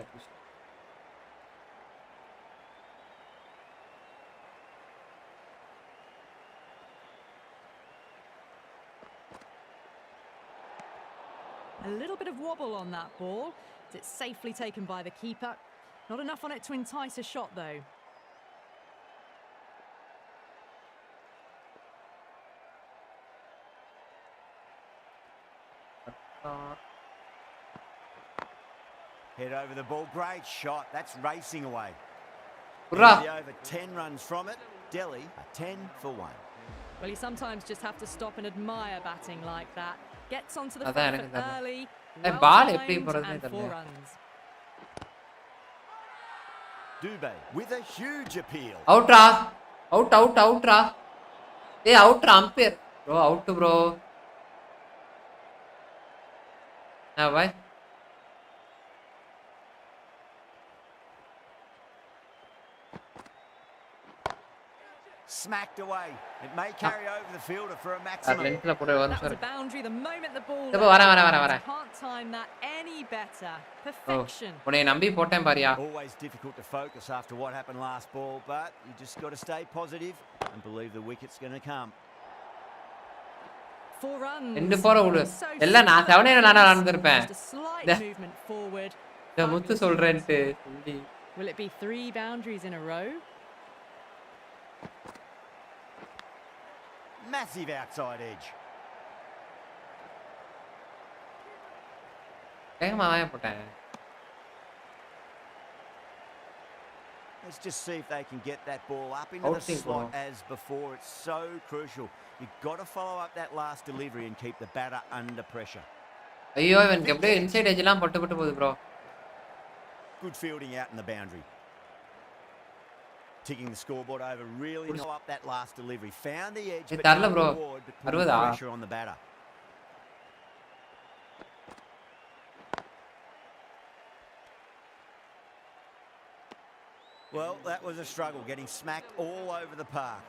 A little bit of wobble on that ball. It's safely taken by the keeper. Not enough on it to entice a shot though. Head over the ball. Great shot. That's racing away. புரா Delhi over 10 runs from it. Delhi are 10 for 1. Well, you sometimes just have to stop and admire batting like that. Gets onto the அதான் front எனக்கு foot தெரியல. early. ஏய் well பால் எப்படி timed போறதுனே and 4 தெரியல runs. Dubé with a huge appeal. அவுட்ரா அவுட்ரா ஏய் அவுட்ரா அம்பையர் ப்ரோ அவுட் ப்ரோ பாய் Smacked away. It may carry over the fielder for a maximum. லென்த்ல போடு ஒரு That was நிமிஷம் a boundary the moment the ball இப்ப வரேன் can't time that any better. Perfection. உன்னை நம்பி போட்டேன் பாரியா Always difficult to focus after what happened last ball, but you just got to stay positive and believe the wicket's going to come. 4 runs. ரெண்டு போற விடு So எல்லாம் நான் slow. செவனே நானா நடந்துருப்பேன் Just a slight The- movement forward. இந்த முத்து சொல்றேன்ட்டு சொல்லி Will it be 3 boundaries in a row? Massive outside edge. வேகமா வாய போட்டேன் Let's just see if they can get that ball up into the Outswing slot ball. as before. It's so crucial. You've got to follow up that last delivery and keep the batter under pressure. ஐயோ இவனுக்கு அப்படியே inside edge எல்லாம் பட்டு போகுது bro Good fielding out in the boundary. Ticking the scoreboard over, really know up that last delivery. Found the edge, but தரல no bro reward, but putting 60 pressure on the batter. Well, that was a struggle, getting smacked all over the park.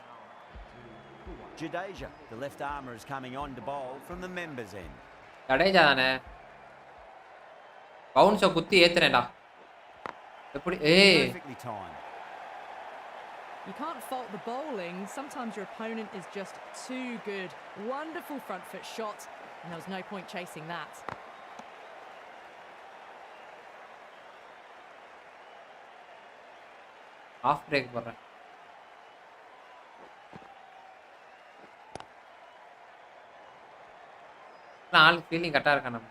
Jadeja, the left armour, is coming on to bowl from the members' end. Jadeja தானே பவுன்ஸ குத்தி ஏத்துறேன்டா எப்படி ஏய் Perfectly timed. You can't fault the bowling. Sometimes your opponent is just too good. Wonderful front foot shot, and there was no point chasing that. Off break போடுறேன் ஆள் feeling கரெக்டாக இருக்கா நம்ம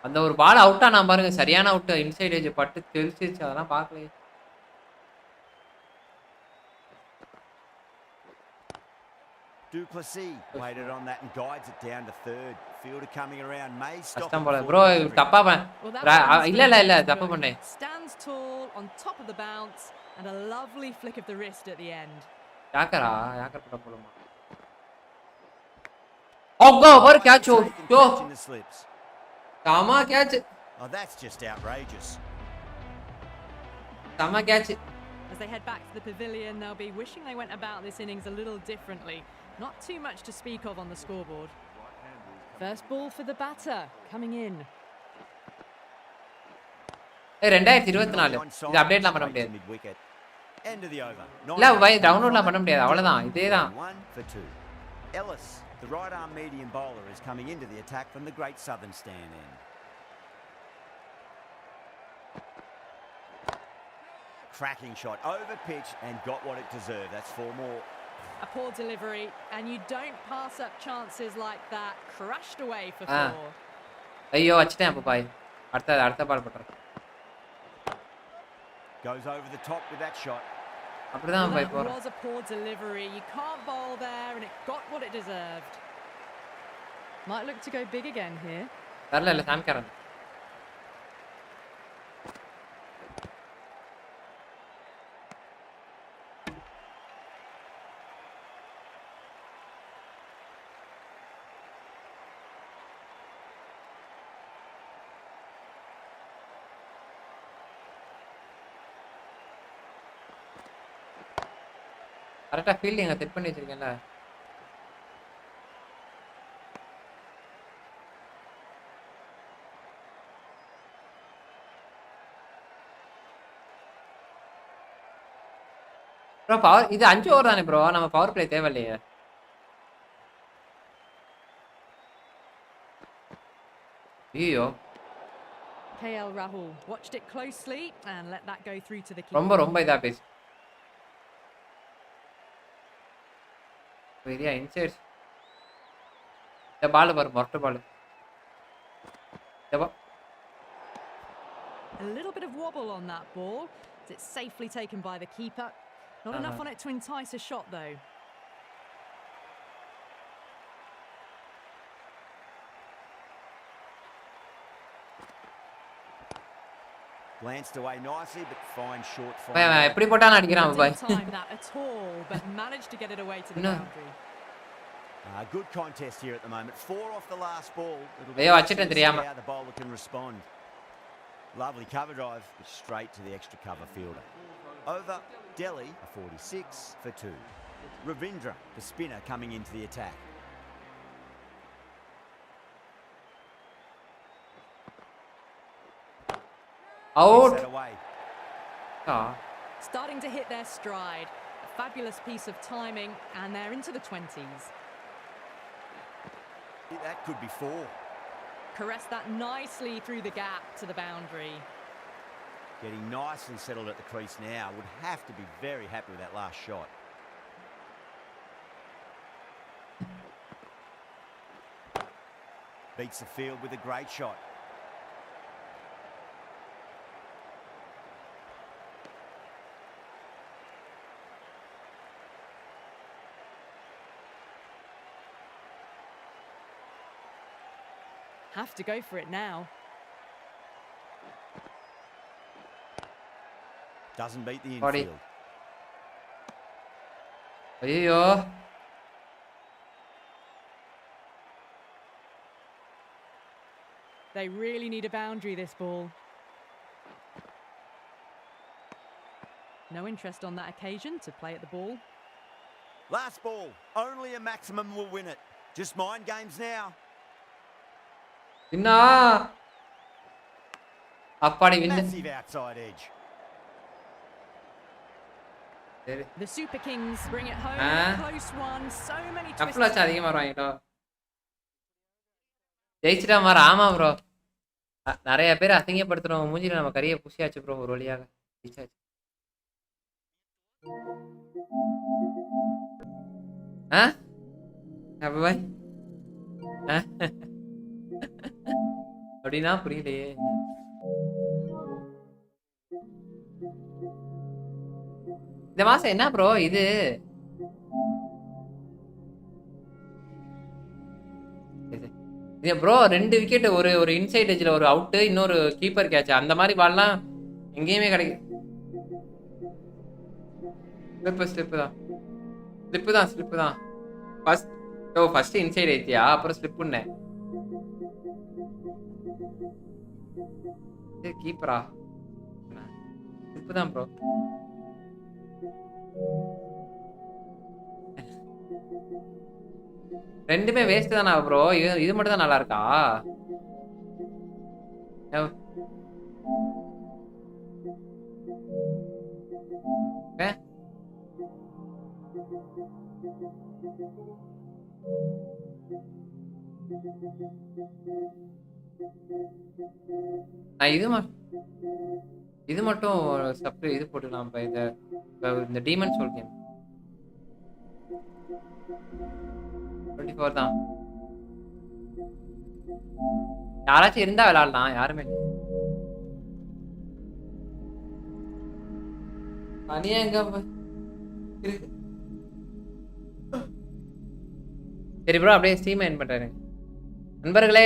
அந்த ஒரு பால் அவுட்டா நான் பாருங்க சரியான அவுட் இன்சைட் ஏஜ் பட்டு தெரிச்சிருச்சு அதெல்லாம் பார்க்கலையே Duplessis waited on that and guides it down to third. Fielder coming around may stop. கஷ்டம் it போல before ப்ரோ delivery. தப்பா Well, that one's இல்ல brilliant. தப்பு பண்ணேன் Stands tall on top of the bounce, and a lovely flick of the wrist at the end. Yorker போட போலுமா அங்க ஒரு கேட்ச் யோ Catching the slips. சம catch Oh, that's just outrageous. சம catch. As they head back to the pavilion, they'll be wishing they went about this innings a little differently. Not too much to speak of on the scoreboard. First ball for the batter, coming in. 2024 இது அப்டேட்லாம் பண்ண முடியாது. Mid-wicket. End of the over. இல்ல by டவுன்லோட்லாம் பண்ண முடியாது. அவ்வளவுதான். இதேதான். 1 for 2. Ellis, the right arm medium bowler, is coming into the attack from the Great Southern stand end. Cracking shot over pitch and got what it deserved. That's 4 more. A poor delivery, and you don't pass up chances like that. Crashed away for 4. ஐயோ வச்சிட்டேன் அப்ப பாய். அடுத்த பால் போட்றேன். Goes over the top with that shot. அப்படிதான் பாய் That போறேன். was a poor delivery. You can't bowl there, and it got what it deserved. Might look to go big again here. வரல சாம் கரன். கரெக்டா fielding set பண்ணி வச்சிருக்கேன்ல. Bro power இது 5 over தானே bro, நம்ம power play தேவையில்லையே. ஐயோ KL Rahul watched it closely and let that go through to the ரொம்ப keeper. ரொம்ப இதா பேசு. வெரியா இன்சைட். இந்த பால் பாரு மொட்டை பால். A little bit of wobble on that ball. It's safely taken by the keeper. Not enough on it to entice a shot though. Glanced away nicely, but fine short by fire. எப்படி போட்டானே அடிக்கிறான் பாய். Didn't time that at all, but managed to get it away to the No. boundary. Good contest here at the moment. 4 off the last ball. It'll ஐயோ be வச்சிட்டேன் interesting to தெரியாம. see how the bowler can respond. Lovely cover drive, but straight to the extra cover fielder. Over Delhi, a 46 for 2. Ravindra, the spinner, coming into the attack. Out. Gets that away. Starting to hit their stride. A fabulous piece of timing, and they're into the 20s. That could be 4. Caressed that nicely through the gap to the boundary. Getting nicely settled at the crease now. Would have to be very happy with that last shot. Beats the field with a great shot. Have to go for it now. Doesn't beat the Body. infield. ஐயோ They really need a boundary this ball. No interest on that occasion to play at the ball. Last ball. Only a maximum will win it. Just mind games now. இன்னா அப்பாடி வின்னு. Massive outside edge. சரி The Super Kings bring it home. Ah. A close one. So many twists. கப்லாச்சு அதிகமா வருவாங்கடா. ஜெயிச்சிட்டா மாற ஆமா bro. நிறைய பேர் அசிங்கப்படுத்துறவங்க மூஞ்சில நம்ம கரிய புசியாச்சு ப்ரோ ஒரு வழியாக. ஜெயிச்சாச்சு. அப்ப பாய். அப்படின்னா புரியலையே. இந்த மாசம் என்ன ப்ரோ இது? இது ப்ரோ 2 விக்கெட் ஒரு இன்சைட் எட்ஜ்ல ஒரு அவுட் இன்னொரு கீப்பர் கேட்ச் அந்த மாதிரி பால்லாம் எங்கேயுமே கிடைக்கும். ஸ்லிப் தான் ஃபர்ஸ்ட் ஓ ஃபர்ஸ்ட் இன்சைட் ஏத்தியா அப்புறம் ஸ்லிப் பண்ணேன். கீப்பரா ஸ்லிப் தான் ப்ரோ. ரெண்டுமே வேஸ்ட் தானா ப்ரோ? இது மட்டும் தான் நல்லா இருக்கா? இது மட்டும் இது போட்டுக்கலாம். இந்த டீமன் சோல் கேம் 24 தான். யாராச்சும் இருந்தா விளையாடலாம். யாருமே தனியா எங்க இருக்கு? சரி ப்ரோ அப்படியே ஸ்ட்ரீம் எண்ட் பண்றாரு. நண்பர்களே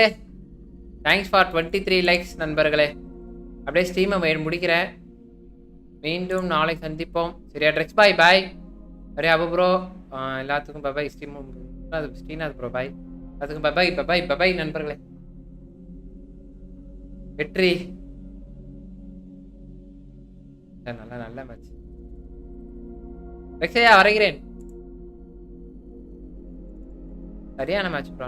தேங்க்ஸ் ஃபார் 23 லைக்ஸ் நண்பர்களே. அப்படியே ஸ்ட்ரீமை முடிக்கிறேன். மீண்டும் நாளை சந்திப்போம். சரியா ட்ரெக்ஸ் பாய் பாய். சரியா அபு ப்ரோ எல்லாத்துக்கும் பாய். Srinath bro bye. எல்லாத்துக்கும் பாய் பாய் நண்பர்களே. வெற்றி. நல்ல மேட்ச். ரக்ஷயா வரைகிறேன். சரியான மேட்ச் ப்ரோ.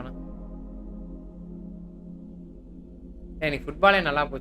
எனக்கு ஃபுட்பாலே நல்லா போச்சு.